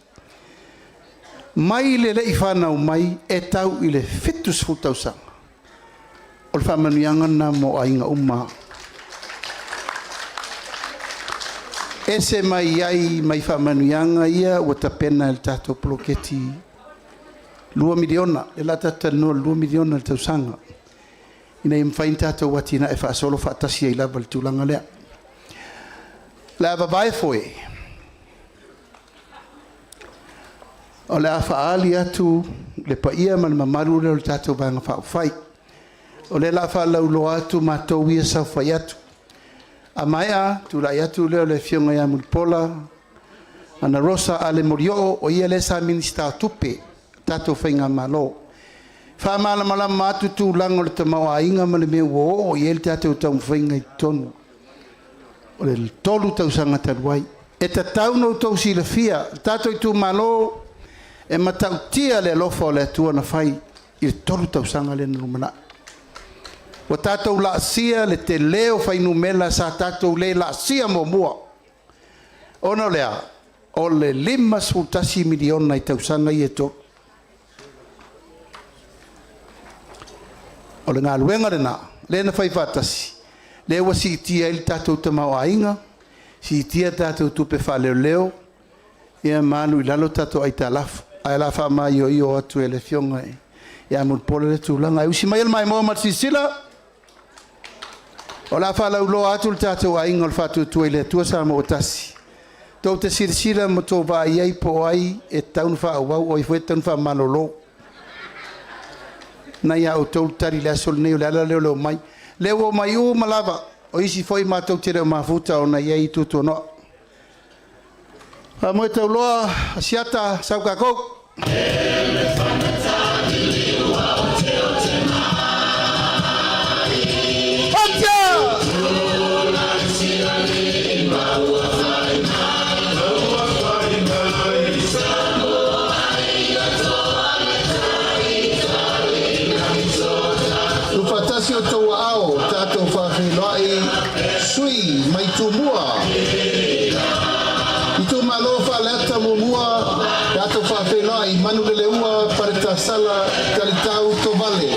S8: Mai le I whanau mai. E tau I le fitus fol tausanga. O le wha manuianga na mo ainga umma. Ese mai ai mai whamanuianga ia ua tapena el tātou ploketi 2 miliona. E la tātou noa 2 miliona le tausanga. Ina I mwhain tātou watina e whaasolo whaatasi ai lava le tūlanga lea. La babae foe. O le a whaali atu le paia ma le mamaru le tātou vanga whaafai. O le la whaalau atu mātou ia sau whai atu. A maia, tu la iatu leo le fionga ia mulpola, ana rosa ale morio o ia le sa minista tupe, tato whainga malo. Wha mala mala matu tu lango le tamau ainga ma le mea wo o ia le tato tau whainga I tonu. O le tolu tau sanga taruai. E ta tau no tau si le fia, tato I tu malo, e matau tia le lofa o le atua na whai, I le tolu tau sanga le na LUMANA'I. O tātou la sia le te leo whainu mela sa tātou le la sia mo mua. Ono lea, o le 5 miliona I tausanga I e to. O le ngā luenga rena, le na whai whatasi. Le wa si itia ili tātou tamau ainga, si itia tātou tupe wha leo leo, ia manu I lalo tātou ai tā lafu. Ai la wha mai o io atu e le fionga e. Ia mun pole le tūlanga. E usi mai el mai moa matisila. O la whalau loa atu le tātou ainga o le whātua tua I le atua sa mo o tasi. Tau te sirisira mo tō wā iai po ai e taunu wha au o I fwe taunu wha malolo. Na ia o tau tari le asol nei o le ala leo leo mai. Leo o mai o malava o isi fwoi mātou te reo mafuta o na iai tutu noa. Ha moe tau loa asiata sau kakou. O tau ao, tātou Feiloaiga, sui, mai tūmua. Itumalo whaleta mumua, tātou Feiloaiga, manu lele ua, pareta sala, talitau to vale.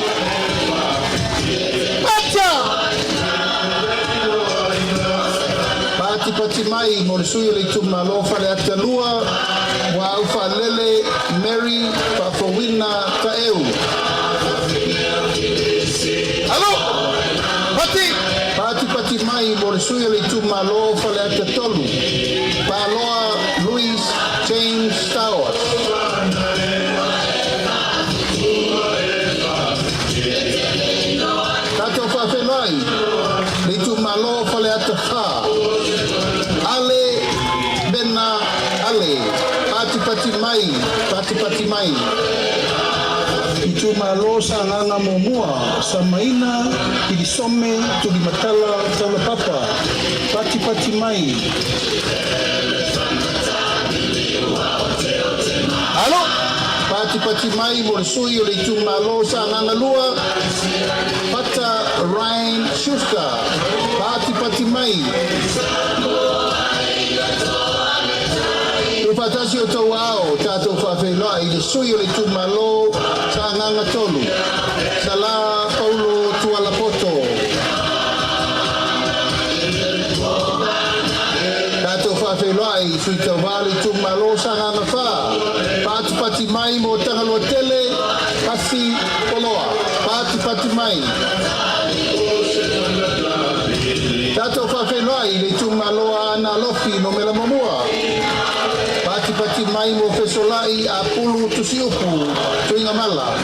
S8: Pacha! Pati mai, mo le sui le Itumalo whaleta lua, wa au whalele, Mary, Pafowina, Taeu. Pati mai mo le sui le Itumalo fale ata tolu. Paloa Louis James Towers. Tatou Feiloaiga le Itumalo fale ata fa. Ale Bena Ale. Pati mai. Itumalo sa nganga momua sa maina ilisome tulimatala tala papa pati mai Pati mai mo le sui o le Itumalo sa nganga lua. Pata Ryan Schuster. Pati mai. Upatasi o tau ao, tatou whawhenai, le sui o le Itumalo sa nganga tolu. Sala Paulo Tualapoto. Tatou whawhenai, sui tau wale Itumalo sa nganga wha. Pati mai mo tangalo tele, kasi poloa. Pati mai. Tatou whawhenai, le Itumalo ana lofi no mela mamua. Pati mai mo fesolai a pulu tusiupu tuinga mala.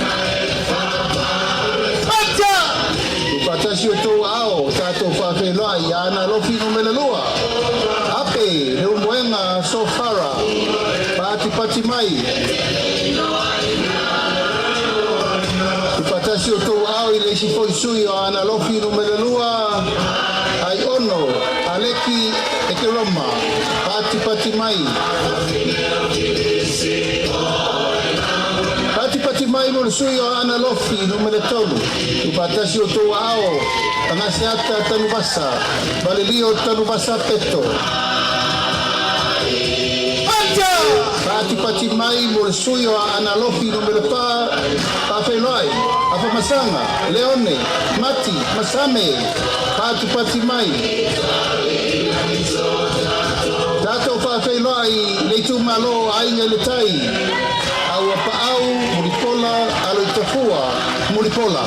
S8: Pacha! Upatasi o tau ao, tatou whawhenai ana lofi no mela lua. Ape, le umuenga sofara. Pati mai. Upatasi o tau ao i le sifoi o ana lofi no mela lua. Ai ono, aleki e ke roma. Pati mai. Pati mai mo sui o ana lofi no mele tolu. Upatasi o tau ao, angaseata tanubasa, valelio tanubasa peto. Pati mai mo sui o ana lofi no mele pa Feiloaiga, apa masanga, leone, mati, masame. Pati mai. Tatou Feiloaiga le Itumalo ainga le tai. Au apau, muripola, alo itafua, muripola.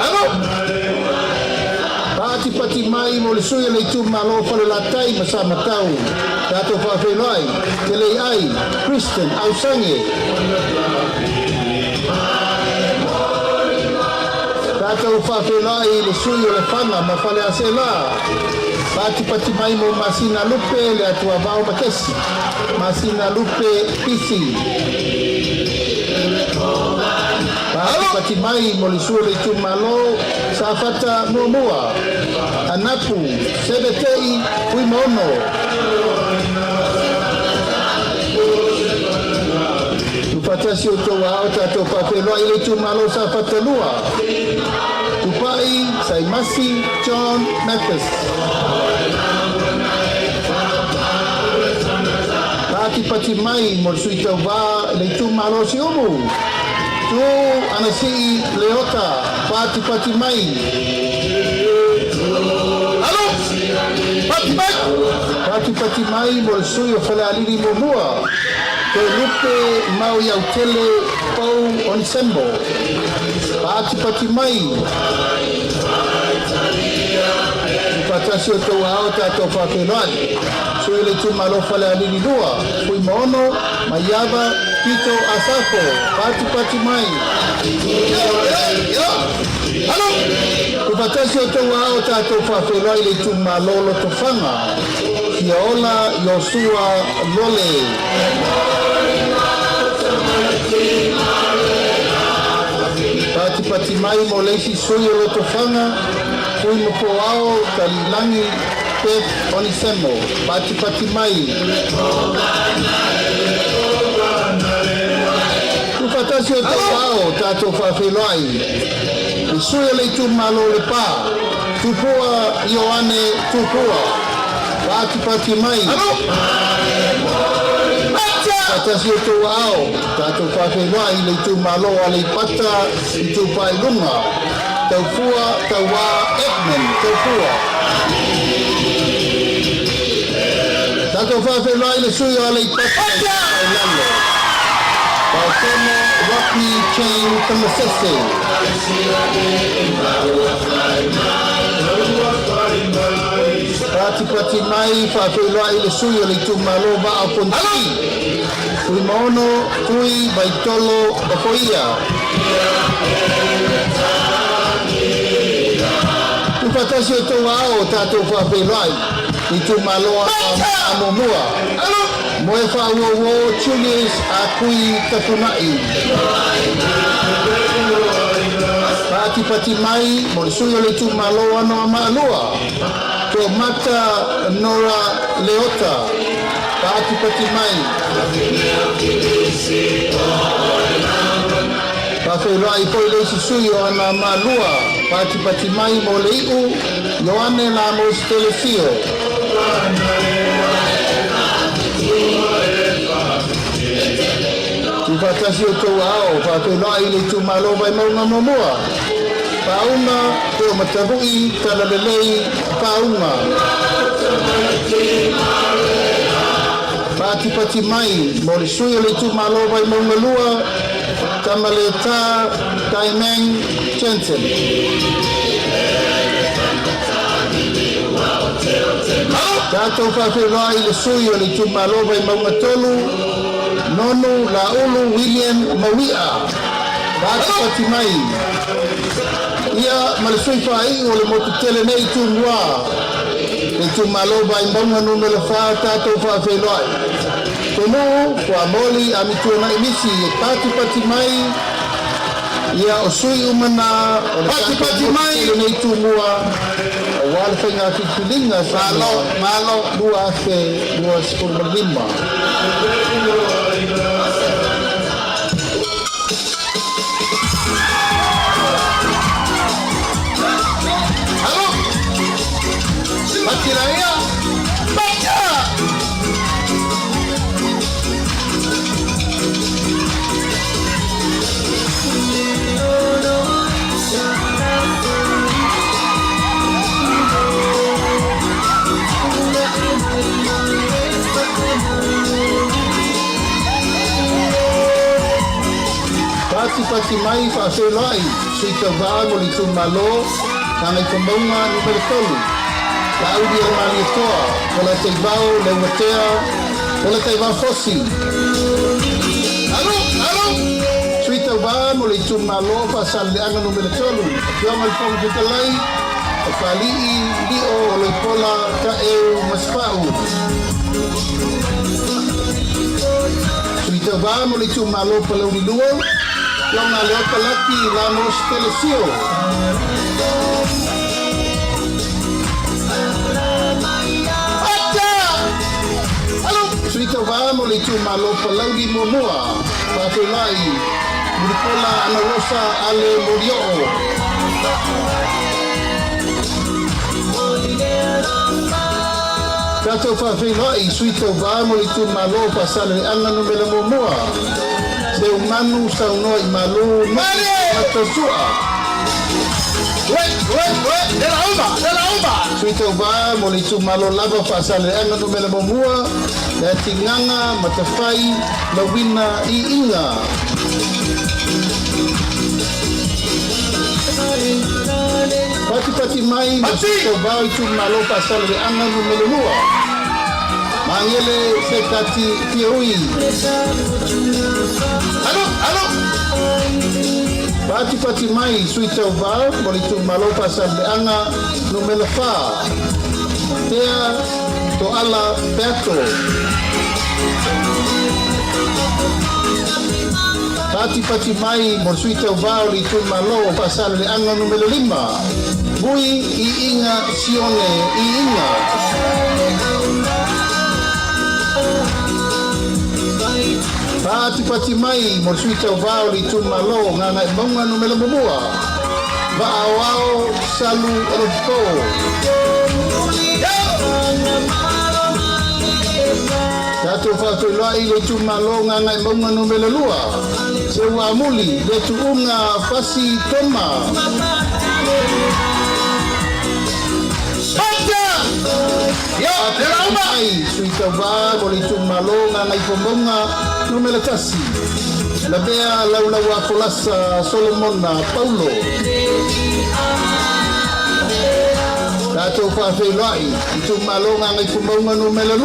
S8: Alo! Pati mai mo le sui le Itumalo fale la tai masama tau. Tatou Feiloaiga, te lei ai, Kristen, au sange. Tatou Feiloaiga le sui o le fanga ma fale asela. Pati mai mo masina lupe le atua vao makesi. Masina lupe pisi. Pati mai mo le sui le Itumalo sa fata mua. Anapu, sebetei, ui mono. Upatasi o tau ao tatou Feiloaiga le Itumalo sa fata lua. Tupai, Saimasi, John Mathis. Pati mai mo sui TAUVA le Itumalo si umu. Tu anasi leota, pati mai. Alo! Pati mai mo sui o fale aliri mo mua. Te lupe mau iau tele pau onisembo. Pati mai. Upatasi o tau ao tatou Feiloaiga. Sui le Itumalo fale aliri lua. Fui mono, maiava, Tito Asafo. Pati mai. Alo! Upatasi o tau ao tatou Feiloaiga le Itumalo lo tofanga. Kia ola Yosua Lole. Pati mai mo leisi sui o lo tofanga. Fui mo po ao talilangi pep onisemo. Pati mai. Upatasi o tau ao tatou Feiloaiga. Sui o le Itumalo le pa. Tupua Ioane tupua. Pati mai. Patasi o tau ao, tatou Feiloaiga le Itumalo Aleipata Itupa Ilunga. Taufua, taua, Edmund, taufua. Tatou Feiloaiga le sui o Aleipata Lalo. VAOTOGO, RODNEY, CHANG, TAMASESE. Pati mai Feiloaiga le sui o le Itumalo va'aponti. Kui maono, kui baitolo, okoia. Upatasi o tau ao tatou Feiloaiga. Itumalo amomua. Moe whauowo Julius a kui tapunai. Pati mai mo le sui o le Itumalo ano a maalua. Ko mata Nora Leota. Pati pati mai. Feiloaiga po le susui o ana malua. Pati mai mo le iu. Yoane la mo stelefio. Tufatasi o tau ao. Feiloaiga le Itumalo vai maunga mamua. Paunga te o matavui tala lelei paunga. Pati mai mo le sui o le Itumalo vai maunga lua. Tamaleta Taimeng Jensen. Tatou Feiloaiga le sui o le Itumalo vai maunga tolu. Nonu Laulu William Mawia. Pati mai. Ia malasui fai o le motutele nei tumua. Le Itumalo vai maunga numele fa Tatou Feiloaiga. Kono kwa moli AMIOTONU imisi pati mai ia osui umana pati mai nei tumua wal fenga filinga malo dua fe dua sepuluh lima. Halo pati raya baca. Pati mai Feiloaiga sui TAUVA mo le Itumalo ngai pambonga numero tolu. La audi o mali toa o la teivao le watea o la teivao fosi. Alo sui TAUVA mo le Itumalo pasal le anga numero tolu. Kiama le fong kutalai o palii dio o le pola ka eu maspau. Sui TAUVA mo le Itumalo palau di luo. Longa leota laki la mos telesio. Acha! Halo! Sui TAUVA mo le Itumalo palau di momoa. Feiloaiga Muripola ana rosa ale morioo. Tatou Feiloaiga sui TAUVA mo le Itumalo pasal le anga numele momoa. Se umanu sauno I malu matasua. De la umba. Sui TAUVA mo le Itumalo lava pasal le anga numele momoa. Le tinganga matafai lawina I inga. Pati mai sui TAUVA Itumalo pasal le anga numele momoa. Mangele sekati pioi. Halo. Pati mai sui TAUVA mo le Itumalo pasal le anga numele fa. Tea to ala peto. Pati mai mo sui TAUVA le Itumalo pasal le anga numele 5. Bui I inga sione I inga. Pati mai mo sui TAUVA le Itumalo nganga bonga numele momoa. Vaao salu orofo. Tatou Feiloaiga le Itumalo nganga bonga numele 2. Se wa muli le tuunga fasi toma. Ai sui TAUVA mo le Itumalo ngai pombonga numele 3. La bea laula wa polasa Solomona Paulo. Tatou Feiloaiga Itumalo ngai pombonga numele 2.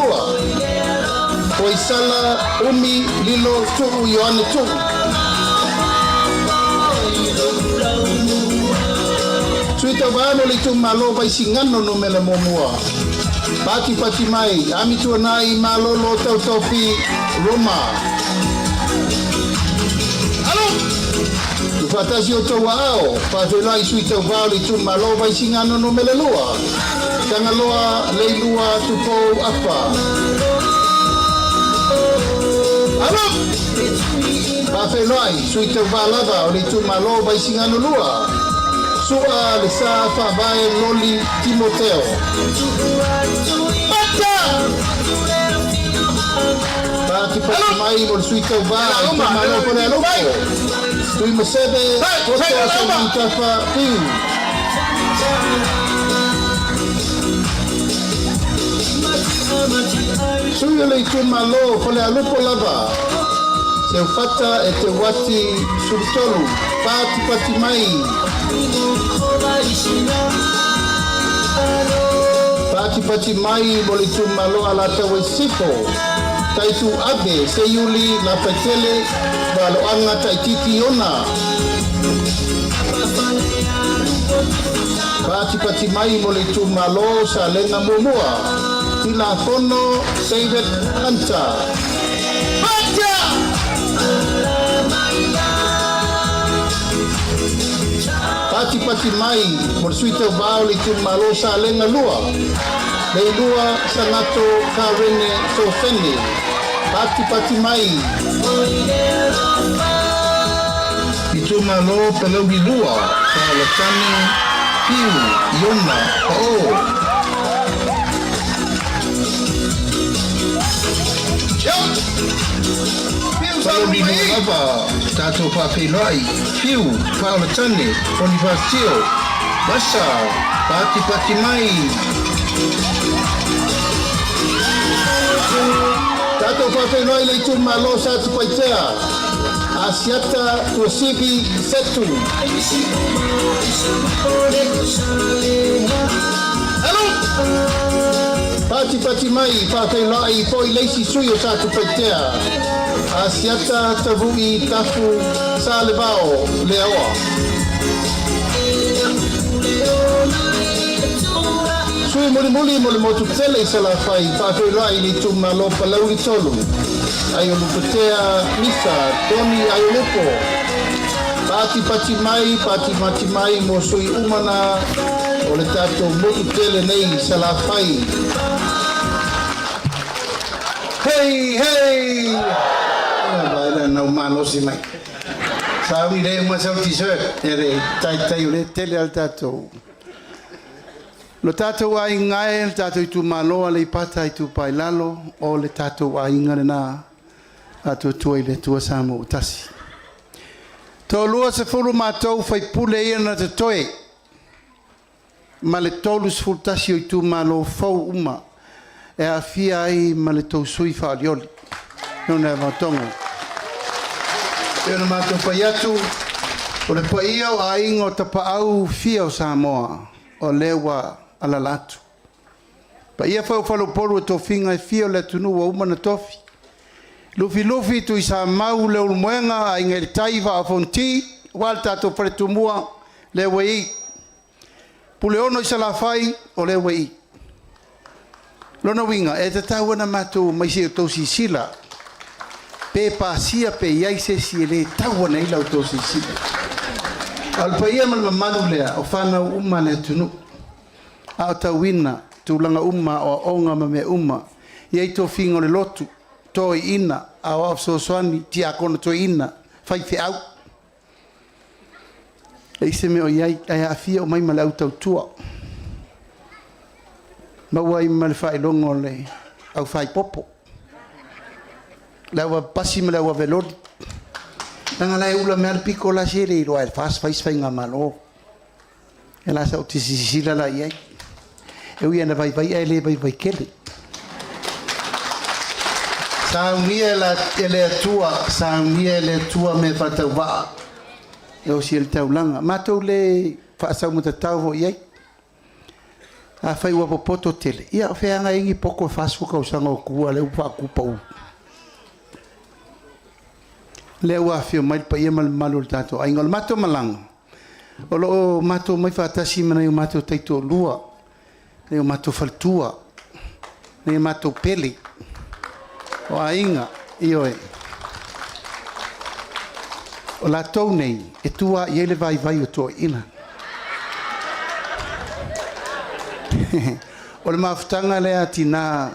S8: Poisala umi lilo tu yoane tu. Sui TAUVA mo le Itumalo vai singano numele momoa. Pati mai AMIOTONU malolo tautopi Roma. Alo! Tufatasi o tau ao, Feiloaiga sui TAUVA le Itumalo vai singano numele 2. Tangaloa leilua tupo apa. Lalo! Feiloaiga, sui TAUVA lava o le Itumalo vai singano lua. Sua le sa whabae loli Timoteo. Bata! Pati pati mai mo sui TAUVA Itumalo pone alofo. Tui masebe, koto asa mantapa piu. Sui le Itumalo pone alofo lava. Se fata e te wati sultolu, pati mai. Pati mai mo le Itumalo ala tawa sifo. Taitu abe se yuli la petele balo anga taititi ona. Pati mai mo le Itumalo sa lenga mumua. Tila fono David Hunter. Pati mai mo sui TAUVA le Itumalo sa lenga lua. Le lua sangato karene sofene. Pati mai. Itumalo pelogi lua. Palatani piu yona o. Pelogi lua Tatou Feiloaiga, Fiu, Palatani, Onivasio, Basa, Pati mai. Tatou Feiloaiga le Itumalo sa tupaitea. Asiata tuasigi setu. Hello! Pati mai, Feiloaiga poi leisi suyo sa tupaitea. Asiata tavui tafu sa levao leawa. Sui muli motu tele sa la fai Feiloaiga le Itumalo palau i tolu. Ayo luputea misa Tony ayo lupo. Pati mai mo sui umana o le tatou motu tele nei sa la fai. Hey! Baila na umano si mai. Sabi le mo sa t-shirt ere tai o le tele al tatou. Lo Tatou Aiga le Tatou Itumalo Aleipata Itupa Lalo o le Tatou Aiga na atu tuai le tua Samoa tasi. Tō lua se fulu mātou fai pule ia na te toe. Ma le tolu se fulu tasi o Itumalo fau uma. E a fia ai ma le tau sui whaalioli. Nona e VAOTOGO. E na mātou pai atu. O le pai au a ingo tapa au fia o Samoa. O lewa ala latu. Pa ia fau polu e tō finga e fia o le tunu wa uma na tofi. Lufi tu isa mau le ulmoenga a inga le taiva a fonti wal tatou pretumua le wei. Pule ono isa la fai o le wei. Lona winga e te tau ana matou maisi o tau sisila. Pe pasia pe iaise si le tau ana ila o tau sisila. Alpa ia mal mamalu lea o whana uma le tunu. A o tau wina tūlanga uma o onga ma me uma. Iei tō fingo le lotu. Toi ina a so swani ti akona toi ina fai fe au e se me o iai ai a fia o mai mala au tau tua ma wai mal fai longo le au fai popo la wa pasi me la wa velodi nanga la ula me al pico la sere lo al fas fai nga malo e la sa o ti sisila la iai e ui ana vai ele vai kele Saumia le tua me fatauva. E o si el taulanga. Matou le whaasau mo tatau ho iai. A whai ua popoto tele. Ia o wheanga ingi poko e whaasfuka o sanga o kua le upa kupa u. Le ua whio mai pa ia malu le tatou. Ainga le matou malanga. O lo matou mai whaatasi mana i o matou taito lua. Le o matou faltua. Le o matou pele. O ainga, io e. O la tau nei, e tua i ele vai o tua ina. O le mafutanga lea tina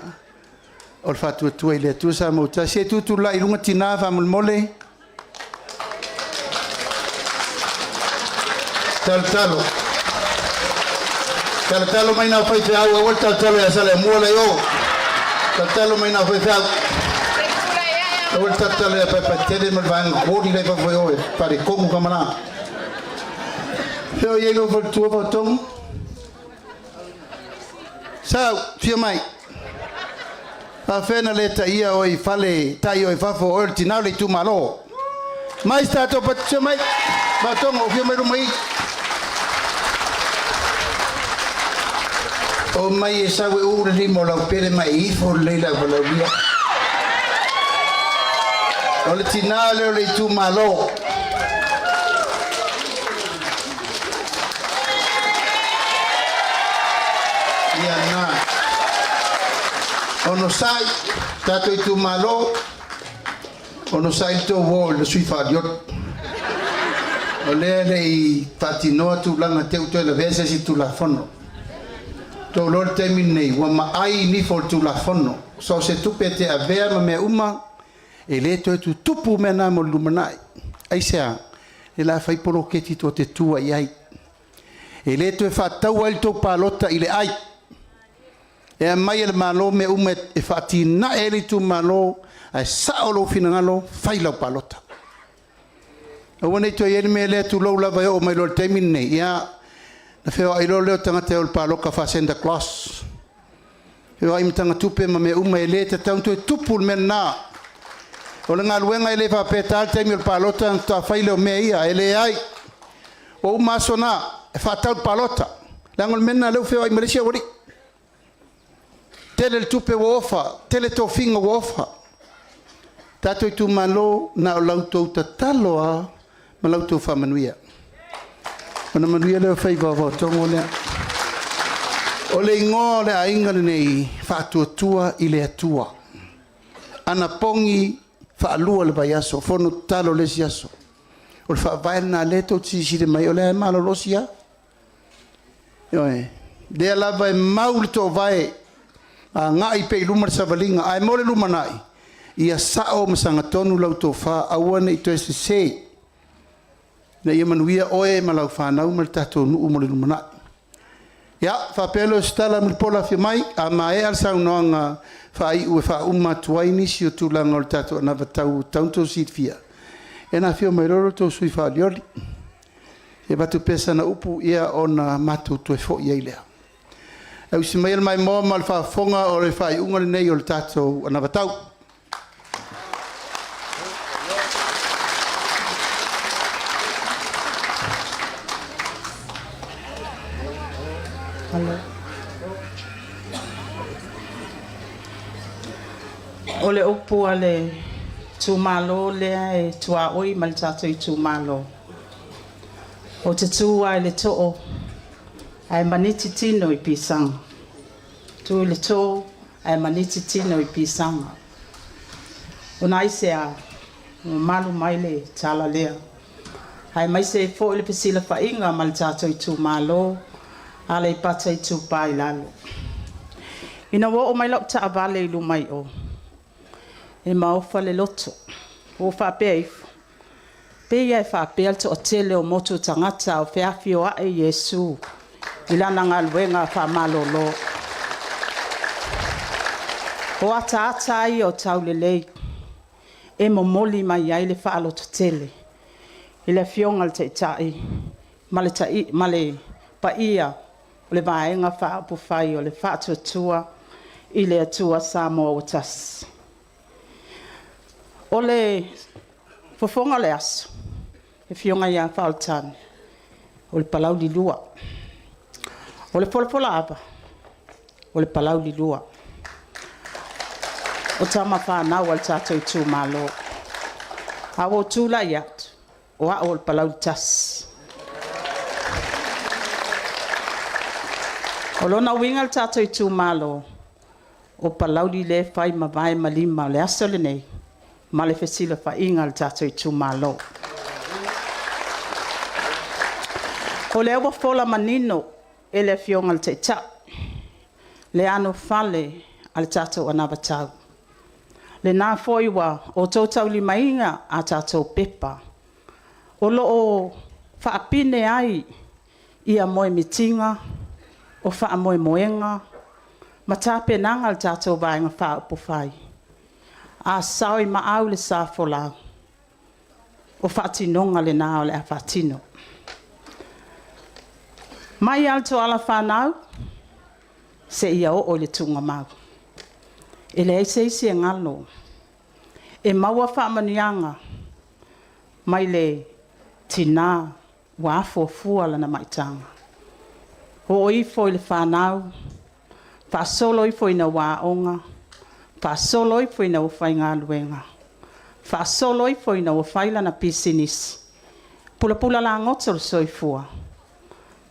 S8: o le fatuatua i le atua sa mauta se tutula'i luga tinā faamolemole talatalo mai na faifeau aua le talatalo ia sa le amua lai o talatalo mai na faifeau aua le talatalo ia paipatele ma le vaega koli lai fafoi oe faalekogu kamanā feo iai lo faletua vaotogo sau fia mai afena le taia o i fale tai o i fafo o le tinau le Itumalo mai stato patse mai vaotogo fia mai lumai o mai e sau e ure limo lau pere mai ifo leila valaulia o le tinau le o le Itumalo Iana ono sai Tatou Itumalo ono sai to wall le sui fa diot o le i patino tu langa te to le vese si tu la fono to lor terminei wa ma ai ni for tu la fono so se tu pete avea ma me uma e le to tu tupu me na mo LUMANA'I ai sea e la fai polo che ti to te tua ai e le to fa tau al to PALOTA ile ai e mai le malo me umet e fati na e le Itumalo ai saolo finangalo faila PALOTA o wona to ye me le tu lo lava o mai lo termine ya na feo ai lo le tanga te o PALOTA fa Santa Claus e ai mtanga tupe ma me uma ele te tanto tupul mena o le ngaluenga ele fa petal te mi PALOTA ta faila me ia ele ai o masona fa tal PALOTA langol mena le feo ai Malaysia wori tele tupe wofa tele tofinga wofa Tatou Itumalo na lautou tataloa ma lautou fa manuia ona manuia le fai vaotogo le o le ingo le ainga nei fa tuatua i le atua ana pongi fa alua le vaiaso fono talo le siaso o le fa vaina le to tisi le mai o le malo losia de lava e maul to vai a ngai pe luma savalinga ai mole LUMANA'I ia sao masanga tonu lau to fa awana i to se na ia manuia oe malau fa nau mal tatou nu mole LUMANA'I ya fa pelo stala mil pola fi mai a mai al sa no fa i u fa umma tuaini si tu la ngol tatou na vatau tanto sit fia ena fio mai roro to sui fa lioli e batu pesa na upu ia ona matu to fo ia ilea au si mai mai mo mal fa fonga o le fai unga nei o le tatou ana vatau
S10: o le upu ale Itumalo lea e tua oi ma le Tatou Itumalo o te tua le to'o ai maniti tino i pisanga tu le to ai maniti tino i pisanga o nai se a malu mai le tala lea ai mai se fo le pesila fainga ma le Tatou Itumalo Aleipata Itupa i Lalo ina wo o mai lau ta avale i lumai o e maufa le loto o fa peif pe ia fa pel to tele o motu tangata o feafio a Yesu ilana ngaluenga fa malolo o ata i o taulelei e momoli mai ai le fa aloto tele ile fionga te tai male pa ia le vaenga fa pu fai o le fa tua ile atua Samoa o tas ole fofonga le aso e fionga ia faltan o le palau di lua o le polapolava o le palau di lua o tama whanau al Tatou Itumalo a o tula i atu o a o le palau di tas o lona winga al Tatou Itumalo o palau di le fai ma vai ma lima le aso le nei ma le fesila fainga al Tatou Itumalo o le awa fola manino e le fionga al te ta le ano fale al Tatou anavatau Le nā foi wa o tō tau limainga a tātou pepa. O lo o whaapine ai ia moe mitinga, o wha moe moenga, ma tāpe nanga le tātou vaenga wha upo whai. A saoi ma au le sā folau. O whaatinonga le nā o le a whaatino. Mai alto ala whanau, se ia o le tunga mau. E le eise isi e ngalo. E maua whaamanianga, mai le tina wa afofua lana maitanga. Ho oi foi le whanau, whaasolo i foi na waonga, whaasolo i foi na uwhai ngā luenga, whaasolo i foi na uwhai lana pisinisi. Pula pula la ngotol soifua.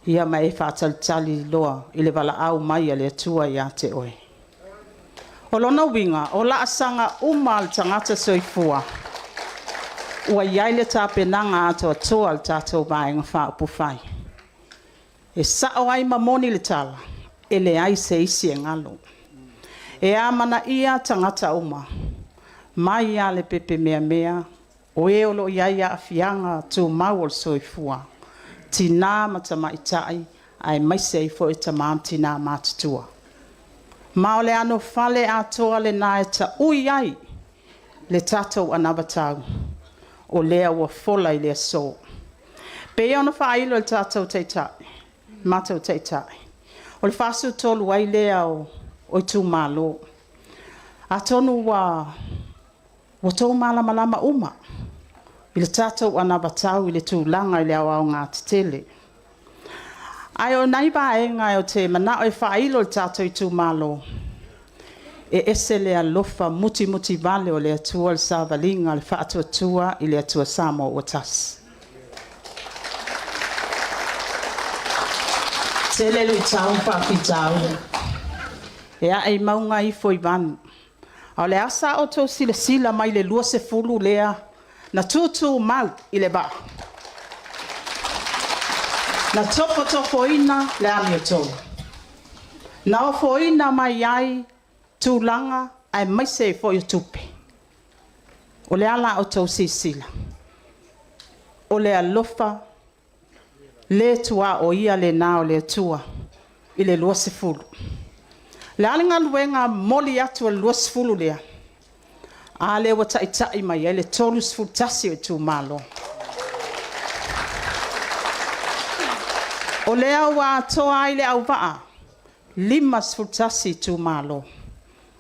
S10: Ia mai e whaatalitali loa i le wala au mai a le atua i a te oe. O lona winga, o la asanga umal tangata soifua. Ua iai le tāpenanga ato atoa le tātou vaenga whaapufai. E sao ai mamoni le tala, e le ai se isi e ngalo. E amana ia tangata uma, mai ia le pepe mea mea, o e olo iai a afianga tu mauol soifua. Tina matama itai, ai maise i fo itamam tina matutua. Ma le ano fale atoa le nae ta ui ai, le tatou anabatau, o lea ua fola i lea so. Pe ona whailo le tatou teitai, matou teitai. O le whasu tolu ai lea o Itumalo. A tonu wa tō malama uma. I le tatou anabatau i le tūlanga i le awao ngā titele. Ai o nai vaenga o te manao e whailo le tatou Itumalo. E ese le alofa muti vale o le atua le savalinga le whaatuatua i le atua Samoa o tas. Te le lui tau whakitau. E a e maunga i foi vanu. Au le asa o tō sila mai le lua se fulu lea na tutu mau i le ba. Na topo ina le AMIOTONU. Na ofo ina mai ai tūlanga ai maise fo i tupe. O le ala o tō sila. O le alofa le tua o ia le nā o le tua i le lua se fulu. Le alinga luenga moli atu le lua se fulu lea. A le wa tai mai e le tolu se fulu tasi o Itumalo. O lea wa atoa ai le au waa. 5 se fulu tasi Itumalo.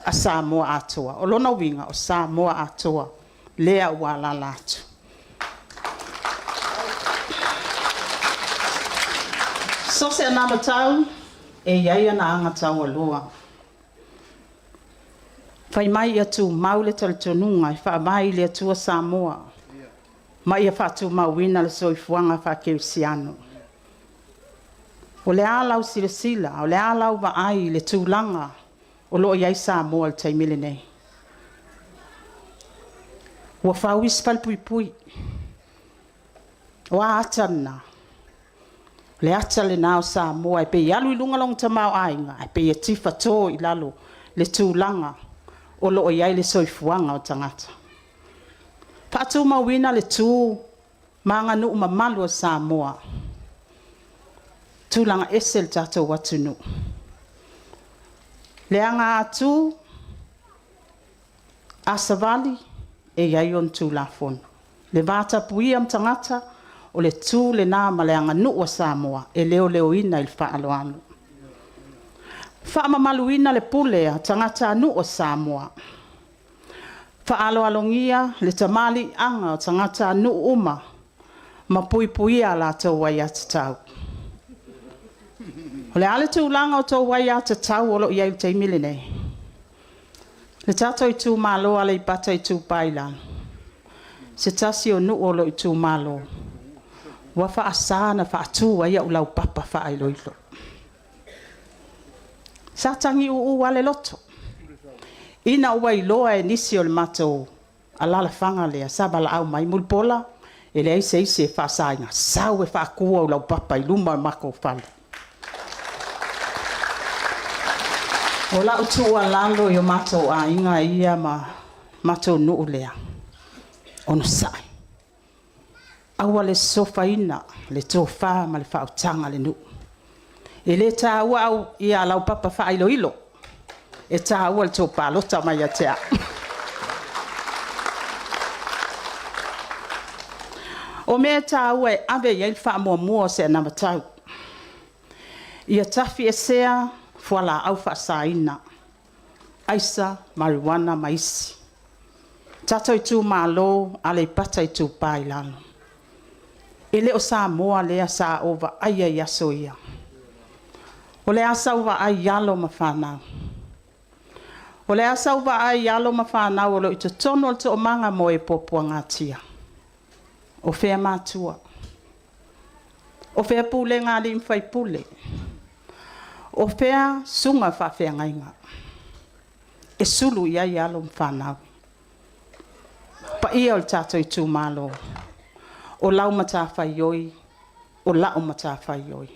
S10: A Samoa atoa. O lona winga o Samoa atoa. Lea wa la latu. So se anama tau, e iaia na anga tau alua. Whai mai atu maule talitonunga i wha mai le atua Samoa. Mai a whatu mauina le soifuanga wha keusiano. O le alau sila, o le alau wa ai le tūlanga, o loo iai Samoa le taimile nei. Ua whauis falpui. O a atana. Le ata le nao Samoa e pe alu i lunga long tamau ainga, e pe tifa tō i Lalo le tūlanga, o loo iai le soifuanga o tangata. Patu mawina le tū, maanga nu mamalu o Samoa. Tūlanga ese le tatou watunu. Le anga atu, a savali, e iai on tūlafonu. Le vata puia am tangata, o le tū le nā ma le anga nu o Samoa, e leo ina il whaaloanu. Whaamamaluina le pule a tangata nu o Samoa. Whaaloalongia le tamali anga o tangata nu uma, ma puipuia la tau wai atatau. O le ale tūlanga o tau wai atatau o lo iai teimile nei. Le tatou Itumalo Aleipata Itupa Lalo. Se tasi o nu o lo Itumalo. Wa asana atu ia ulau papa iloilo. Sa tangi wale loto. Ina ua iloa e nisi o le matou alala fanga lea sabala au mai mulpola e le ise whaasainga. Sau e whaakua ulau papa i luma mako fale. O la utua Lalo i o matou a inga ia ma matou nuu lea ono sai aua le sofaina le tofā ma le faautaga le nuu e lē tāua au ia lau papa faailoilo e tāua le topalota mai a te a o mea tāua e ave iai le faamuamua o se ana matau ia tafi e sea fualaau faasaina aisa marijuana maisi Tatou Itumalo Aleipata Itupa i Lalo e le o Samoa lea sa ova aia i aso ia o le asa uva ai alo ma whanau o le asa uva ai alo ma whanau o lo i te tono o te o manga mo e popua ngatia o whea mātua o whea pule ngā li mwhai pule o whea sunga whawhea ngainga e sulu ia i alo ma whanau pa ia o le Tatou Itumalo o lau mata whaioi o lau mata whaioi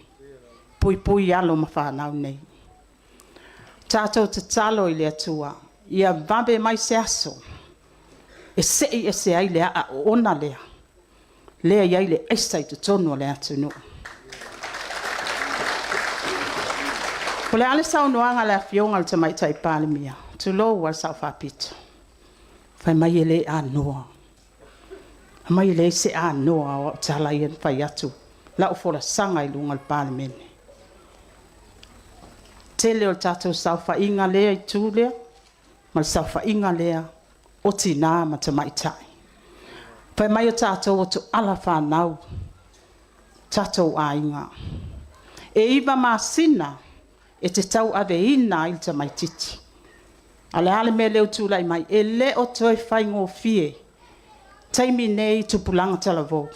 S10: pui pui alo ma whanau nei Tatou te talo i le atua ia vabe mai se aso e se ai lea a ona lea lea iai le aisa i te tono o le atunu o le ale saunoaga le afioga le tamaitai palemia tulou a le saʻofapito fai mai e lē anoa mai e lē se anoa o tala ia fai atu lau folasaga i luga le palemene tele o le tatou saʻofaʻiga lea i tu lea ma le saʻofaʻiga lea o tinā ma tamaitai fai mai o tatou o tuala fanau tatou aiga e iva masina e te tau aveina i le tamaititi a le ale mea leu tulaʻi mai e lē o toe faigofie taimi nei tupulaga talavou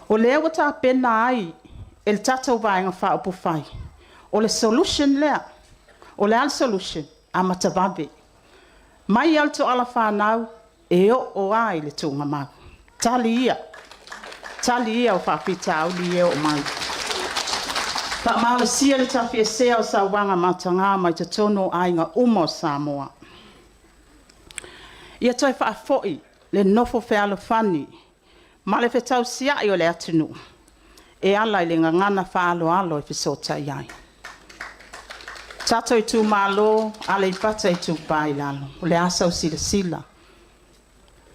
S10: o lea ua tapena ai e le tatou vaega faupufai o le solution lea o le ale solution a matavave mai al toʻala fanau e o'o ai le tugamau tali ia o faapitauli e o'o mai faamalesia le tafiesea o sauaga matagā mai te tono aiga uma o Samoa ia toe faafoʻi le nofo fealofani ma le fetausiaʻi o le atunuu e ala i le gagana faaloalo e fesotai ai Tatou Itumalo Aleipata Itupa i Lalo o le asa o silasila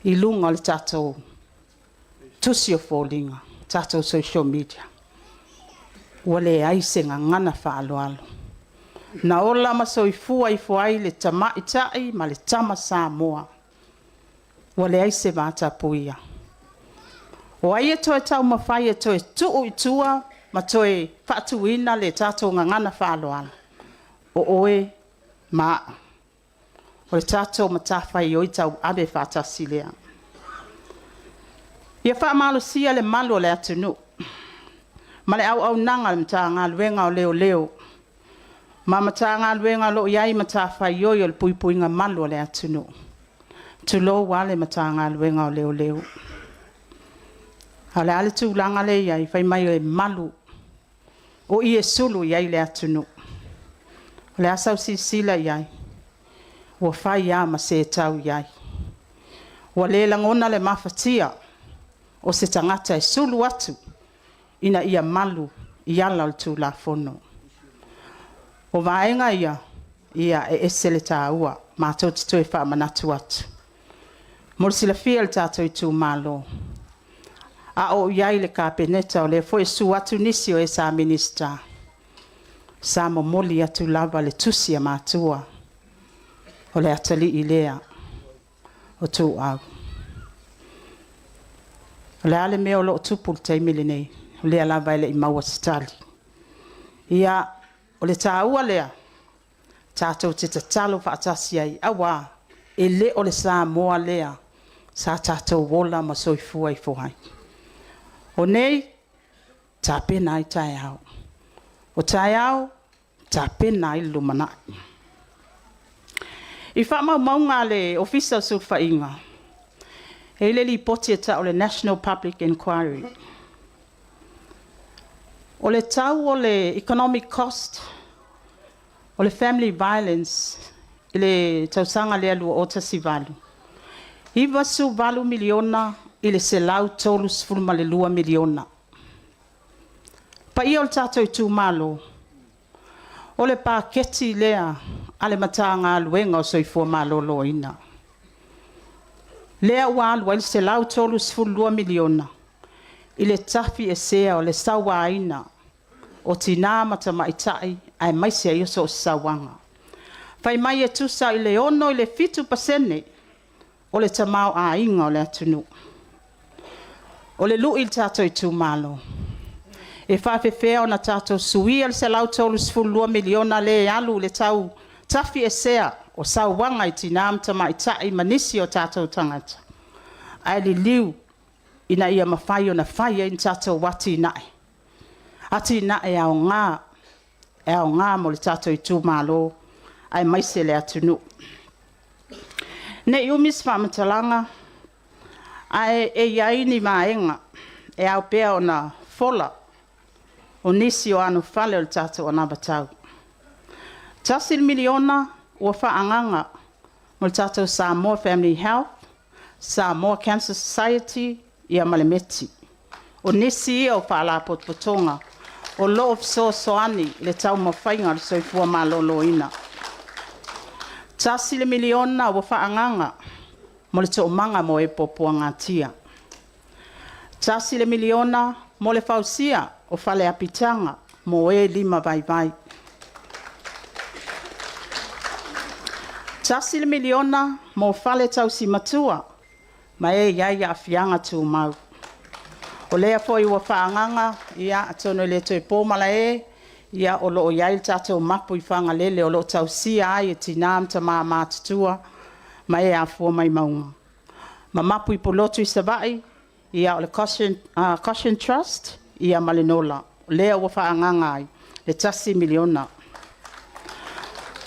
S10: i luga o le tatou tusi o foliga tatou social media ua leai se gagana faaloalo na ola ma soifua i foai le tamaʻitaʻi ma le tama Samoa ua leai se matapuia o ai e toe taumafai e toe tuu itua ma toe faatuuina le tatou gagana faaloalo o oe ma o le tatou matawhai o i tau ave whaatasi lea. Ia whaamalosia le malo o le atunu. Ma le au nanga le mata ngā luenga o leo leo. Ma mata ngā luenga lo iai matawhai o le pui pui ngā malo o le atunu. Tulo wale mata ngā luenga o leo leo. Ale ale tu langa le iai whai mai o le malu. O i e sulu iai le atunu. Le asau sila iai. Ua whai a ma se tau iai. Ua le langona le mafatia. O se tangata e sulu atu. Ina ia malu. Iala o tu la fono. O vaenga ia. Ia e esele ta ua. Mātou te toi wha manatu atu. Mor sila fia le Tatou Itumalo. A o iai le kapeneta o le fo e su atu nisi o e sa minister. Sa momoli atu lava le tusi a mātua. O le atali i lea. O tu au. O le ale mea o lo tupu le taimile nei. O lea lava ele i maua stali. Ia o le tāua lea. Tātou te tatalo whaatasi ai. Awa e le o le Samoa lea. Sa tātou wola ma soifua i fohai. O nei, tā pena i tai au. O tai au, tā pena i LUMANA'I. I wha maunga le ofisa su whainga. E le li poti e ta o le National Public Inquiry. O le tau o le economic cost, o le family violence, le tausaga le alu o tasivalu. Iwa su valu miliona ile se lau tolu sifuru ma le 2 miliona. Pa ia o le tatou Itumalo. O le paketi lea ale matanga aluenga o soifua malolo ina. Lea ua alua ile se lau tolu sifuru 2 miliona. Ile tafi e sea o le sawa ina. O tina matamaitai ai maisi ai so sawanga. Fai mai e tusa ile ono ile fitu pasene. O le tamau ainga o le atunu. O le lu il tatou Itumalo. E whawhewhea o na tatou sui al se lau tolu sifuru 2 miliona le alu le tau tafi e sea o sawanga i tina matamaitai manisi o tatou tangata. Ai li liu ina ia mawhai o na whai in tatou wati nai. Ati nai au ngā mo le tatou Itumalo ai maise le atunu. Ne umis whamatalanga ai e iai ni maenga e au pea o na fola o nisi o anu whale o le tatou o nabatau. Tasil miliona ua whaanganga mo le tatou Samoa Family Health, Samoa Cancer Society ia malemeti. O nisi o whaala potpotonga o lo of soani le tau mawhainga le soifua malolo ina. Tasile miliona ua whaanganga mo le toomanga mo e popua ngatia. Tasile miliona mo le fausia o whale apitanga mo e 5 vai. Tasile miliona mo whale tausi matua ma e iai a fianga tu mau. O lea foi ua whaanganga ia atono le toi pōmala ia o loo iai tatou mapu i whanga lele o loo tausia ai e tinam ta mātutua ma e a fua mai maunga. Ma mapu i polotu i savai ia o le Caution Trust ia malinola. O lea ua whaanganga ai le tasi miliona.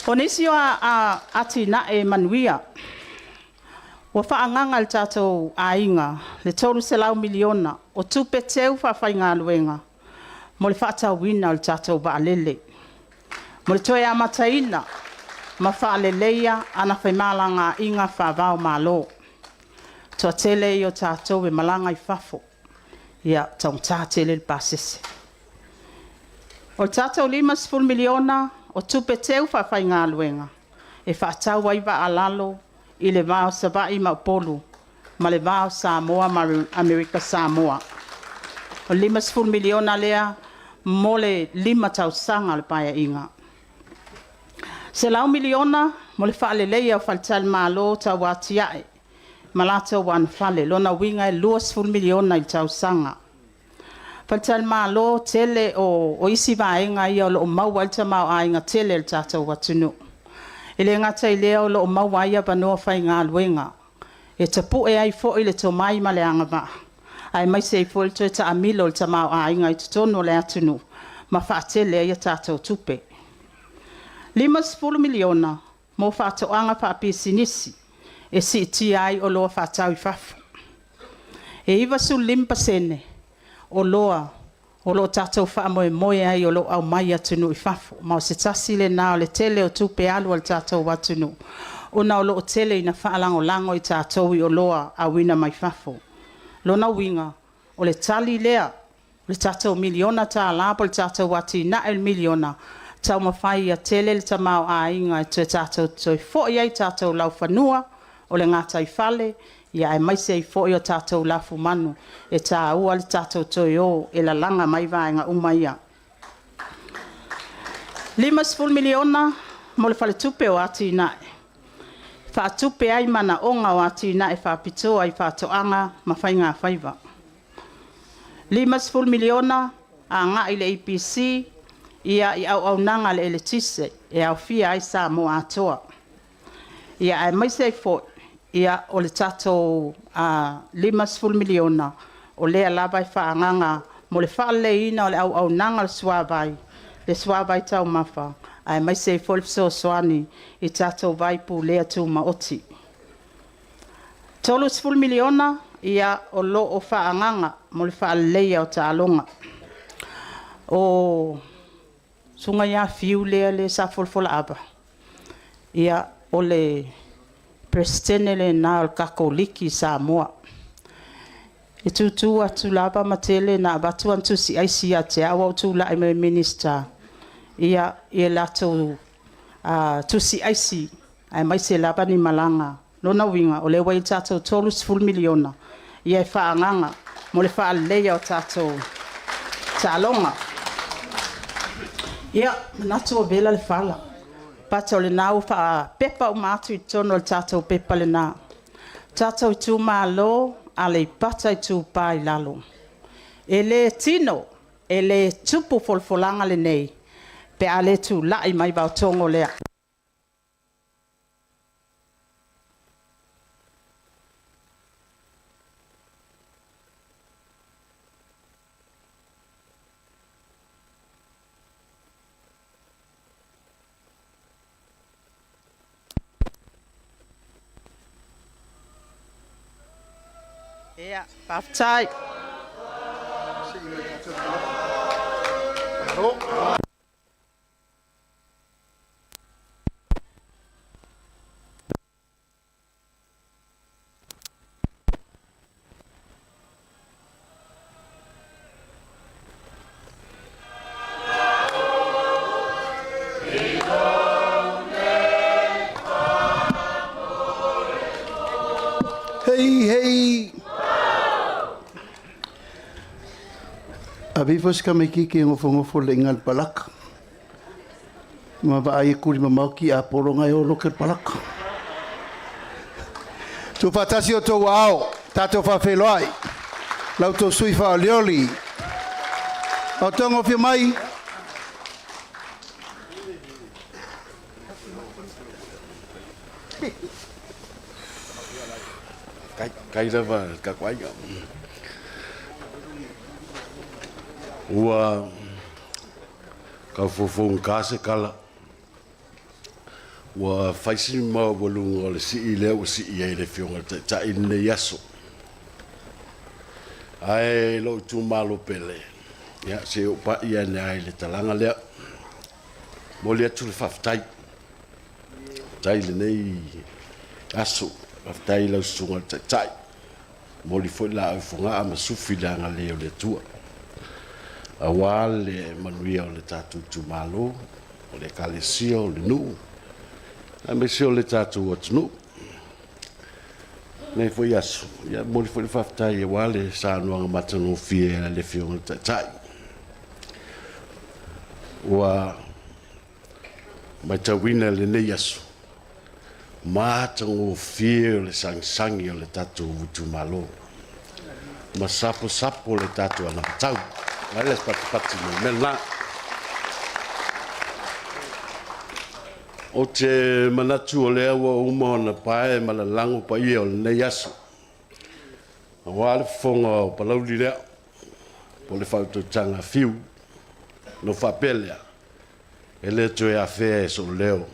S10: O nisi o ati na e MANUIA. Ua whaanganga le tatou Aiga le tolu se lau miliona o tupe teu whawhainga aluenga. Mo le whaatauina o le tatou vaalele. Mo le toe amataina ma whaaleleia ana whaimalanga inga whavao malo. Toa tele i o tatou e malanga I whafo. Ia taung tātele le pasese. O le tatou 5 miliona o tupe teu whawhainga aluenga. E whaatau aiva a Lalo I le vao savai maupolu ma le vao Samoa ma Amerika Samoa. O 5 miliona lea mo le 5 tausanga le paia inga. Se lau miliona mo le whaaleleia o whaltal malo tau atiae. Malata wan whale lona winga e 2 miliona I tausanga. Whaltal malo tele o isi vaenga ia o lo maua alta mau ainga tele le tatou watunu. Ele ngata I lea o lo maua ia panoa whainga aluenga. E tapu e ai fo ile to mai ma le angava. Ai mai se fo le ta amilo le tamau ainga I tono le atunu. Ma whaatele ia tatou tupe. 5 miliona mo whaatoanga whaapisinisi. E si iti ai o loa whaatau I whafu. E iwa su 5% o lo tatou whaamoe ai o lo au mai atunu I whafu. Ma o se tasi le nao le tele o tupe alu al tatou watunu. Ona o lo tele ina whaalango lango I tatou I o loa a wina mai whafu. Lona winga o le tali lea le tatou miliona ta lapo le tatou wati na el miliona. Tau mawhai a tele le tamau ainga e tue tatou toi fo iai tatou lau whanua o le ngata I whale. Ia e maise I fo I o tatou lafu manu e tā ua le tatou toi o e la langa mai vaenga umaia. 5 miliona mo le whale tupe o ati nae. Wha tupe ai mana onga o ati nae wha pitoa I wha toanga ma whainga whaiva. 5 miliona a ngā I le APC ia I au nanga le eletise e au fia ai Samoa atoa. Ia e maise I fo ia o le tatou 5 miliona o lea lava I whaanganga mo le whaaleina o le au nanga le suavai. Le suavai tau mawha. Ai mai se fo so soani I tatou vaipu lea tu maoti. 3 miliona ia o lo o whaanganga mo le whaaleia o tālonga. O sunga ia fiu lea le sa folfola aba. Ia o le presidente le na o kakoliki Samoa. E tutu atu lava matele na batu antu si aisi a te awa tu la ime minister. Ia lato tu si aisi ai mai se lava ni malanga. Nona winga o le wai tato tolus full miliona. Ia e whaanganga mo le wha leia o tato talonga. Ia natu o vela le whala. Pata o le nau wha pepa o matu I tono le tato pepa le nā. Tato Itumalo Aleipata Itupa I Lalo. E le tino, e le tupu folfolanga le nei. Pe ale tu lai mai VAOTOGO lea. Yeah, baftai.
S8: Hey, hey. Aviva ska me kiki ngofo le ngal palak. Ma va ai kuri ma ki a poronga o lo ke palak. Tu fatasi o to wao, tato fa Feiloai. Lau to sui fa lioli. O tongo fi mai.
S11: Kai lava ka kwai ga. Ua ka fofo kase kala. Ua faisi ma bolungo le si ile o si ia le fionga ta ine yaso. Ai lo tu malo pele. Ya se o pa ia nei le talanga le. Mo le tu faftai. Tai le nei aso. Faftai lo sunga tai. Moli foi la fonga ama sufilanga le le tua. Awal le MANUIA o le Tatou Itumalo o le kalesia o le nu. A me se o le Tatou atunu. Nei foi aso. Ia moli foi faftai awal le sa noanga matano fie le fionga tai. Ua mai tawina le nei aso. Matango fie le sang-sangi o le Tatou Itumalo. Ma sapo le Tatou ana tau. Mai le pati no mela. O te manatu o le awa uma o na pae malalango pa ia o le nei aso. A wale fonga o palauli lea. Po le fautotanga fiu. No whapelea. E le toe a fea e so leo.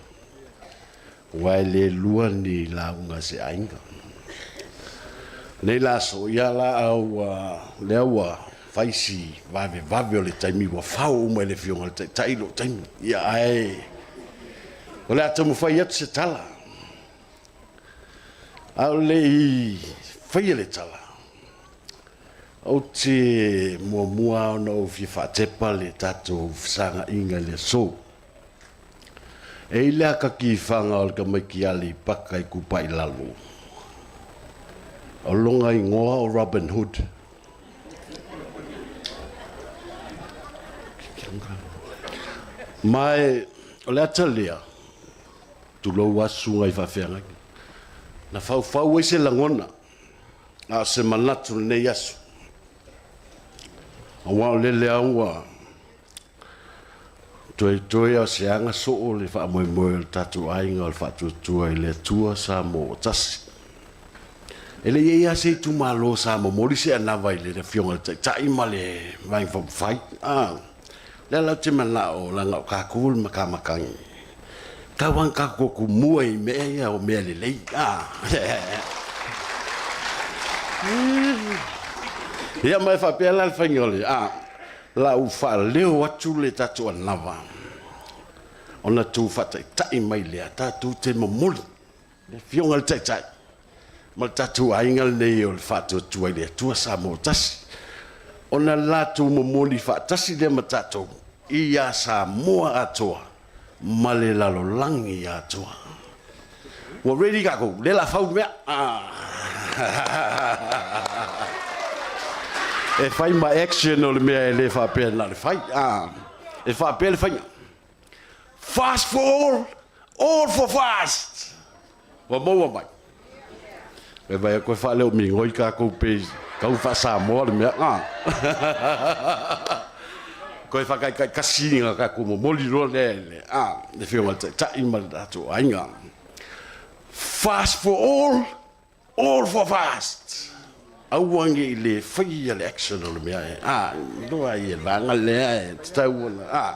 S11: Wai le lua ni launga se ainga. Nei laso ia la au le awa faisi vave o le taimi wa fau uma le fionga le tailo taimi. Ia ai. O le atamu fai atu se tala. Au le I fai le tala. O te mua o na o fi whatepa le tatou sanga inga le so. E ilea ka ki whanga o ka mai ki ali paka I kupa I Lalo. O longa I ngoa o Robin Hood. Mai o le atalea. Tu lo wasunga I whawhenga. Na whau e se langona. A se manatu ne yasu. A wao lele aua. Toi o se anga so o le wha moe le Tatou Aiga o le wha tuatua I le tua Samoa tasi. E le ia se Itumalo Samoa mori se anawa I le fionga le tai ma le vai whai. Le lau te mana o langa o kakul makamakangi. Kawan kakoku mua I mea ia o mea le lei. Ia mai whapea le whaingole. La u wha leo atu le tatou anawa. ona tu fatai tai mai le Tatou te mamuli le fionga tai tai ma Tatou Aiga nei o le fatu tu le tua Samoa tasi ona la tu mamuli fa tasi le ma Tatou ia Samoa atoa ma le Lalo langi atoa wa ready ka ko le la fau mea e fai ma action o le mea le fa pe na le fai e fa pe le fai fast for all for fast wa mo mai e vai ko fa le o mi ngoi ka ko pe ka fa Samoa le mea ko fa ka kasinga ka ko mo li ro le le fio ma ta in ma Tatou Aiga fast for all for fast awangi le fai le action o le mea do ai la ngale ta wona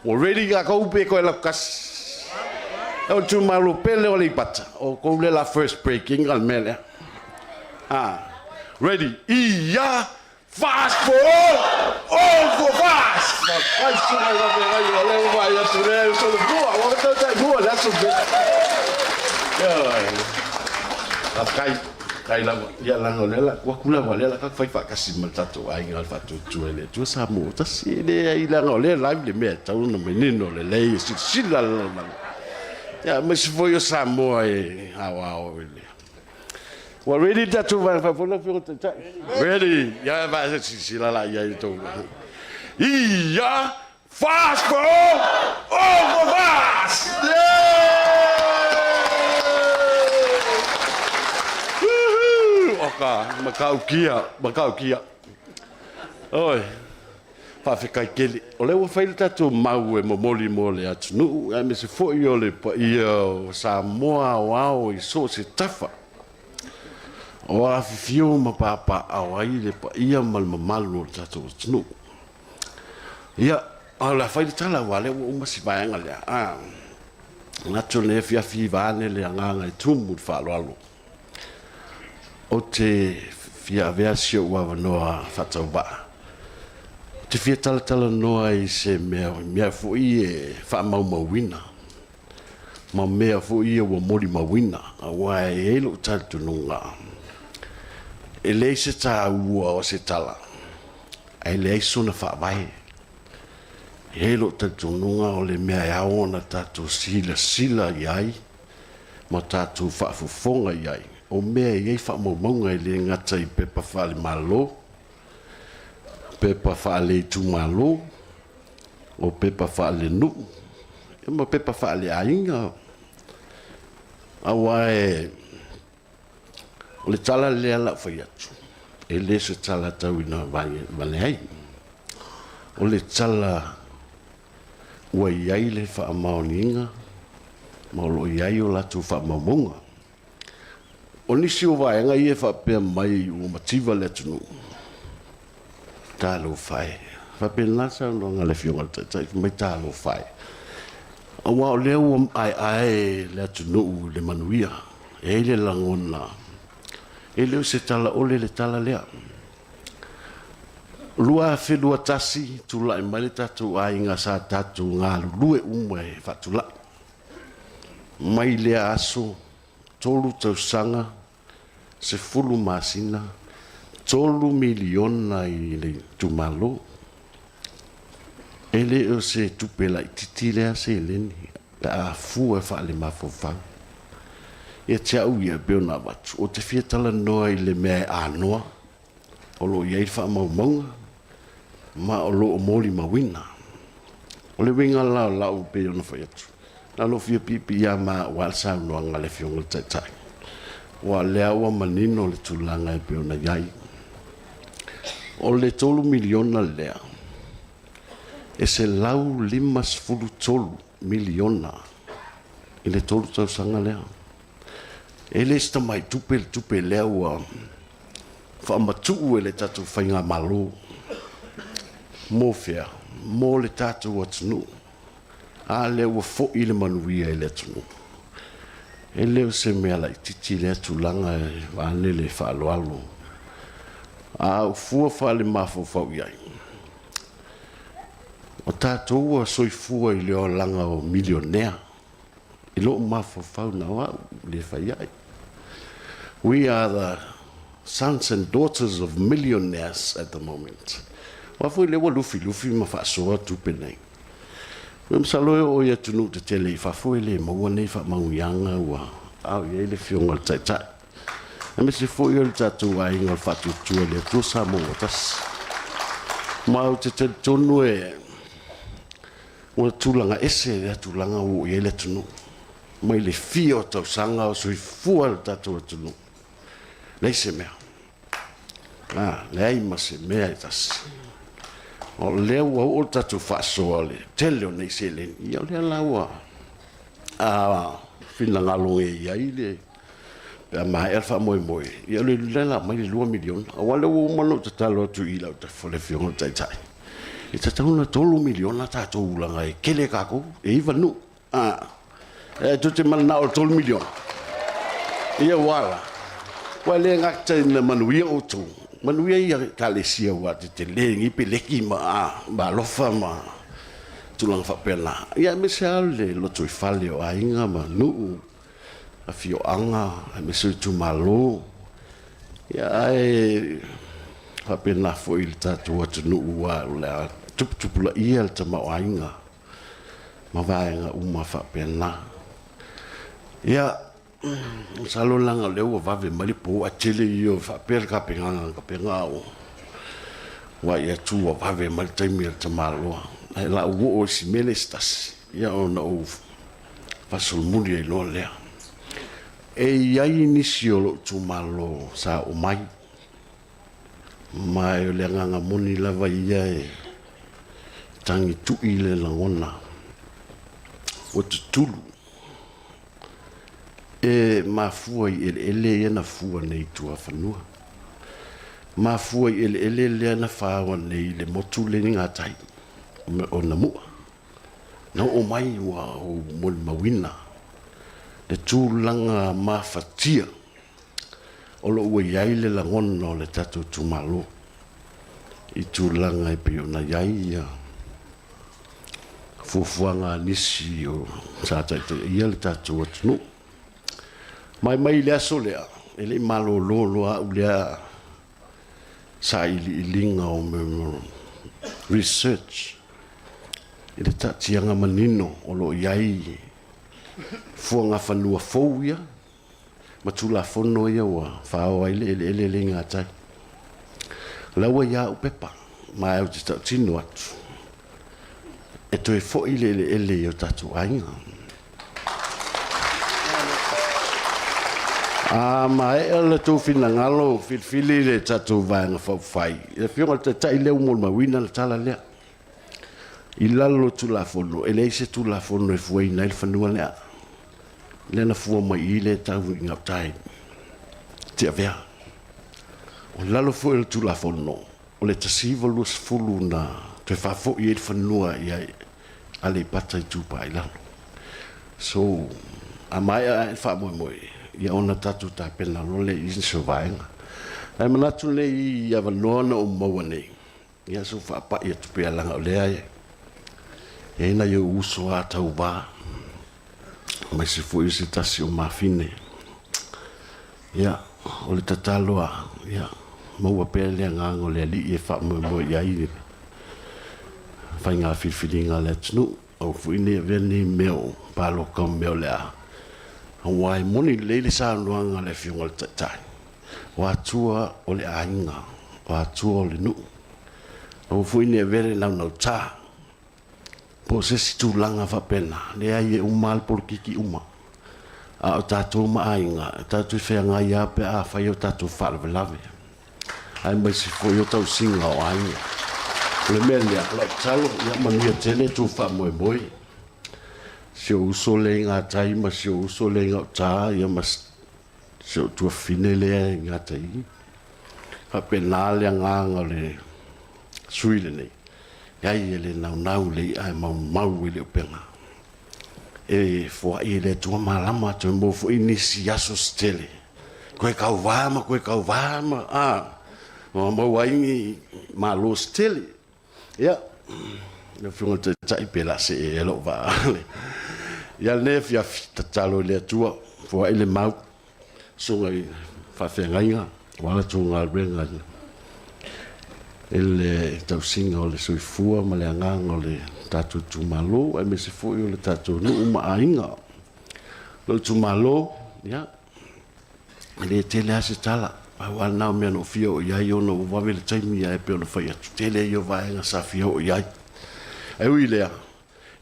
S11: already ga ko pe ko la kas o Itumalo Aleipata o ko le la first breaking al mele ready ia fast for all for fast ai su ai le vai a sure so go that's so good kai la ya la no la wa kula wa la ka fai fa kasi mal Tatou Aiga al fatu tu ele tu Samoa ta si le ai la no le live le me ta no menino le lei si la ya me si foi o Samoa e au ele wa ready Tatou va fa for la ready ya va si la ya to ia fast for all fast Macau kia. Oi. Fa fikai kele. O le wa faile Tatou mau e momoli mo le atunu. E me se fo i o le pa i o Samoa wao i so se tafa. O a fifio ma papa au ai le pa ia mal mamalu o Tatou atunu. Ia, a la faile tala wale o ma si vaenga le. Nato le fia vane le anganga i tumu fa alo. O te fia versio wa noa fatauba te fia tala noa i se mea fu i fa mauina ma mea fu i wa mori mauina wa e lo tatu nunga e le se ta ua o se tala ai le sona fa vai e lo tatu nunga o le mea ya ona tatu sila yai ma tatu fa fonga yai o mea iei whamaunga i le ngata i pepa whaale malo, pepa whaale Itumalo, o pepa whaale nu, e ma pepa whaale Aiga. Awa o le tala lea la whai atu, e le se tala tau ina vane ai. O le tala ua iai le whaamaoninga, ma lo iai o latu whaamaunga. O nisi o vaenga i e whapea mai o mativa le atunu. Tālo whae. Whapea nasa no ngā le fionga tai mai tālo whae. Awa o leo ai le atunu le MANUIA. E le langona. E leo se tala ole le tala lea. Lua whenua tasi tula i mai le Tatou Aiga sa Tatou ngā lue umwe whatula. Mai lea aso. Tolu tausanga, se fulu masina, 3 miliona i le Itumalo. Ele o se tupela i titilea se leni, la a fua whaale mafofang. Ia te au ia beona watu, o te fiatala noa i le mea anoa, o lo iei wha maumaunga, ma o lo o moli mawina. O le winga lau beona whaiatu. Lalo fia pipi ia ma wal sa no ngale fionga tai. Wa lea wa manino le tulanga e peona yai. O le 3 miliona lea. E se lau 5 miliona. I le tolu tau sanga lea. E le sta mai tupe lea wa fa matu e le Tatou whainga malo. Mo fea, mo le Tatou atunu. A le ua fo i le MANUIA i le atunu. E leo se mea lai titi le atulanga e wane le whaaloalo. A ufua whaale mafo fau iai. O tātou a soifua I leo langa o millionaire. I lo mafofau na wau le whai ai. We are the sons and daughters of millionaires at the moment. Wafui lewa lufi ma whaasoa tupe nei. Msaloe o ia tunu te tele I whafui le maua nei whaamauianga ua au ia le fionga tai tai. A me se fui o le Tatou Aiga o whatutua le tu Samoa tas. Mau te te tonu o tūlanga ese le tūlanga o ia le tunu. Mai le fio tau sanga o sui fua le Tatou tunu. Lei se mea. Le ai ma se mea I tas. O leo o Tatou whaasoa le tele o nei se le. Ia o le alaua. Fina ngalonge ia I le. Pea mai alfa moi. Ia le lela mai le 2 milion. A wale o mano te talo tu I lau te fole fionga tai tai. I te tauna 3 milion na tātou ulanga e kele kako. E iwa nu. Tu te mana o 3 milion. Ia wala. Wale ngakta ina manuia o tu. Manuia ia kalesia wa te lengi peleki ma ALOFA ma tulang whapena. Ia me se ale loto I fale o ainga ma nuu. A fio anga, a me se Itumalo. Ia ai whapena fo I le Tatou nuu wa le tupula ia le tamau ainga. Ma vaenga uma whapena. Ia salo langa leo vave malipo a tele io fa per kapinga o wa ia tu o vave maltaimi te malo ai la o si melestas ia ona o fasul muni e lo le e ia inicio lo tu malo sa o mai le nganga moni lava ia e tangi tu ile la ona o tulu e mafua I ele na fua nei tua fanua. Mafua I ele na fawa nei le motu le ninga tai. O na mua. Na o mai wa o mol mawina. Le tūlanga mafatia. O lo ua iai le langona o le Tatou Tumalo. I tūlanga I pio na iai ia. Fufuanga nisi o sa taita ia le Tatou atunu. Mai le aso lea, ele malo lolo a ulea SAILI ilinga o me research. Ele tatianga manino o lo iai fuanga whanua fouia, matula fono ia wa whao ele linga tai. Laua ia upepa, mai au te tino atu. E toi fo ele o Tatou Aiga. Ma le tu fina ngalo fili le Tatou vanga fai. E fionga te tai leo mo mawina le tala lea. I Lalo tu la fono, e leise tu la fono e fuai na il fanua lea. Le na fua mai I le tau inga tai. Te avea. O Lalo fu il tu la fono. O le tasiva lus fulu na te fafo I il fanua I Aleipata Itupa I Lalo. So, a mai a il fa moi. Ia ona tatu ta pena lo le isi sovaenga. Ai manatu le I avalona o maua nei. Ia so whaapa ia tupe alanga o lea e. E ina ia uso a TAUVA. Mai se fo isi tasi o mafine. Ia, o le tataloa. Ia, maua pea lea ngang o lea li e wha mo ia I. Whai ngā whiwhiringa le tunu. Au fuine veni meo. Palo ka meo lea. Wai moni leile sa luanga le fionga le tatai. Watua o le ainga. Watua o le nu. O fuine e vere nau ta. Po se si tūlanga whapena. Le ai e umal por kiki uma. A o tātou ma ainga. Tātou whenga ia pe a whai o tātou whalawelawe. Ai mai si fo o tau singa o ainga. Le mea lea la talo. Ia manuia tele tu wha moe. Se o uso le ngā tai ma se o uso le ngā tā ia ma se o tua fine le ngā tai. Whapena le nganga le suile nei. Iai e le nau le ai mau le upenga. E fua I le tua malama te mo fu inisi aso stele. Koe kau vama. Mau waingi malo stele. Ia. na fiunga te tai pela se e lo va ya ne fia tatalo le tua fo ele mau so ngai fa fengainga wala tunga renga ele tausinga o le soifua ma le anganga o le Tatou Tumalo e me se foi o le Tatou LUMANA'I lo Tumalo ya le tele ase tala wa na me no fio ya yo no va vele taimi ya pe no fa ya tele yo va nga sa fio ya e ui le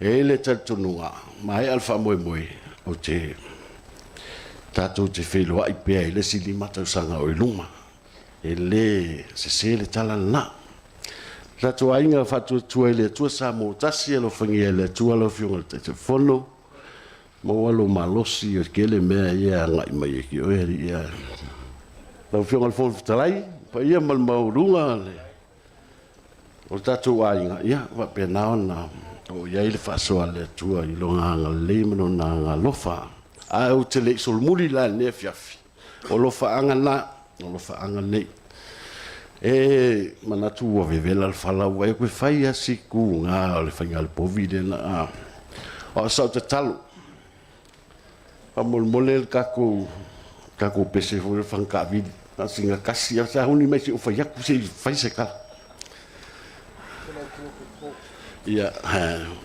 S11: e le Tatou nunga mai alfa moi moi o te Tatou te Feiloaiga pe le sili mata sanga o luma e le se le tala na Tatou Aiga fatu tuele tu Samoa tasi lo fangi le tu lo fio te fono mo walo malosi o kele me ia ngai mai ki o ia lo fio al fo talai pa ia mal maurunga le o Tatou Aiga ia va pena na o ia ile fa so ale tu i lo nga le mo na ALOFA a o tele sol muri la ne fiafi o lo fa anga na o lo fa anga nei e manatu o vevela al fala wa e fai asi ku nga o le fangal povide na o sa te talo pa mol molel kako pese fo fanka vid na singa kasi sa huni mai se o fa yaku se fai se ka ia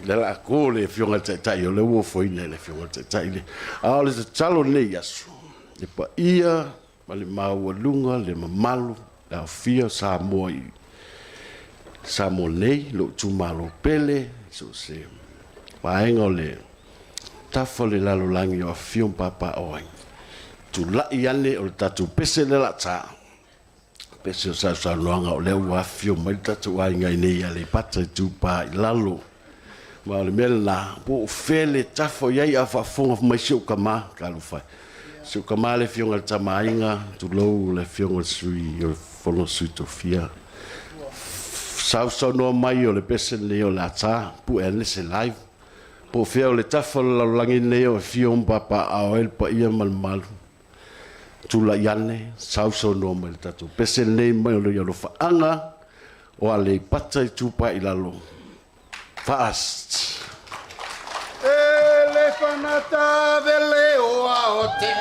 S11: le la ko le fionga te tai o le wo foi le fionga te tai le a le talo ne yasu e pa ia ma le mau lunga le mamalu la fia Samoa nei lo tumalo pele so se paenga le tafole Lalo langi o fion papa oai tu la iale o tatu pese le la ta pese sa loanga o le wa fion mai Tatou Aiga nei Aleipata Itupa Lalo ma le mela po fele tafo yai a fa fonga mai sio kama kalufa sio kama le fion al tamainga tu lo le fion sui fono sutofia sau no mai o le pese le o la ta pu ele se live po feo le tafol la langi le o fion papa a el pa ia mal tu la yane sau no mai tatu pese le mai o le fa anga o Aleipata Itupa Lalo fast
S7: ele fanata vele o aote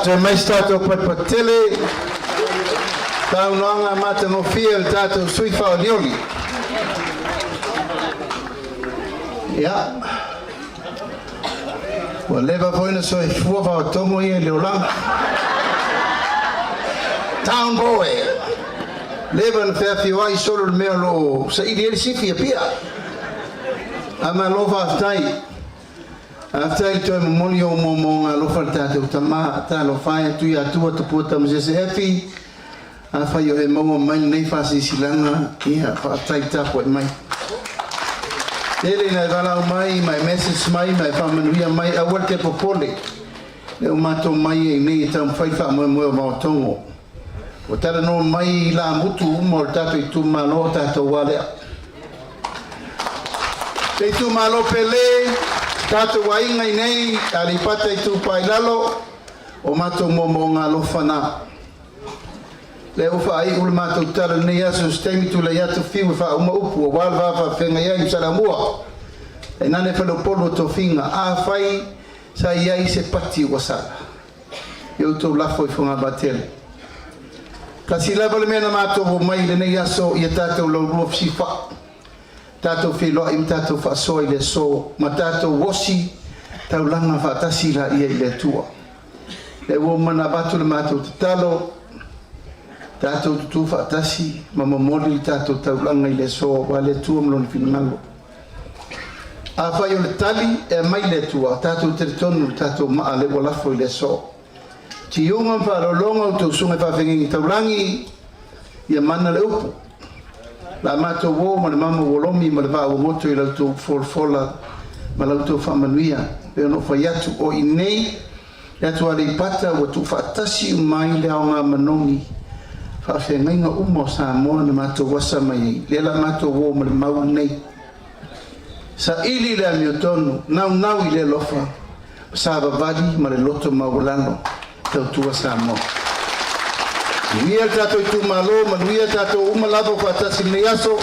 S8: Tātou mai tātou patele. Tau noanga mata no fia tātou sui whaolioli. Ia. Wa leva voina so e fua VAOTOGO ia leolanga. Town boy. Leva na Feiloaiga solo le mea lo SAILI ele sifi pia. Ama ALOFA aftai. Aftai to momoni o momonga ALOFA tātou tama ta ALOFA tu ia tua tu TAMASESE efi. Afa yo e mau mai nei fasi silanga ia fa taita ko mai. Ele na vala mai message mai MANUIA mai a worte popole. Le mato mai nei tam fai fa mo VAOTOGO. O tala no mai la mutu mo Tatou Itumalo Tatou Aiga. Itumalo pele Tatou Aiga nei Aleipata Itupa Lalo o mato momonga ALOFA na. Le ufa ai ul matou tala nei aso stemi tu le yatu fiu fa uma upu o wal va fenga ia Samoa. E nane fa lo polo to finga a fai sa ia se pati wasala. Eu to la foi fonga batel. Kasi la vale mena matou mai le nei aso ia tatou lo lo sifa. Tatou Feiloaiga tatou fa so ile so matatou wosi tau langa fa tasila ia ile tua. Le wo mana batu le matou talo Tatou tutu fatasi mama moli tatou taulanga ile so wale tu mlon finalo. Afa yo le tali e mai le tua tatou teritonu tatou ma ale wala fo ile so. Ti yunga fa lo longa to sunga fa fengi taulangi ia mana le upu. La mato wo ma le mama wolomi ma le va o moto ile to fola ma le to fa MANUIA pe no fa yatu o inei yatu Aleipata o tu fatasi mai le nga manongi. Whawhengainga umo Samoa na matou wasa mai lela matou wo ma le mau nei. SAILI le AMIOTONU nau i le lofa sa vavali ma le loto maulano tautua Samoa. Ia tatou Itumalo MANUIA tatou uma lava whatasi nei aso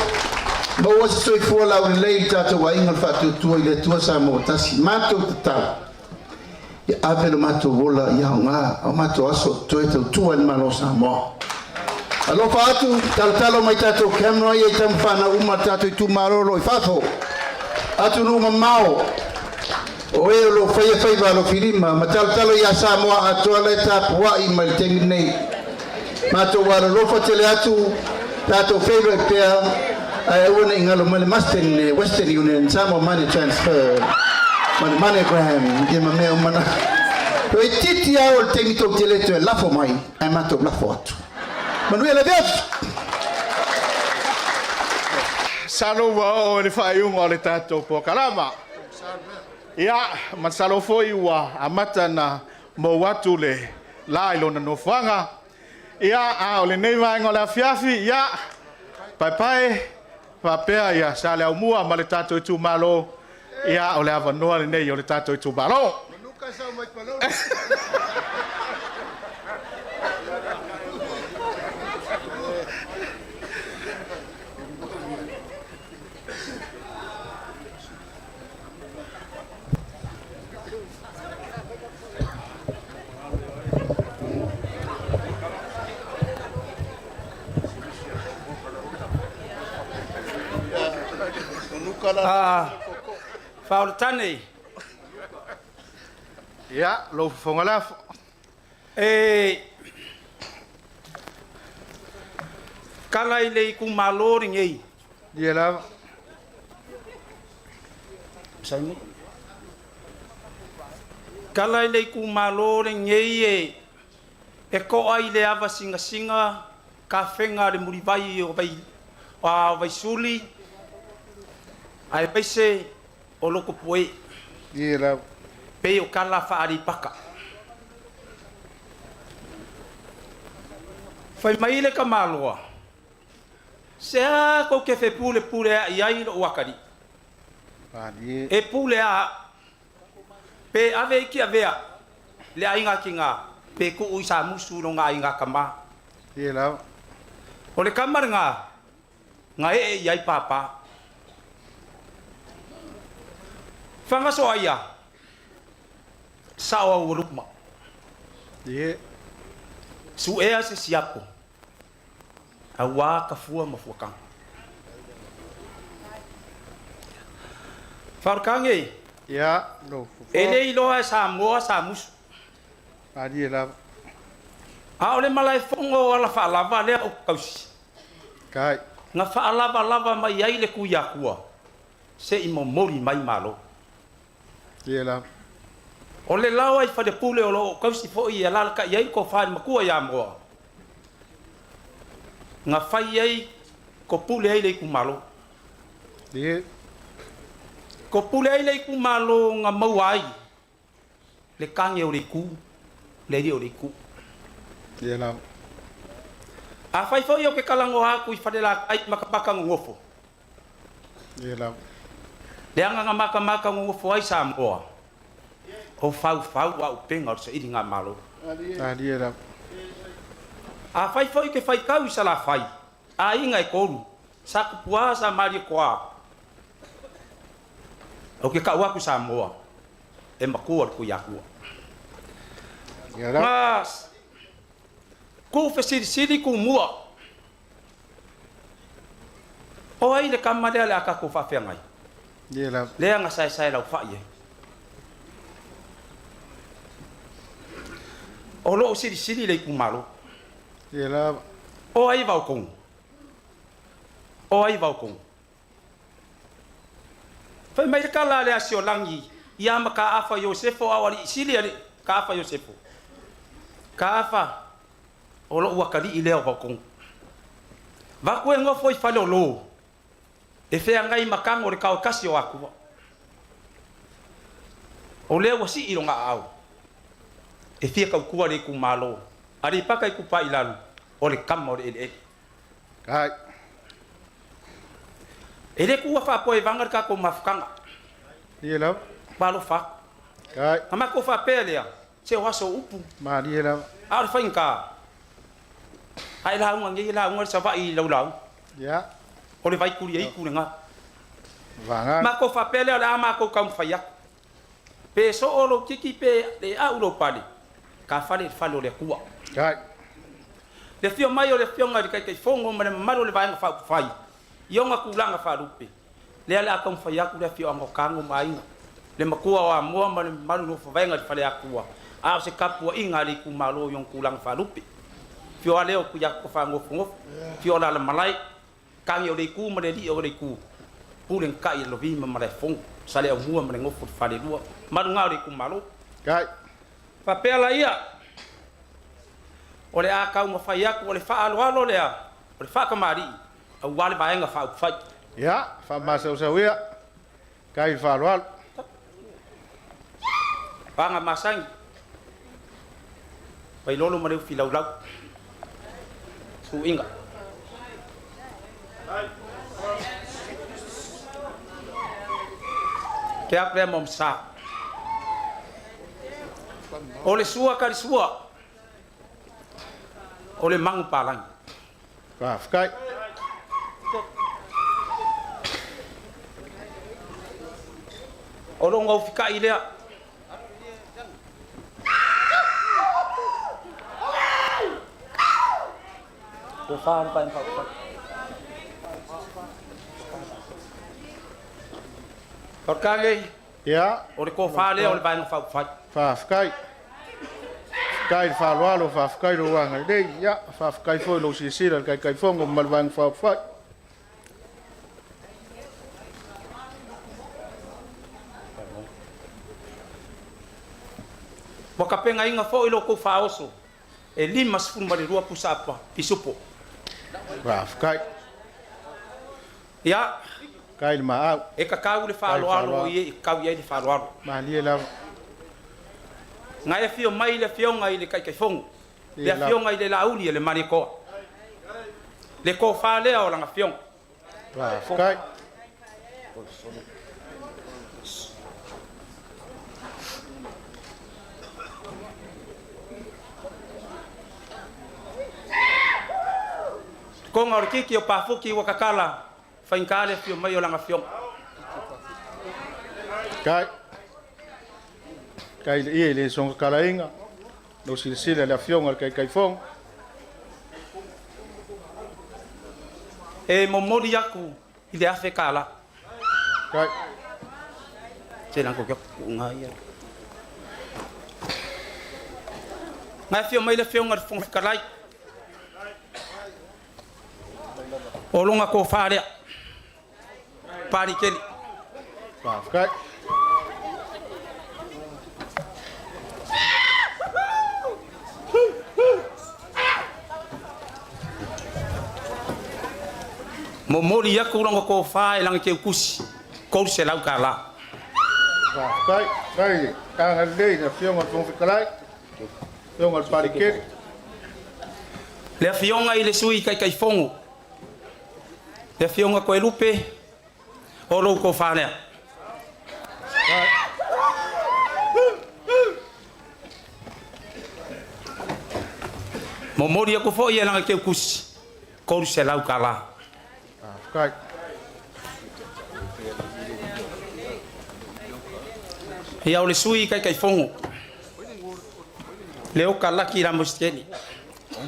S8: ma wasi soi fua lau le lei tatou Aiga le whatutua i le tua Samoa tasi matou tatau. Ia avelo matou wola ia o ngā o matou aso toe tautua ni malo Samoa. ALOFA atu talo mai tatou camera ia tam fana uma tatou Itumalo i fafo atu no mamao o e lo fai va lo filima ma talo ia Samoa atu le tapua i mal tengi nei matou wala lo fa tele atu tatou favorite pair ai una ingalo mal masten Western Union Samoa money transfer MoneyGram ia me mana to titi au tengi to tele to la fo mai ai matou la fo atu MANUIA le Deus.
S2: Salo wa o le whaiunga o le tātou po kalama. Ia, man salo foi ua amata na mo watu le lailo na nofanga. Ia, a o le neima ingo le afiafi, ia, pai, wapea ia, sa le au mua ma le tātou Itumalo, ia o le avanua le nei o le tātou Itumalo.
S6: Manuka sa mai palolo.
S3: Whaoratane.
S2: Ia, lo fongalafo.
S3: Kala i le ku malori ngei.
S2: Ia la.
S3: Saimo. Kala i le ku malori ngei e ko ai le ava singa ka whenga le muriwai o vai suli. Ai pese o loko poe.
S2: Ia la.
S3: Pe o kala whaari paka. Whai mai le ka maloa. Sea ko ke fe pule a iai o wakari. E pule a pe ave ki avea le ainga ki ngā pe ku ui sa musu no ngā inga kama.
S2: Ia la.
S3: O le kamar ngā iai papa. Whangaso aia, sawa urukma.
S2: Ye.
S12: Su ea se siapo. Awa ka fua mafuakang. Farkange.
S2: Ya, no.
S12: Ele iloa Samoa Samus.
S2: Adi la.
S12: A ole malai fongo ala fa lava le o kausi.
S2: Kai.
S12: Nga fa lava mai ai le kuia kua. Se i momori mai malo.
S2: Ye la.
S12: O le lau ai fa de pule o lo kausi fo i ala ka iai ko fa makua ya moa. Nga fa iai ko pule ai le ku malo.
S2: Ye.
S12: Ko pule ai le ku malo nga mauai. Le kange o le ku. Le di o le ku.
S2: Ye la.
S12: A fai fo yo ke kalango ha ku i fa de la ai makapaka ngofo.
S2: Ye la.
S12: Le anga nga maka ngofo ai Samoa. O fau wa o penga o se iri ngā malo.
S2: Adi la.
S12: A fai fai ke fai kau i sala fai. A inga e koru. Sa kupua sa mari koa. O ke kau aku Samoa. E makua ku yakua. Mas. Ku fesiri ku mua. O ai le kamare le aka ku fa fengai.
S2: Ye la.
S12: Le anga sai lau fa ye. O lo siri le ku malo.
S2: Ye la.
S12: O ai vau kong. O ai vau kong. Fai mai ka la le asio langi. Ia maka afa Yosefo awali sili ali ka afa Yosefo. Ka afa. O lo wakali i leo vau kong. Va ku ngo foi fa lo. E fe ngai makango le kau kasi o aku. O leo wasi i longa au. E fia kau kua le ku malo. Ari pakai ku pa ilalu. O le kama o le ele.
S2: Kai.
S12: Ele ku fa po e vangar ka ko mafkanga.
S2: Ye la.
S12: Malo fa.
S2: Kai.
S12: Ama ko fa pelea. Se waso upu.
S2: Ma ye la.
S12: Ar fa inka. Ai la ngi la ngi sa va i lau.
S2: Ya.
S12: O le vai kuri ai ku nga.
S2: Vanga.
S12: Ma ko fa pelea la ma ko kam fa ya. Pe so o lo kiki pe le a ulo pali. Ka fa le le kuwa.
S2: Kai.
S12: Le fio mai o le fio ngai kai fongo ma le malo le vai fa fai. Yonga kulanga fa rupe. Le ala kam fa ya ku le fio ngo kango mai. Le makua wa mo ma le malu no fa vai ngai fa le akua. A se kapua inga le ku malo yong kulang fa rupe. Fio ale o ku ya ko fa ngo fongo. Fio la malai. Kangi o le ku ma le di o le ku. Pulen kai lo vi ma le fongo. Sale o mua ma le ngo fa le lua. Malu nga le ku malo.
S2: Kai.
S12: Fa pela ia. O le a kau ma fai aku, o le wha alo lea, o le wha kamari, au wale vaenga wha uwhai.
S2: Ya, wha masa usawia, kai wha alo.
S12: Wanga masangi. Pai lolo ma reu filau lau. Su inga. Ke apre mom sa. O le sua kari sua. O le mangu palang.
S2: Wah, kai.
S12: O lo ngau fika i lea. Ko whaare pai mpau pai. Korkange.
S2: Ya.
S12: O le ko whaare o le pai mpau pai.
S2: Wah, kai. Kai fa lo fa kai lo wanga dei ya fa kai foi lo si sira kai fongo mal wang fa fa
S12: Mo ka penga inga fo ilo ko fa oso e lima sfun mari rua pusapa pisupo
S2: wa kai
S12: ya
S2: kai ma
S12: e ka kau le fa lo ye kau ye le fa lo
S2: ma li la
S12: ngai fio mai le fio ngai le kai fongo le fio ngai le lauli le mariko le ko fa le o langa fio
S2: wa kai
S12: ko ngor kiki o pafuki wa kakala fa inkale fio mai o langa fio
S2: kai kai le song kala inga no sile le fionga kai fong.
S12: E momori aku i le afe kala.
S2: Kai.
S12: Tēnā ko kia ngai. Ngai fio mai le fionga fong fikalai. O longa ko whārea. Pāri keli.
S2: Kai.
S12: Mo mori aku longa ko whae langa ke ukusi. Kou se lau ka la.
S2: Kai, kanga lei na fionga fong fikalai. Fionga pāri keli.
S12: Le fionga i le sui kai fongo. Le fionga ko e lupe. O lou ko whanea. Mo mori aku fo i langa ke ukusi. Kou se lau ka la.
S2: Kai.
S12: Ia o le sui kai fongo. Le o ka laki la mosteni.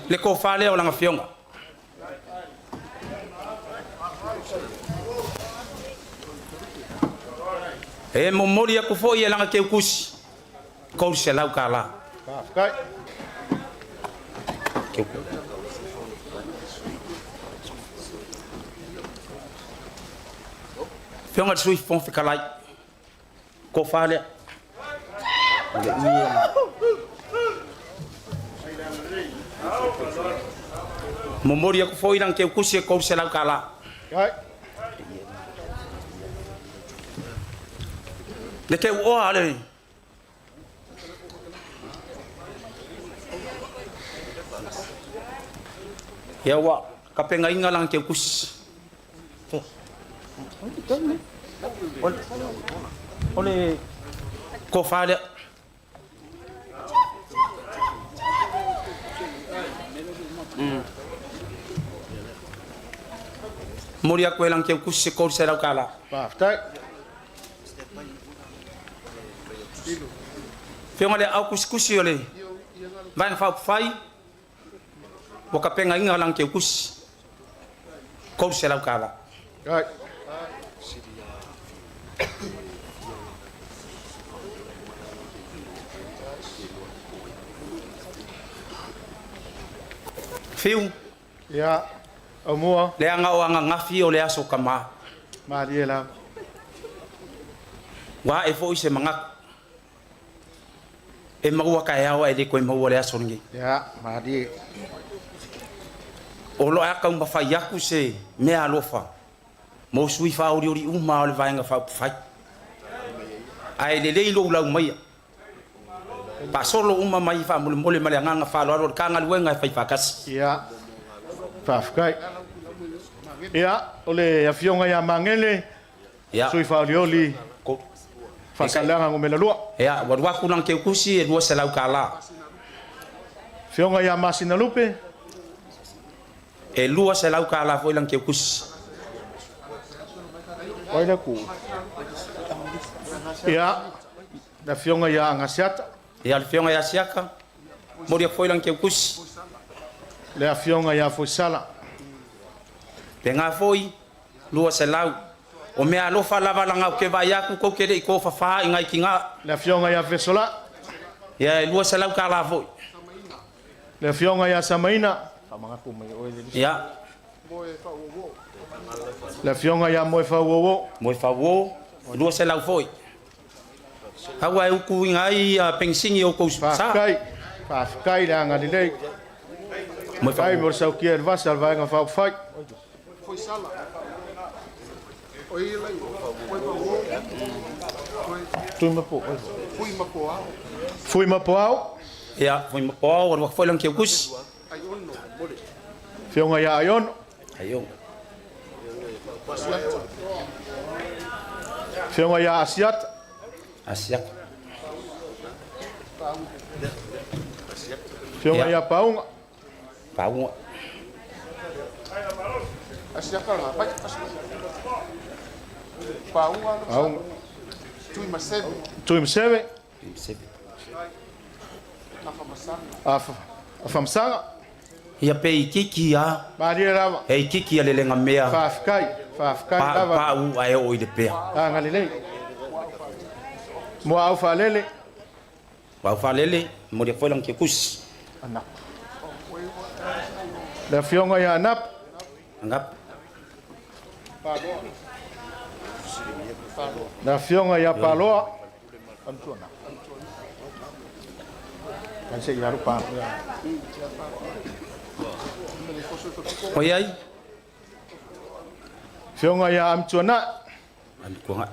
S12: Le ko whale o langa fionga. E mo mori aku fo i langa ke ukusi. Kou se lau ka la.
S2: Kai.
S12: Fionga sui fong fikalai. Ko whale. Mo mori aku fo i langa ke ukusi kou se lau ka la.
S2: Kai.
S12: Le ke o ale. Ya wa kapenga inga lang ke kus. Ole ko fale. Mori aku lang ke kus ko se lau kala.
S2: Pa, tai.
S12: Fionga le Aukuso kusi ole. Vai na fai. Wo ka penga inga lang ke kusi. Ko se lau kala.
S2: Kai.
S12: Fiu.
S2: Ya. Amua.
S12: Le anga o anga ngafi o le aso kama.
S2: Mariela.
S12: Wa e fo ise mangak. E maua ka yawa e de ko maua le aso ngi.
S2: Ya, mari.
S12: O lo aka umba fai aku se me alofa. Mo sui fa ori ori uma o le vainga fa fai. Ai le leilo lau mai. Pa solo uma mai fa mole mole male nganga fa lo kanga luenga fai fakas.
S2: Ya. Pa kai. Ya, ole afionga ya mangele.
S12: Ya.
S2: Sui fa oli.
S12: Ko
S2: fasalanga ngomela lua.
S12: Ya, wa ku lang ke kusi e lua se lau kala.
S2: Fionga ya masina lupe.
S12: E lua se lau kala foi lang ke kusi.
S2: Oida ku. Ya. Da fionga ya ngasiata.
S12: Ya le fionga ya siaka. Mori foi lang ke kusi.
S2: Le fionga ya foi sala.
S12: Penga foi lua se lau. O me alofa lava langa ke vai aku ko kere ko fa fa inga kinga.
S2: Le fionga ya fesola.
S12: Ya lua se lau kala foi.
S2: Le fionga ya samaina.
S12: Ya.
S2: Le fionga ya moe fa wo.
S12: Moe fa wo. Lua se lau foi. Hawa u ku ngai pensingi o ko sa.
S2: Pa kai la nga dilei.
S12: Moe fa
S2: mo sa ki er va salva nga fa fai.
S6: Foi sala.
S2: Fui mapo.
S6: Fui
S2: mapoau.
S12: Ya, fui mapoau, o foi lang ke kus.
S2: Fionga ya ayon.
S12: Ayon.
S2: Fionga ya asiat.
S12: Asiat.
S2: Fionga ya paunga.
S12: Paunga.
S6: Asiat lah, baik. Paunga.
S2: Paunga.
S6: Tui masebe.
S2: Tui masebe. Afamsanga.
S12: Ia pe kiki ya.
S2: Maria lava.
S12: Hei kiki ya lelenga mea.
S2: Fafkai lava.
S12: Pa u ai o de pe.
S2: Ah ngalile. Mo au falele.
S12: Wa falele mo de foi lang ke kus.
S2: Anak. La fionga ya nap.
S12: Angap.
S2: La fionga ya paloa. Antuna. Kan se ya rupa.
S12: Oi ai.
S2: Fionga ya amtuna.
S12: An ko nga.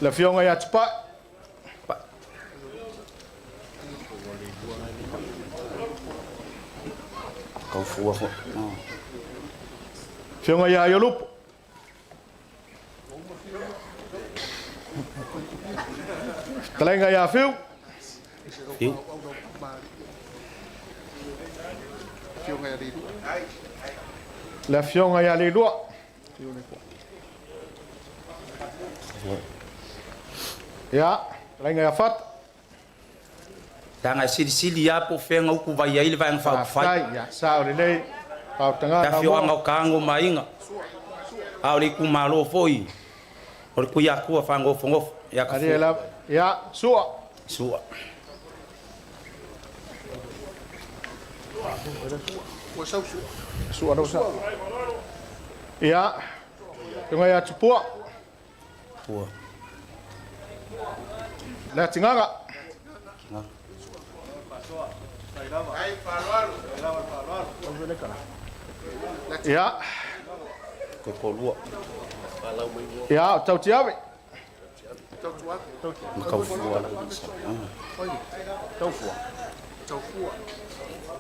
S2: La fionga ya tpa.
S12: Kau fua ko.
S2: Fionga ya yolup. Talenga ya fiu.
S12: Fiu.
S2: La fionga ya le lua. Ya, talenga ya fat.
S12: Tanga sili ya po fenga uku vai ai le vai fa fa.
S2: Ya, sa o le pau tanga.
S12: Ta fio anga kango mainga. A le ku malo foi. O ku ya ku fa ngo fongo. Ya ka.
S2: Ya, sua.
S12: Sua.
S2: Sua dosa. Ya. Tengah ya cepua.
S12: Pua.
S2: La tingaga. Ya.
S12: Ko
S2: Ya, tau tiawe.
S12: Kau fua.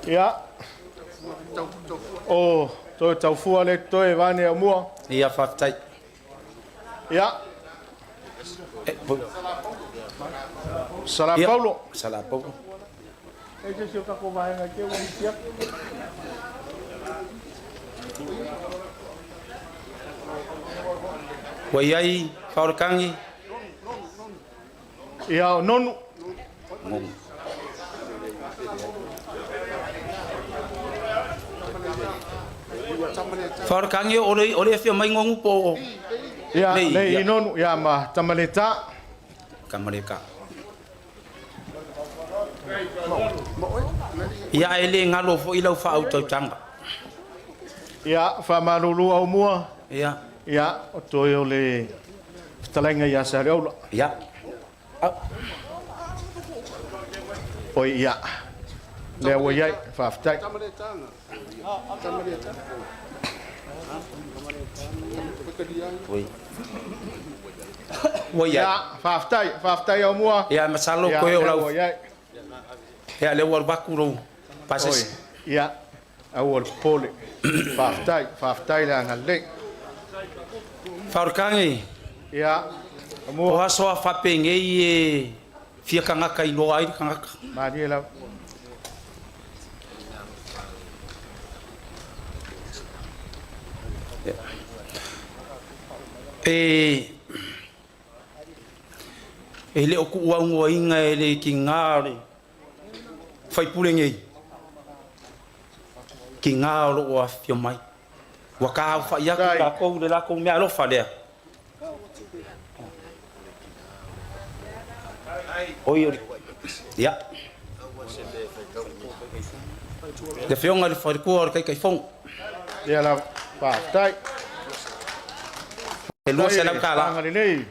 S2: Ya. Oh, tau fua le toi vane mua.
S12: Ia faftai.
S2: Ya. Salah Paulo.
S12: Salah Paulo.
S2: Ese sio kako vai ngake wani siap.
S12: Wai ai faurkangi.
S2: Ya nonu.
S12: Faurkangi ore fio mai ngongu po.
S2: Ya, le nonu ya ma tamaleta.
S12: Kamareka. Ya ele ngalo fo ila fa auto tanga.
S2: Ya fa malulu au mua.
S12: Ya.
S2: Ya o toyo le talenga ya sariola.
S12: Ya.
S2: Oi ya. Le wo yai fa ftai.
S12: Oi. Wo
S2: ya fa ftai au mua.
S12: Ya masalo ko yo la. Ya le wor bakuro. Pases.
S2: Ya. Awol pole. Fa ftai la ngale.
S12: Faurkangi.
S2: Ya.
S12: Mo aso fa pengei e fia kanga kai no ai kanga.
S2: Maria la.
S12: Ele o ku wa inga ele kingare. Fai pulengei. Kingaro o afio mai. Waka fa ya ka ko de la ko me ALOFA le. Oi. Ya. De fiong al fa ko kai fong.
S2: Ya la fa tai.
S12: Elu se la kala.
S2: Ngalilei.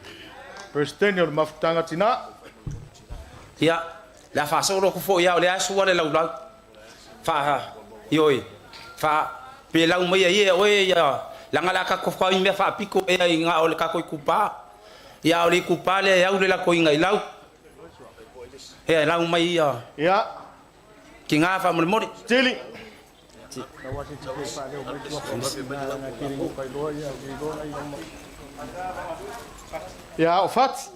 S2: Prestenio maftanga tina.
S12: Ya. La fa so ko fo ya le asu le la. Fa yoi. Fa pe la mo ye oe ya. La ngala ka ko fa me fa piko e nga o le ka ko kupa. Ya o le kupa le ya o le la ko inga ilau. E la mai ya.
S2: Ya.
S12: Kinga fa mo mo.
S2: Stili. Ya o fat.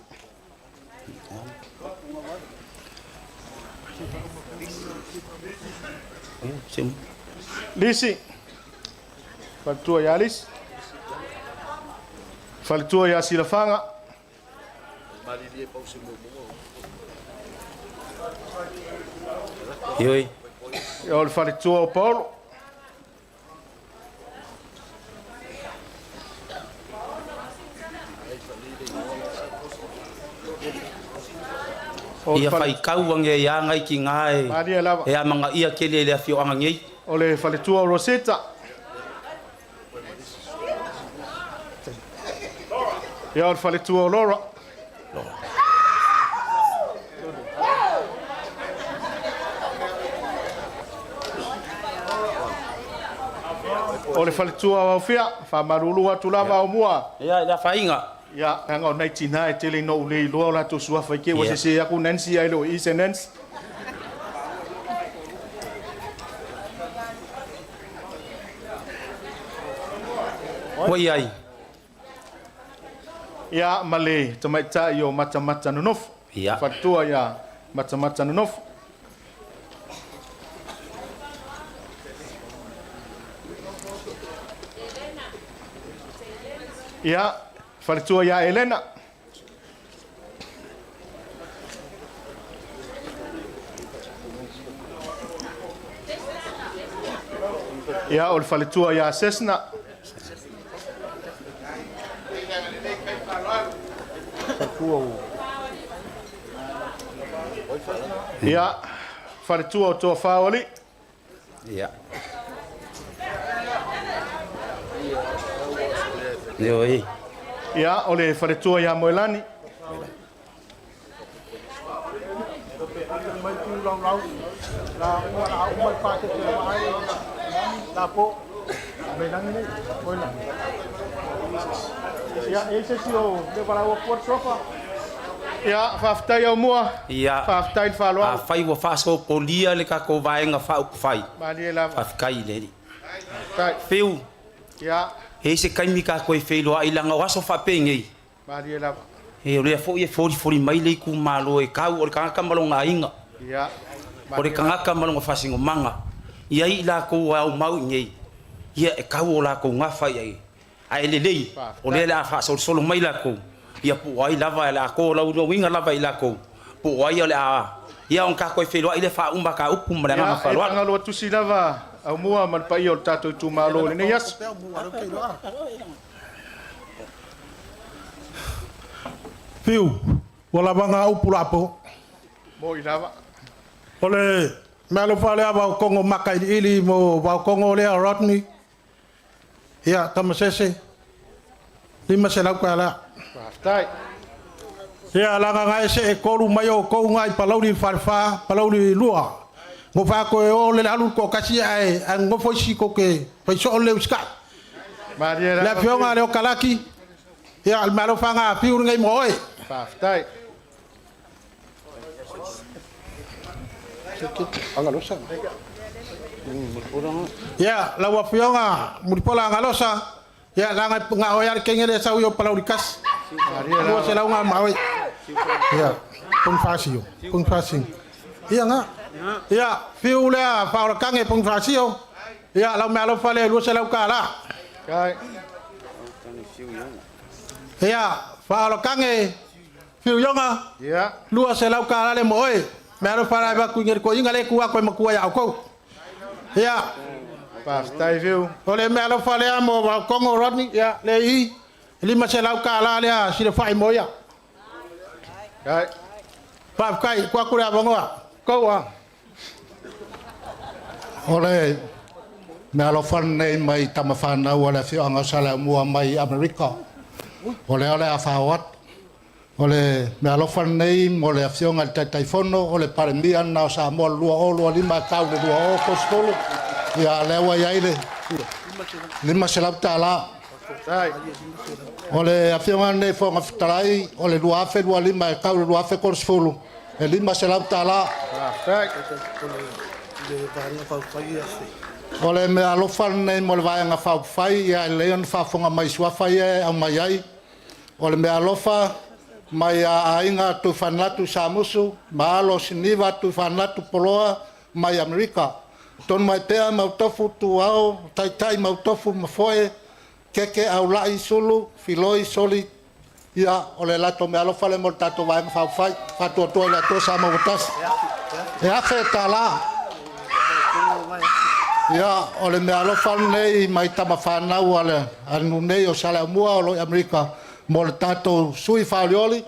S12: Sim.
S2: Lisi. Faltua ya lis. Faltua ya silafanga.
S12: Ioi.
S2: Ia o le whaletua o Paulo.
S12: Ia fai kauange ia ngai ki ngai.
S2: Maria lava.
S12: E a manga ia kele le afio anga ngei.
S2: O le whaletua o Rosetta. Ia o le whaletua o Laura. O le whaletua o Aufia, whamarulu atu lava o mua.
S12: Ia whainga.
S2: Ia, hanga o nei tina e tele no ule i loa o lato suafa i ke, wa se aku Nancy ai lo i se Nancy.
S12: Oi ai.
S2: Ia, male, tamaita i o mata nunofu.
S12: Ia.
S2: Whaletua ia mata nunofu. Ia, whaletua ia Elena. Ia, o le whaletua ia Cessna. Ia, whaletua o toa whaoli.
S12: Ia. Ioi.
S2: Ia, o le whaletua ia Moelani. Ia, whaftai au mua.
S12: Ia.
S2: Whaftai whaloa.
S12: A fai wa faso polia le ka ko vaenga fa up fai.
S2: Mali e lava.
S12: Afkai le.
S2: Tai.
S12: Fiu.
S2: Ia.
S12: He se kaimi ka ko Feiloaiga langa waso fa pengei.
S2: Mali e lava.
S12: E ole fo ye fori mai le ku malo e kau o ka malonga inga.
S2: Ia.
S12: O le kanga malonga fasingo manga. Ia i la ko au mau ngei. Ia e kau o la ko ngafa ia. Ai le lei. O le la fa solo mai la ko. Ia pu ai lava la ko la u winga lava i la ko. Pu ai ole a. Ia on ka ko Feiloaiga fa umba ka upu mala na fa lo.
S2: Ia, ngalo tusi lava. Au mua man pa i o Tatou Itumalo le yas.
S13: Fiu, wala banga upula po.
S2: Mo i lava.
S13: Ole, malo fale aba kongo makai ili mo ba kongo le RODNEY. Ya, TAMASESE. Lima se lau kala.
S2: Waftai.
S13: Ya, langa ngai se e koru mayo ko ngai palauri farfa, palauri lua. Ngo fa ko o le alu ko kasi ai an ngo foi si ko ke foi so le uska.
S2: Maria
S13: la fionga le kalaki. Ya, al malo fanga piur ngai mo oi.
S2: Waftai.
S13: Angalosa. Ya, la wa fionga muripola angalosa. Ya, la nga oyar kengele sa uyo palaurikas. Maria se la nga mawe. Ya, pun fasio, pun fasing. Iya nga. Ya, fiu le fa kange pun fasio. Ya, la malo fale lu se la kala.
S2: Kai.
S13: Ya, fa kange fiu yonga.
S2: Ya.
S13: Lu se la kala le moe. Malo fala ba ku ngir ko ingale ku ko makua ya ko. Ya.
S2: Waftai viu.
S13: Ole malo fale amo ba kongo RODNEY ya le i. Lima se la kala le si le fai moya.
S2: Kai.
S13: Pa kai kwa kura bongoa. Ko wa.
S8: Ole me alofan nei mai tamafana wala fi anga sala mua mai Amerika. Ole a fawat. Ole me alofan nei mole afionga taifono ole parembian na Samoa lua lima kau lua o kostolo. Ya lewa yaile. Lima selap tala.
S2: Tai.
S8: Ole afionga nei fonga fitarai ole lua afe lima kau lua afe kostolo. E lima selap tala.
S2: Tai.
S8: Ole me alofan nei mo le vaenga fa fai ya leon fa fonga mai sua fai au mai ai. Ole me alofa mai a inga tu fanatu samusu malo siniva tu fanatu poloa mai Amerika. Ton mai pea mau tofu tu au tai mau tofu mafoe keke au lai sulu filoi soli
S6: ia o le lato me alofa le mo tatou vaenga faufai fatuatua i le atua sa mauatasi e afe tala ia o le me alofa nei mai tamafanau ale anu nei o Samoa o lo Amerika mo le tatou sui faulioli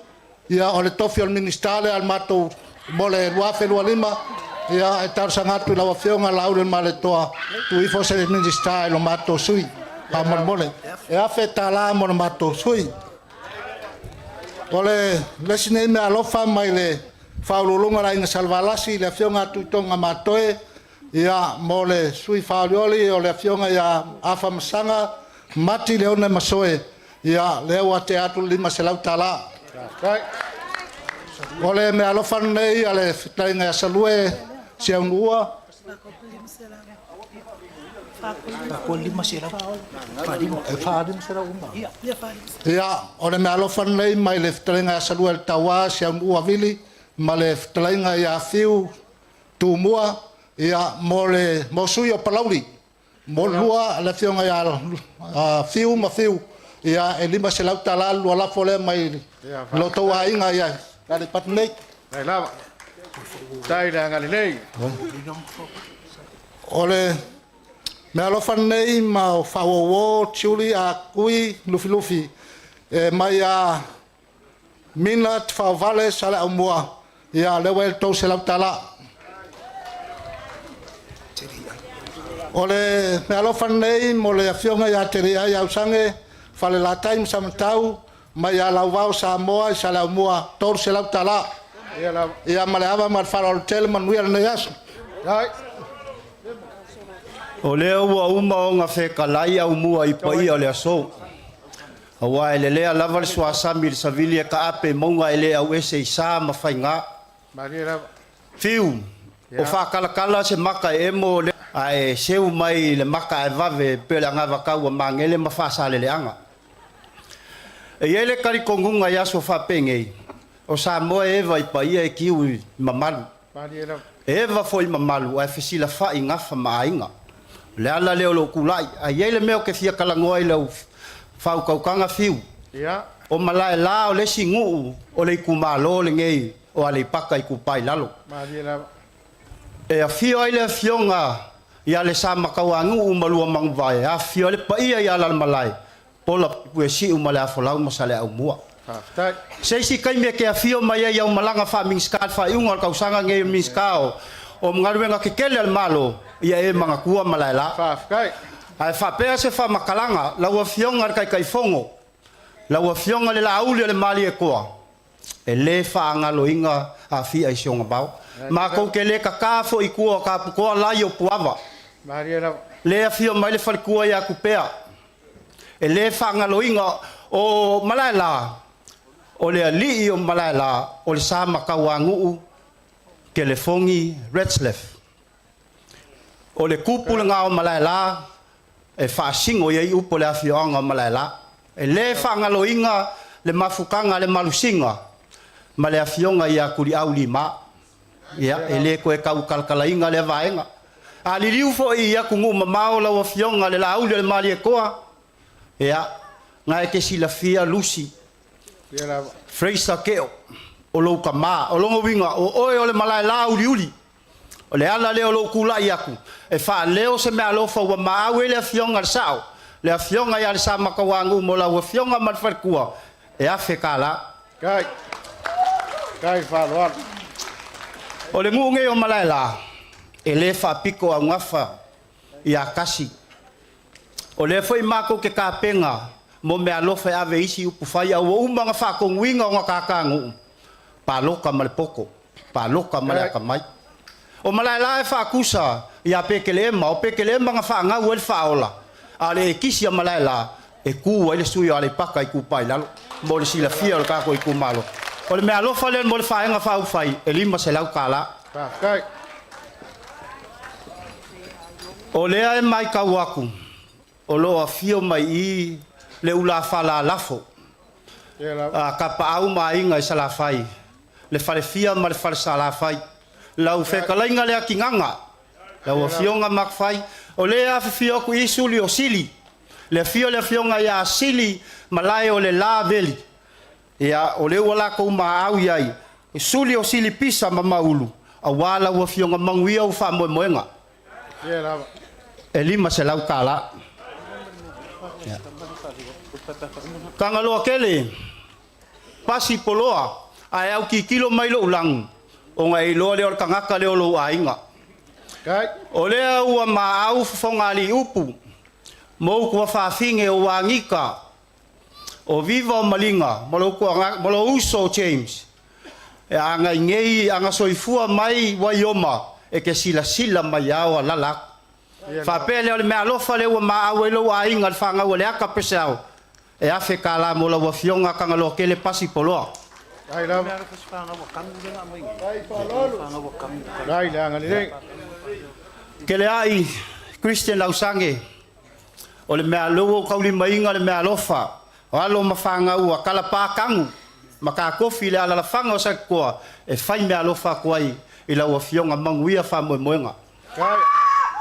S6: ia o le tofi o le ministale al matou mo le ruafe lima ia e tarsangatu i laua fionga laure ma le toa tuifo se le ministale lo matou sui pa mole e afe tala mo le matou sui ole lesine me alofa mai le faululunga la inga salvalasi le fionga tuitonga matoe ia mo le sui faulioli o le fionga ia afa masanga mati le ona masoe ia le wa teatro lima selau tala ole me alofa nei ale fitainga salue sia unua ia ole me alofa nei mai le fitainga salue le tawa sia unua vili ma le fitainga ia fiu tumua ia mole mosui o palauri mo lua le fionga ia fiu ma fiu ia e lima se lau tala lua la fole mai lo Tatou Aiga ia kale pat nei
S2: Nei lava. Tai le ngali nei.
S6: ole me alofa nei ma o fawo chuli a kui lufi lufi e mai a mina fa vale sala umua ia le wel to se lau tala ole me alofa nei mo le afionga ia tere ia usange fale la time samtau mai ala vao Samoa sala umua tor se lau tala ia maleava mar fala hotel MANUIA nei aso
S2: ai
S7: O lea ua uma o ngā whekalai au mua i pai o lea so. Awa e le lea lava le suasami le savili e ka ape maunga e lea au ese i sā ma whai ngā. Fiu, o whakalakala se maka e mo le a e seu mai le maka e vave pe le ngā wakau a mangele ma whasale le anga. E ele kari kongunga i aso whapengei. O Samoa ewa i pai e kiu i mamalu. Ewa foi mamalu a e whisila whai ngafa maainga. Le ala leo lo kulai a yele meo ke fia kalangoa i lau fau kaukanga fiu o malai la o le singu o le Itumalo le ngei o Aleipata Itupa Lalo e a fio ai le fionga ia le sa makawangu u malua mangvai a fio le paia ia la malai pola puesi u malai folau masale au mua sei si kai me ke a fio mai ia u malanga fa mingskat fa iunga kausanga ngei minskao o ngaruenga ke kele al malo ia e manga kua malaila ai fa pe se fa makalanga la wa fionga kai fongo la wa fionga le lauli le mali e koa e le fa ngalo inga a fi ai songa bau ma ko ke le ka fo i kua ka ko la yo puava le a fio mai le fa kua ia kupea e le fa ngalo inga o malaila o le ali o malaila o le sa makawangu ke le fongi redslef o le kupula ngā o malaila e whaasingo iei upo le awhionga o malaila e le whangalo inga le mafukanga le malusinga ma le awhionga ia kuri au lima ia e le koe kau kalkala inga le vaenga a li liu fo i ia kungu mamao la awhionga le lauli le mali e koa ia ngā e ke sila fia lusi freisa keo o lo kama o longo winga o oe o le malaila uli uli o le ala leo lo kula iaku e fa leo se me alofa wa maawe le fionga sao le fionga ya le sama kawangu mo la wa fionga mat farkua e afekala
S2: kai fa lo
S7: o le ngunge o malaila e le fa piko a ngafa ia kasi o le foi mako ke ka penga mo me alofa ave isi upu fai au uma nga fa ko winga nga kakangu paloka malpoko paloka malaka mai o malaila e Aukuso ia pekele ma o pekele ma nga fa nga wel faola ale kisi ya malaila e ku ele sui ale paka Itupa Lalo mo le sila fia o ka ko Itumalo o le me alofa le mo le fa nga fa fai e lima se lau kala o le ai mai ka waku o lo afio mai i le ula fala lafo a ka pa au mai nga sala fai le fale fia ma le fale sala fai lau whekalainga lea ki nganga lau a fionga makfai o lea fio ku isu li o sili le fio le fionga ia sili malai o le la veli Ia o le wala ko maau iai. Suli o sili pisa ma maulu. A wala ua fionga manguia u wha moe moenga. E lima se lau kala. Kangaloa kele. Pasi poloa. Ai au ki kilo mailo ulang. O ngai loa leo kangaka leo lo ainga. O lea ua maau fonga li upu. Mou kua whawhinge o wangika. O viva o malinga. Molo uso James. E anga ngei anga soifua mai waioma. E ke sila sila mai awa lalak. Whapele o le mea alofa le ua maau e lo ainga. Whanga ua le aka pesao. E afe kala mo la ua fionga kangaloa kele pasi poloa. Kele ai Christian lausange o le mea lou kauli mainga le mea alofa o alo mawhanga ua kala pākangu maka kofi le ala la whanga o sakoa e whai mea alofa kuai i laua fionga manguia wha moe moenga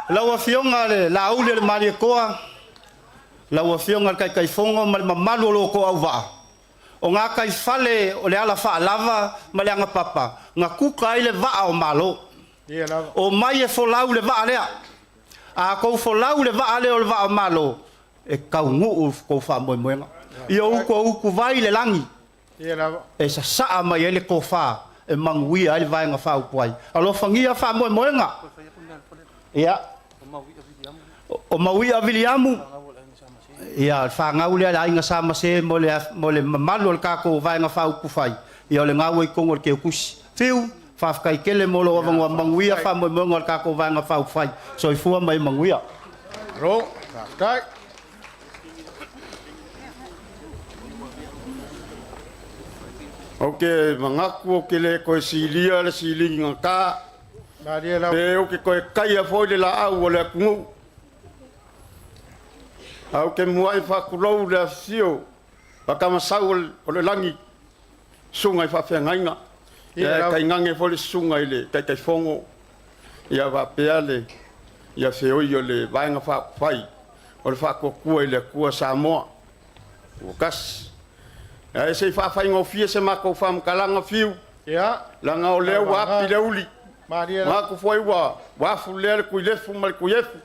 S7: laua fionga le la ule le maria koa laua fionga le kai fonga ma le mamalu o loko au waa o ngā kai fale o le ala wha lava ma le anga papa ngā kuka i le waa o malo o mai e folau le waa lea a kou folau le waa lea o le waa o malo e kau nguu kou wha moe moenga i o uku vai le langi e sa saa mai ele ko wha e manguia ele vai ngā wha upuai alofa ngia wha moe moenga ia o maui a Viliamu ia wha ngau lea le ainga samase mo le malu le kako vai ngā wha upufai ia o le ngau i kongo le ke ukusi fiu whafkai kele molo o wangua manguia wha moe moenga le kako vai ngā wha upufai so i fua mai manguia
S2: ro whafkai
S6: Oke, mangaku o ke le koe silia le sili ngā kā. Pe o ke koe kaia foi le la au o le akungu. Au ke muai whakurou le afio. Wakamasau o le langi. Sunga i whawhengainga. Ia kai ngange foi le sunga i le kai fongo. Ia wapea le. Ia whioi o le vaenga whai. O le whakokua i le kua Samoa. O kasi. E se fa fa ngo fie se mako fam kalanga fiu ya la nga o le wa pi le uli ma ko foi wa fu le ku le fu mal ku yefu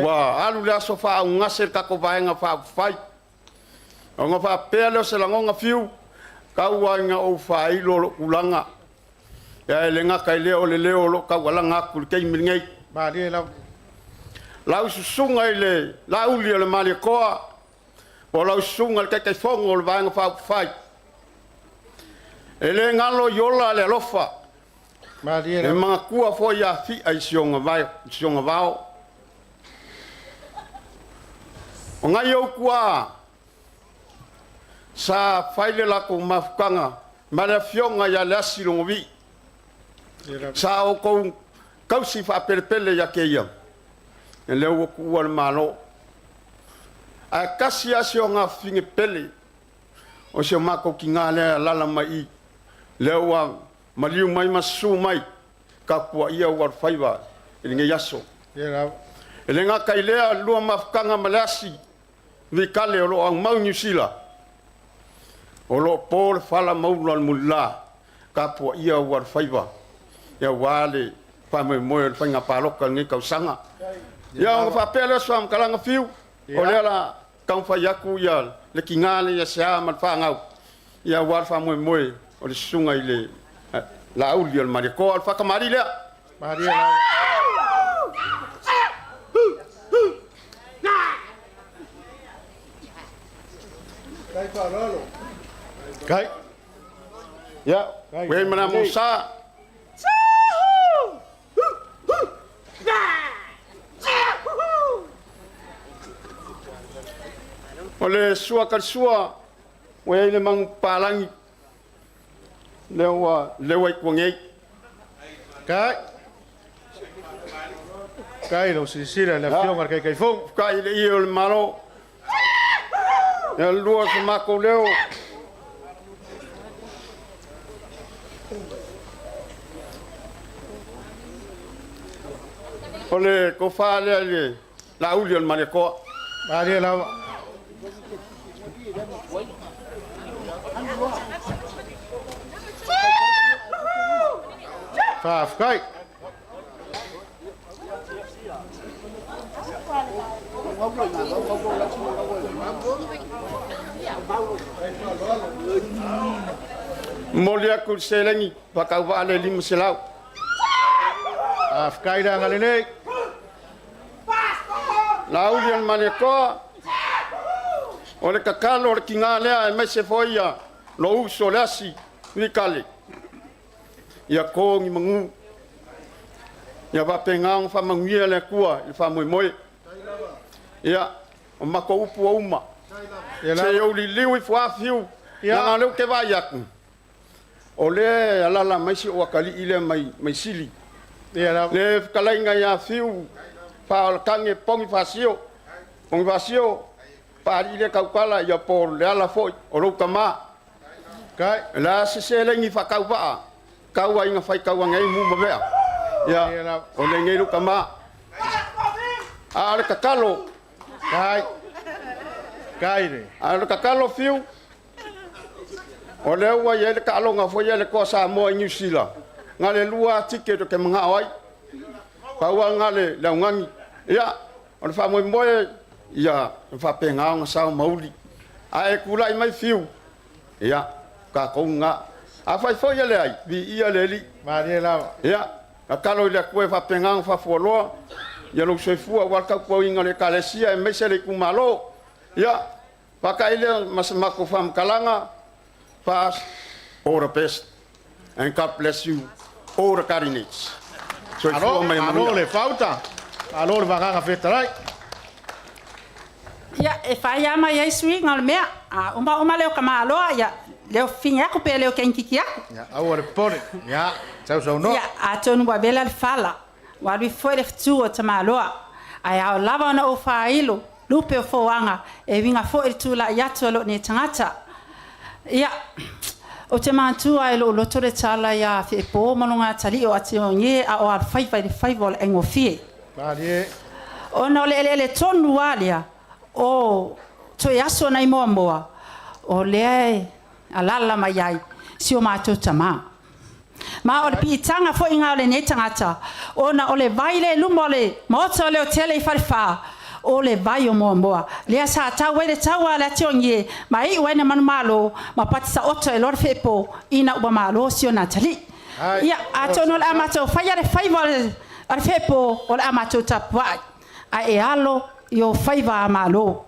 S6: wa alu la so fa nga se ka ko va nga fa fai o nga fa pele se la nga fiu ka wa nga o fa i lo ulanga ya le nga kai le o le o lo ka wala nga ku ke mi ngai
S2: ma di
S6: la su sunga ile la uli le mali ko o lau sunga le kai fongo le vanga fa fai ele ngalo yola le alofa
S2: ma di
S6: e mga kua fo ya fi ai sionga vao o ngai o kua sa fai le la ko mafkanga ma le fionga ya le asilo vi sa o ko kausi fa perpele ya ke ia ele o kua le malo a kasi asio nga finge pele o se mako ki nga le lala mai le wa maliu mai masu mai ka pua ia war faiva ele yaso ele nga kai le lua mafkanga malasi vi kale lo ang mau nyusila o lo por fala mau lo mulla ka pua ia war faiva ya wale pa me mo fa nga paloka ngi ka sanga ya nga fa pele so am kala nga fiu o le la kang fa yaku ya le kingale ya sa mal fa ngau ya war fa moe moe o le sunga ile la uli al mariko al fa kamari le
S2: maria kai fa lalo kai
S6: ya we mana musa ole sua kal sua we le mang palangi lewa kwangei
S2: kai lo sisira la fiona kai fong
S6: kai le io il malo e luo se mako leo ole ko fa le la uli il maleko
S2: maria la Whaafukai.
S6: Moli aku selengi pakau ale lima selau.
S2: Whaafukai rea ngale nei.
S6: Lau lian maneko. Ole kakalo ole kinga lea e mai se foia. Lo uso lasi wikale. Ia kongi mangu. Ia wapengang fa manguia le kua i fa moi moi. Ia o mako upu o uma. Se eu li liu i fuafiu. Ia ngale ke vai aku. Ole alala mai si o akali ile mai sili. Le kalainga ia fiu pa kange pongi fasio. Pongi fasio pa ile kaukala ia por le ala foi o lo kama. Kai la se lengi fa kaupa. Kau ai nga fai kau ngai mu mabea. Ya o le ngai lu kama. Ale kakalo. Kai re. Ale kakalo fiu. O le ua ye le kalo nga foi le ko Samoa New Zealand. Ngale lua tike to ke manga ai. Pa ua ngale la ngangi. Ya o fa mo ya fa penga nga sa mauli. Ai kula i mai fiu. Ya ka ko nga. A fai foi le ai vi ia le li.
S2: Maria la.
S6: Ya a kalo le ko fa penga fa folo. Ya lo se fu wa ka ko inga le kalesia e mesele ku malo. Ya pa ka ile masmako fam kalanga. Fast, all the best, and God bless you, all the cardinals. So
S2: alo le falta, alo le vaganga fetarai.
S10: Ya, e fai ama ia sui ngal mea, uma leo kama aloa ya, leo finha ko pe leo kenkikia.
S2: Ya, awore pore. Ya, sau no.
S10: Ya, atonu wa bela le fala. Wa vi foi le tu o tama aloa. Ai au lava na o failo, lupe o foanga, e vinga fo il tu la ya tolo ni tangata. Ya, o te mātua e lo tore tala ia whi e pō manonga tali o ati o nge a o ar fai wale engo fie. O na le tonu alia o toi aso nei moa moa o lea a lala mai ai si o mātua tama. Ma o le piitanga fo inga o le nei tangata o na o le vaile lumo le maota o le o tele i whariwha o le vai o moa moa. Lea sa tau wele tau a le tio ngie, ma i uene manu malo, ma pati sa oto e lor fepo, ina uba malo si o natali. Ia, a tono le amato, fai are faiva al fepo, o le amato tapuai. A e alo, i o faiva a malo.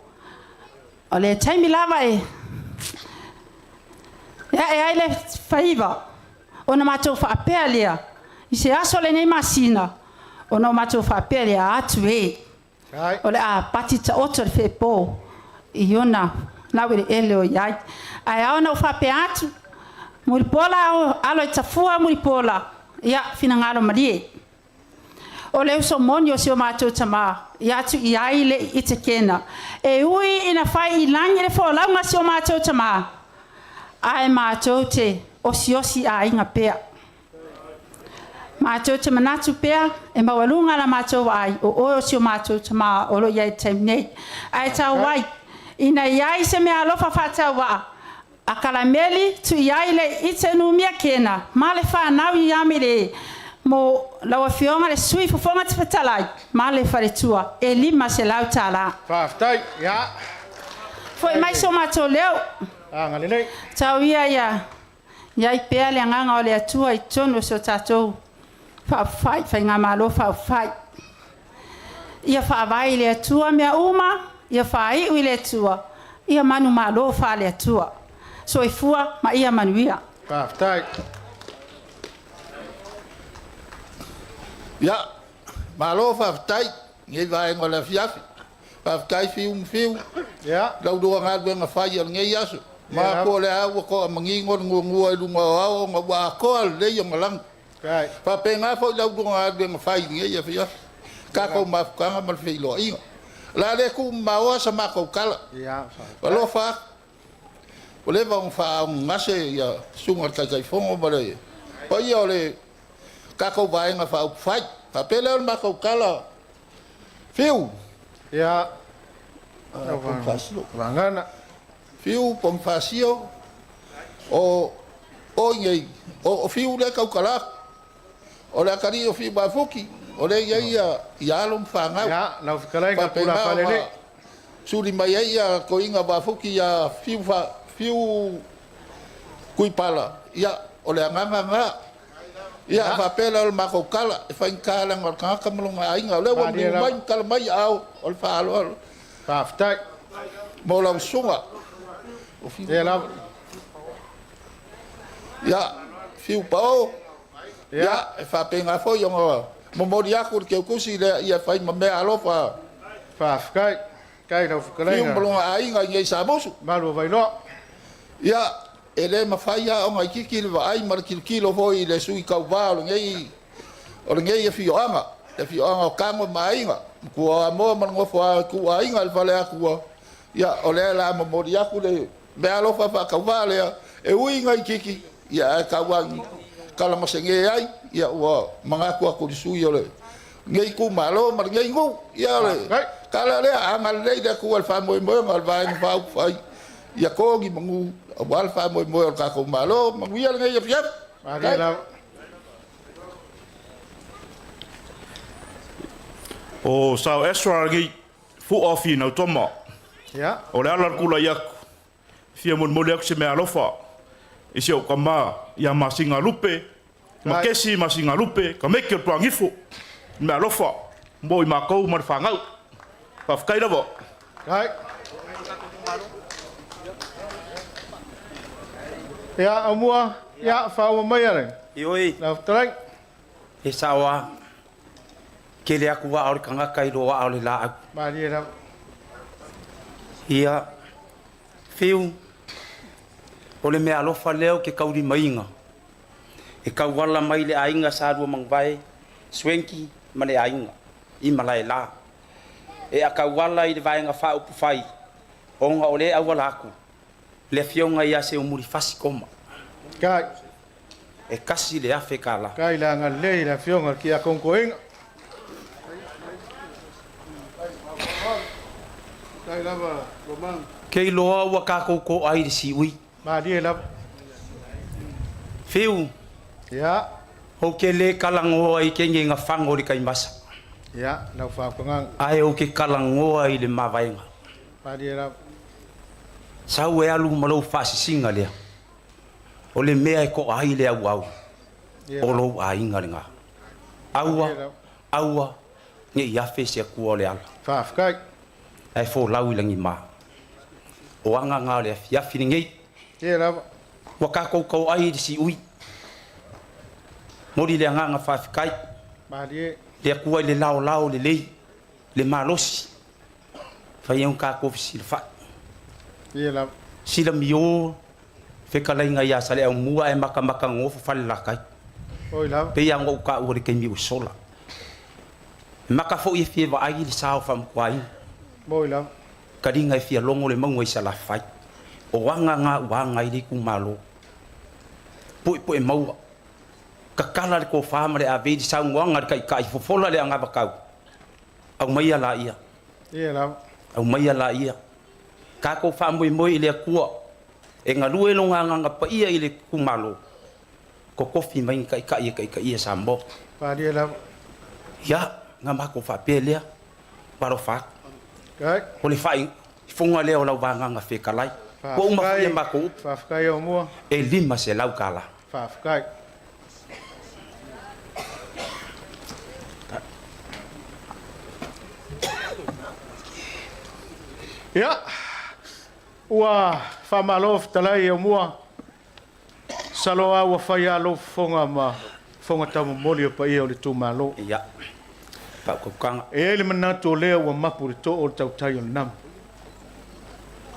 S10: O le taimi lava e, ia e ai le faiva, o na mato fa apea lea, i se aso le nei masina, o na mato fa apea lea atu e. Ole a pati ta oto le fepo i ona na wele ele o yai ai ona fa pe atu muri pola alo tafua muri pola ya fina ngalo mali ole uso monyo si o mato tama ya tu yai le itekena e ui ina fai langi le fo la nga si o mato tama ai mato te osiosi a inga pea Mātou te manatu pea, e mawalunga la mātou ai, o si o mātou te maa olo iai taim nei. Ai tau wai, ina iai se mea alofa whātau waa. A karameli tu iai le itenu mia kena, ma le whanau i amire, mo lawa fionga le sui fufonga te whatalai, ma le wharetua, e lima se lau tāla.
S2: Whaftai, ia.
S10: Foi mai so mātou leo.
S2: Ngale nei.
S10: Tau ia iai pea le anganga o le atua i tonu so tātou. Fai ngā malo fai. Ia whaavai le atua mea uma, ia whai ui le atua. Ia manu malo wha le atua. So i fua ma ia manuia.
S2: Whaftai.
S8: Ia, malo whaftai, ngei vai ngola fiafi. Whaftai fiu.
S2: Ia.
S8: Lau doa ngā duenga whai al ngei asu. Ma ko le awa ko a mangingo ngua ilunga au, ngā wā koa le ia malang. Pa penga fo lau dunga den fai nge ya fia ka ko ma ka ma Feiloaiga la le ku ma o sa ma ko kala
S2: ya
S8: ALOFA o le va un fa un ngase ya sunga ta kai fongo ba le o ia le ka ko vai nga fa fai pa pele ma ko kala fiu
S2: ya
S8: vangana fiu pom fasio o ngai o fiu le ka kala
S6: O le akari o fi ba fuki. O le ia lo mfanga.
S2: Ya, na fikalai ka pula palele.
S6: Suri mai ia ko inga ba fuki ia fiu kuipala. Ia o le nganga. Ia fa pela o mako kala fa inkala ngal ka malunga inga le wo mai kala mai au o fa alo.
S2: Fa ftai.
S6: Mo la sunga.
S2: Ia la.
S6: Ya, fiu pao. Ya, fa penga fo yo mo mori aku ke kusi le ia fa me alofa.
S2: Fa fkai. Kai no fikalai.
S6: Fiu malunga inga ngai sabosu.
S2: Malu vai lo.
S6: Ya, ele mafaya o ngai kiki le vai mar kilo foi le sui kau valo ngai o ngai fi anga e fi anga kango mainga ku mo man ngo fa ku ainga le vale aku ya ole la mo mori aku le be alo fa kau vale e ui ngai kiki ya kawan kala masenge ai ya wa manga ku sui ole ngai ku malo mar ngai ngu ya le kala le anga le de ku al fa mo ngal vai fa ya ko gi mangu wal fa mo ka ko malo manguia ngai ya
S2: Adela.
S14: O sao extra gi fu ofi no tomo.
S2: Ya.
S14: O le ala kula yak. Fia mon moliak se me alofa. Isi o kama ya masinga lupe. Makesi masinga lupe. Ka meke o tuangifu. Me alofa. Mo i makou mar fangau. Pa fkai lavo.
S2: Kai. Ya amua. Ya fa o mai are.
S12: Ioi.
S2: Na trai.
S12: E sawa. Ke le aku wa o kanga kai lo wa o le la aku.
S2: Ma dia na.
S12: Ia. Fiu. O le me alofa leo ke kauri mainga. E kau wala mai le ainga sa rua mangvai. Swenki ma le ainga. I malai la. E a kau wala i le vaenga fa upu fai. Onga o le au wala aku. Le fionga ia se umuri fasi koma.
S2: Kai.
S12: E kasi le afe kala.
S2: Kai la ngalei la fionga ki a konkoinga. Kai lava romang.
S12: Kei loa ua kako ko ai si ui.
S2: Ma dia la.
S12: Fiu.
S2: Ya.
S12: Ho ke le kalango ai ke ngenga fango ri kai masa.
S2: Ya, na fa kongang.
S12: Ai o ke kalango ai le mavainga.
S2: Ma dia la.
S12: Sau e alu malo fasi singa lea. O le mea e ko ai le au. O lo a inga ringa. Aua. Nge ia fese kua le ala.
S2: Fa fkai.
S12: Ai fo lau ilangi ma. O anga ngā le ia fini ngei.
S2: Ia la.
S12: Waka kou ai si ui. Mori le anga fa fkai.
S2: Ma dia.
S12: Le kua le lao le lei. Le malosi. Fa iau ka ko fisi le fa.
S2: Ia la.
S12: Sila mio fekalai nga ya sale au mua e maka ngofu fale la kai.
S2: Oi la.
S12: Pe yang o ka uri ke mi usola. Maka fo i fie va ai li sao fam kwai.
S2: Moi la.
S12: Kadinga fie longo le mau isa la fai. O wanga i ku malo. Po e mau. Kakala le ko fama le ave di sao wanga kai fofola le anga bakau. Au mai ala ia.
S2: Ia la.
S12: Au mai ala ia. Ka ko fa moi le kua e ngalue lo nga pa ia ile kumalo ko kofi mai kai sambo
S2: pa dia la
S12: ya nga ma ko fa pelea paro fa
S2: kai
S12: ko le fai funga le o la vanga nga fe kalai ko uma fa ma ko
S2: fa kai o mo
S12: e lima se lau kala
S2: fa kai ya ua famalof talai o mua saloa ua faia lo fonga tamu moli pa ia o le tumalo
S12: ya pa ko kanga
S2: e le manato le ua mapu le to o tautai o nam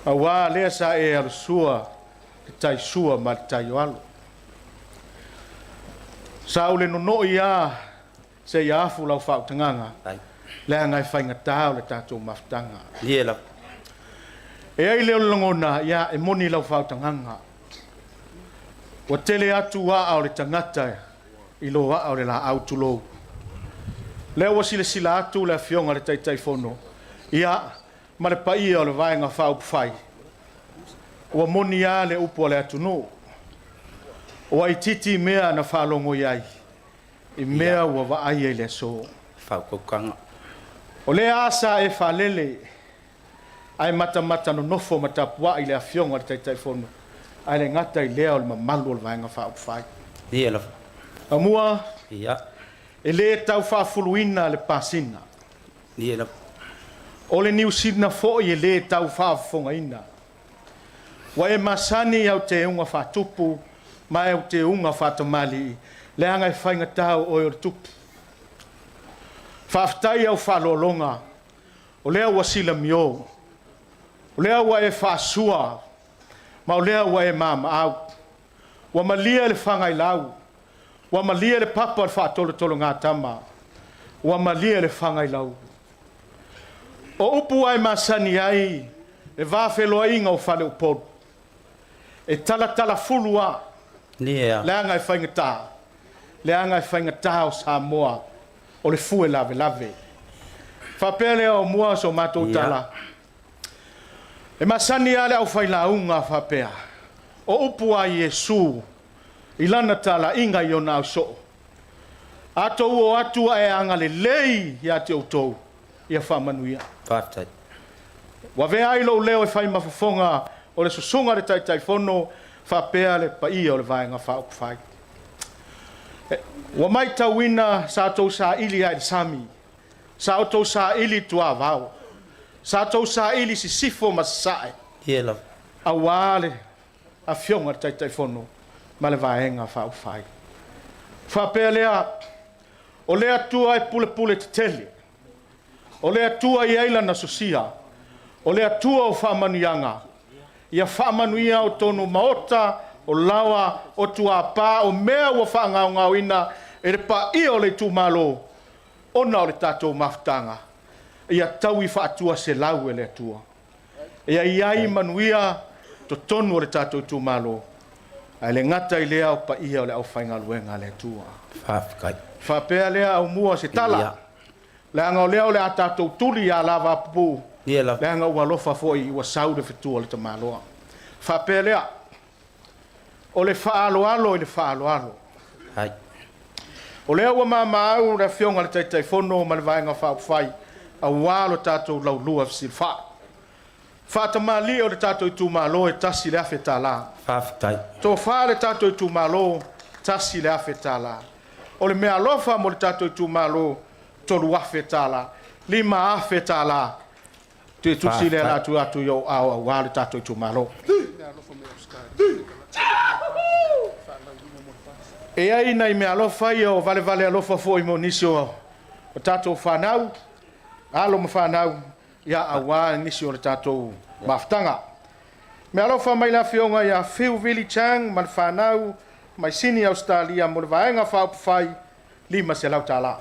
S2: awa le sa e al sua tai sua ma tai alo sa ule no ia se ia fu lau fa tanganga le ngai fainga tau le tatou maftanga
S12: liela
S2: e ai leo longona ia e moni lau whautanganga. Wa tele atu wa au le tangata i lo wa au le la au tulo. Leo wa sila atu le fionga le tai fono. Ia ma le pai o le vaenga whau pwhai. Wa moni ia le upo le atu no. Wa i titi mea na whalongo iai. I mea ua vaai e le so.
S12: Whaukokanga.
S2: O le asa e whalele ai mata no nofo matapua i le afionga le taitaifono. Ai le ngata i lea o le mamalu o le vaenga whaupwhai.
S12: Ia la.
S2: Amua,
S12: Ia.
S2: e le tau whaafuluina le pasina.
S12: Ia la.
S2: O le New Sydney fo i le tau whaafonga ina. Wa e masani au te unga whaatupu, mai au te unga whaatamali, le anga i whainga tau o le tupu. Whaaftai au whaalolonga, o lea ua sila mio, o lea ua e whaasua, ma o lea ua e mama au, wa malia le whangai lau, wa malia le papa le whaatolo ngā tama, wa malia le whangai lau. O upu ai masani ai, e Feiloaiga o whale upodu. E tala fulua,
S12: Nia.
S2: le anga i whaingatā, le anga i whaingatā o Samoa, o le fue lave. Whapele o mua so mātou tala. E masani ale au whailaunga whapea. O upu ai Yesu, i lana tala inga i o nau so. Ato o atua e anga le lei i ate outou, i a whamanuia.
S12: Whaftai.
S2: Wa vea ai lo leo e whai mafafonga o le susunga le taitaifono whapea le paia o le vaenga whaupwhai. Wa mai tauina sa tau sa ili ai sami. Sa tau sa ili tua vau. Sa tau sa ili si sifo masae.
S12: Ia la.
S2: A wale a fionga le taitaifono ma le vaenga whaupwhai. Whapea lea o lea tua e pule te tele. O lea tua i eila na sosia. O lea tua o whamanuianga. Ia whamanuia o tonu maota, o lawa, o tua pā, o mea ua whaangau ina, e re pa ia o le Itumalo, ona o le tātou mafutanga. Ia tau i whaatua se lau e lea tua. Ia iai manuia to tonu o le tātou Itumalo. Ai le ngata i lea o pa ia o le au whainga luenga lea tua.
S12: Whafkai.
S2: Whapea lea au mua se tala.
S12: Ia.
S2: Le anga o lea o le a tātou tuli a lava pupu.
S12: Ia la.
S2: Le anga ua lofa foi ua saude fitua le tamaloa. Whapea lea. O le whaaloalo i le whaaloalo.
S12: Hai.
S2: O lea ua mama au le fionga le taitaifono ma le vaenga whaupwhai. A walo tātou laulua fisi le wha. Whaatamali o le tātou Itumalo e tasi le awhi tā la.
S12: Whaftai.
S2: Tō wha le tātou Itumalo tasi le awhi tā la. O le mea lofa mo le tātou Itumalo tolu awhi tā la. Lima awhi tā la. Te tusi le atu yo au wale tātou Itumalo. E ai nei mea alofa i o vale alofa fo i mo nisio o tātou whanau. Alo ma whanau. Ia awa nisio o tātou maftanga. Mea alofa mai la fionga ia Feiloaiga CHANG ma le whanau. Mai sini Australia mo le vaenga whaupwhai. Lima se lau tāla.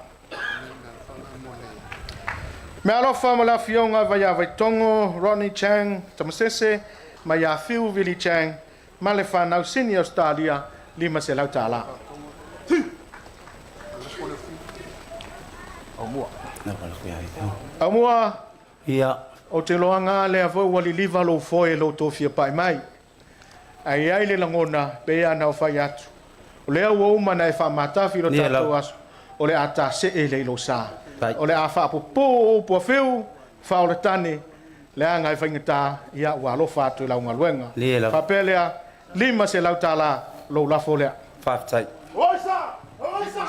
S2: Mea alofa ma la fionga vai a VAOTOGO, RODNEY CHANG, TAMASESE. Mai a Feiloaiga CHANG ma le whanau sini Australia. Lima se lau tāla. Amua.
S12: Ia.
S2: O te loanga le avau wali liva lo foe lo tofia pai mai. Ai ai le langona pe ana o fai atu. O le au umana e whamatafi lo tātou aso. O le ata se e le lo sa. O le a whapopo po feu whao le tane. Le anga e whaingata ia ua alofa atu lau ngaluenga. Whapelea lima se lau tāla lo lafo lea.
S12: Whaftai.
S2: Oisa! Oisa!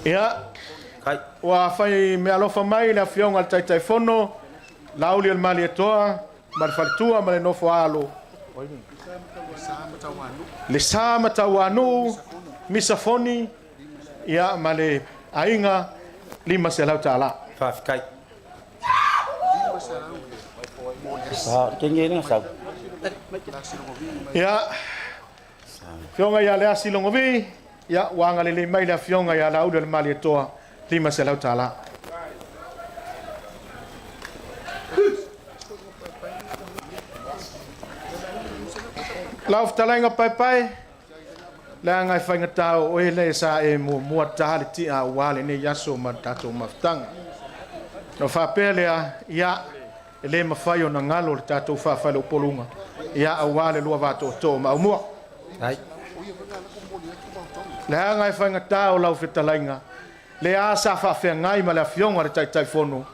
S2: Ia.
S12: Kai.
S2: Wa fai me alofa mai na fionga al taitaifono. Lauli al mali etoa. Mal faltua mal nofo alo. Le sama tawanu. Misafoni. Ia male ainga. Lima se lau tāla.
S12: Whafkai. Kengi ni sao.
S2: Ia. Fionga ia le asilongovi. Ia wanga le mai la fionga ia lauli al mali etoa. Lima se lau tāla. Lauf talainga pai. La ngai whainga tau o ele sa e mua tahale ti a wale ne yaso ma tatou maftanga. No whapelea ia ele mawhai o na ngalo le tatou whawhale o polunga. Ia a wale lua vato o tō ma umua.
S7: Ai.
S2: Le ngai whainga tau lau whetalainga. Le a sa whawhia ngai ma le awhionga le tai whono.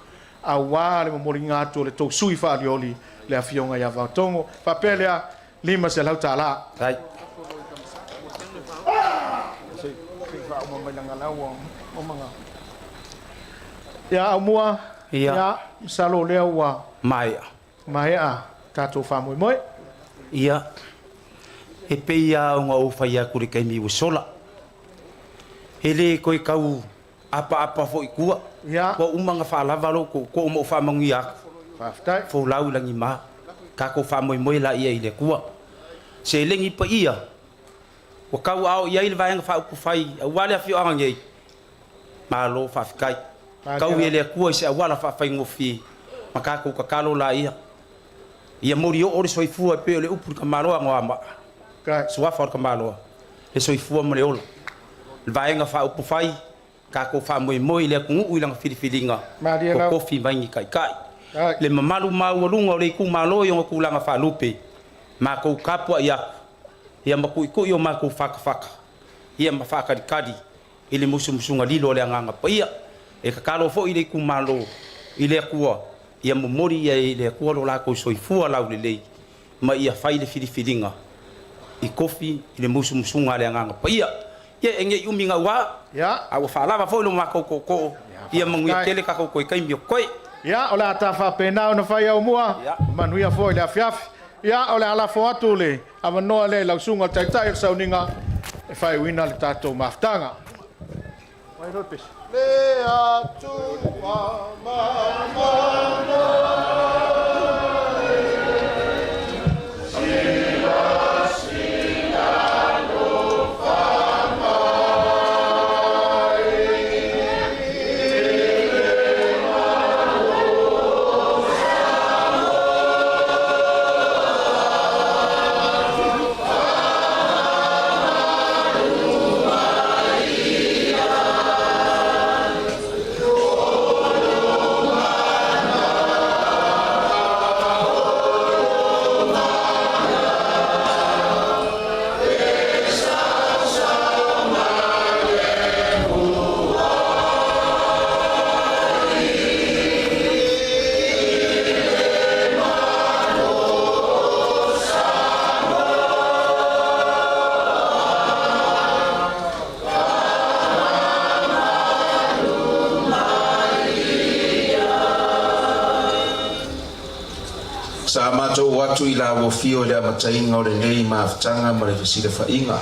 S2: A wā le mamori ngātu le tau sui whaarioli le awhionga ia VAOTOGO. Whapelea lima se lau tā la.
S7: Ai.
S2: Ia au mua.
S7: Ia.
S2: Ia salo lea ua.
S7: Mai.
S2: Mai a tātou whamui moi.
S7: Ia. He peia o ngā uwhaia kuri kai mi usola. He le koe kau apa fo i kua.
S2: Ia.
S7: Ko umanga whaalawa lo ko umo whamangi aku.
S2: Whaftai.
S7: Fo lau langi maa. Ka ko whamui moi la ia i le kua. Se lengi pa ia. Wa kau au ia ili vaenga whauku whai. Awale a fio angangei. Maa lo whawhikai. Kau ia le kua i se awala whawhai ngofi. Maka ko kakalo la ia. Ia mori o ore soifua pe o le upu ka maroa ngoa maa. Suafa o ka maroa. Le soifua mo le ola. Le vaenga whauku whai. Ka ko whamui moi le kungu uilanga whiriwhiringa. Ko kofi maingi kai kai. Le mamalu mau alunga o le ku malo i o kulanga whalupe. Ma kou kapua ia. Ia maku iku i o maku whakawhaka. Ia ma whakarikari. I le musumusunga lilo le anganga pa ia. E kakalo fo i le ku malo. I le kua. Ia momori ia i le kua lo lako soifua lau le lei. Ma ia whai le whiriwhiringa. I kofi i le musumusunga le anganga pa ia. Ia enge i uminga ua.
S2: Ia.
S7: Awa whaalawa fo i lo mako koko. Ia manguia kele kako koe kaimio koe.
S2: Ia o le ata whapena o na whai au mua. Manuia fo i le awhiafi. Ia o le alafo atu le amanoa le lausunga taitai o sauninga e whai uina le tātou maftanga. Mai roi pesi. Le atu
S4: Sa mato watu ila wofio le amatainga o le nei maafutanga ma le fesile whainga.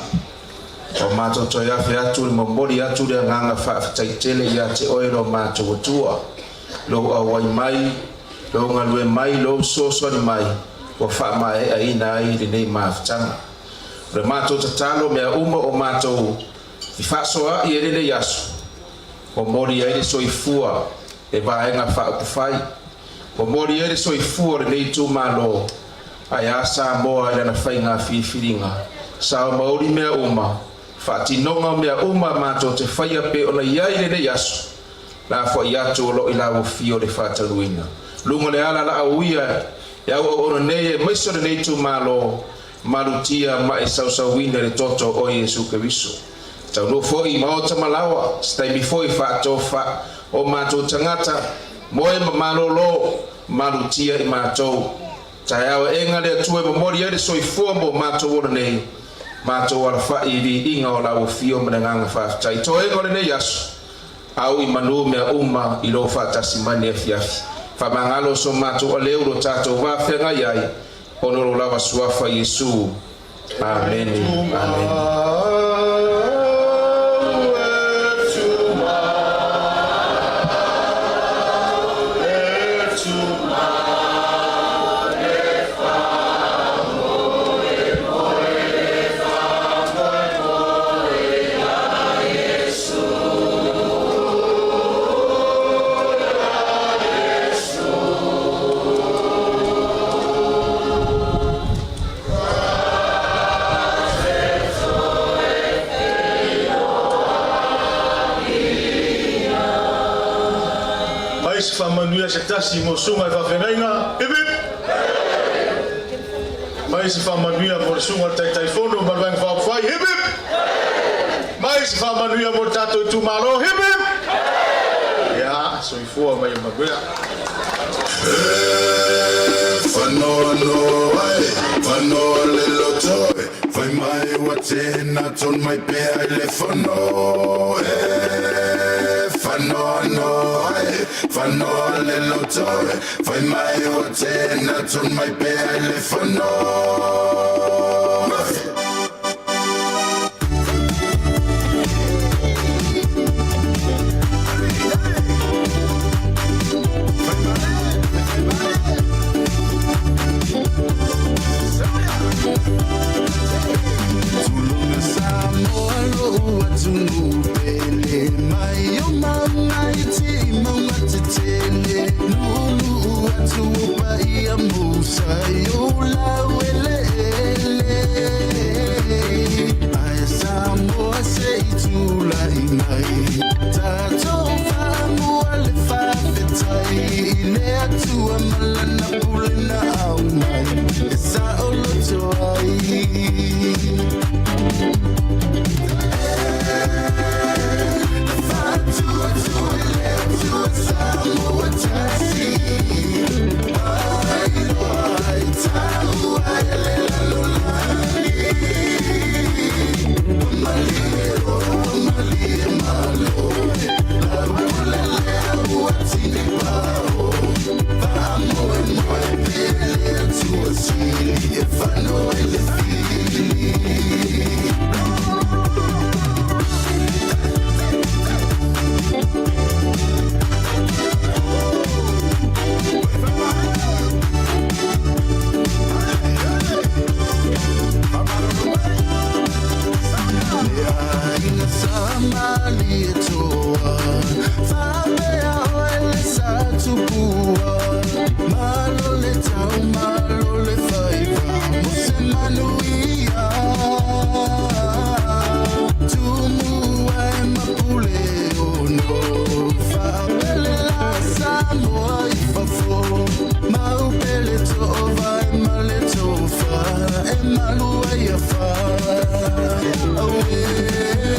S4: O mato toi afe atu le mombori atu le nganga whaafutaitele ia te oero mato watua. Lo awai mai, lo ngalue mai, lo soso ni mai. Wa wha mai aina ai le nei maafutanga. Le mato tatalo mea uma o mato i whasoa i ele le yasu. O mori ai le soifua e vaenga whaakufai. O mori ere soifua le nei Itumalo ai a Samoa e na whainga whiwhiringa. Sa o mauri mea uma, whaatinonga mea uma mato te whaia pe o na iai le nei asu. La wha i atu o lo i lawo fio le whataluina. Lunga le ala la auia e au o nei e maiso le nei Itumalo marutia ma e sausawina le toto o Yesu Keriso. Tau no foi maota malawa, stai mi foi whaatofa o mato tangata. Moe malolo malutia i matou. Tai awa enga le atue mamori ere soifua mo matou ora nei. Matou ala wha i ri inga o lau fio mananganga whaafitai. To enga le nei asu. Au i manu mea uma i lo whaatasi mani e fiafi. Whamangalo so matou a leuro tātou whawhenga iai. Onoro lawa suafa Yesu. Amen. Amen. MANUIA se tasi mo sunga e whawhengainga. Ibi!
S2: Mai se whamanuia mo le sunga tai whono ma le whai hip hip. Mai se whamanuia mo Tatou Itumalo hip hip. Ya, so I fua mai o maguia.
S15: Whanoa le loto Whai mai wa tēnā ton mai pēa I le whanoa Whanoa le loto Whai mai wa tēnā ton mai pēa I le whanoa Samoa loa tunu pele mai o mangai ti mama te tele lulu atu pa ia musa yo la wele ai Samoa se tu la inai tatou fa le fa fetai le atu malana pulena au mai sa olo toi If I know it, away.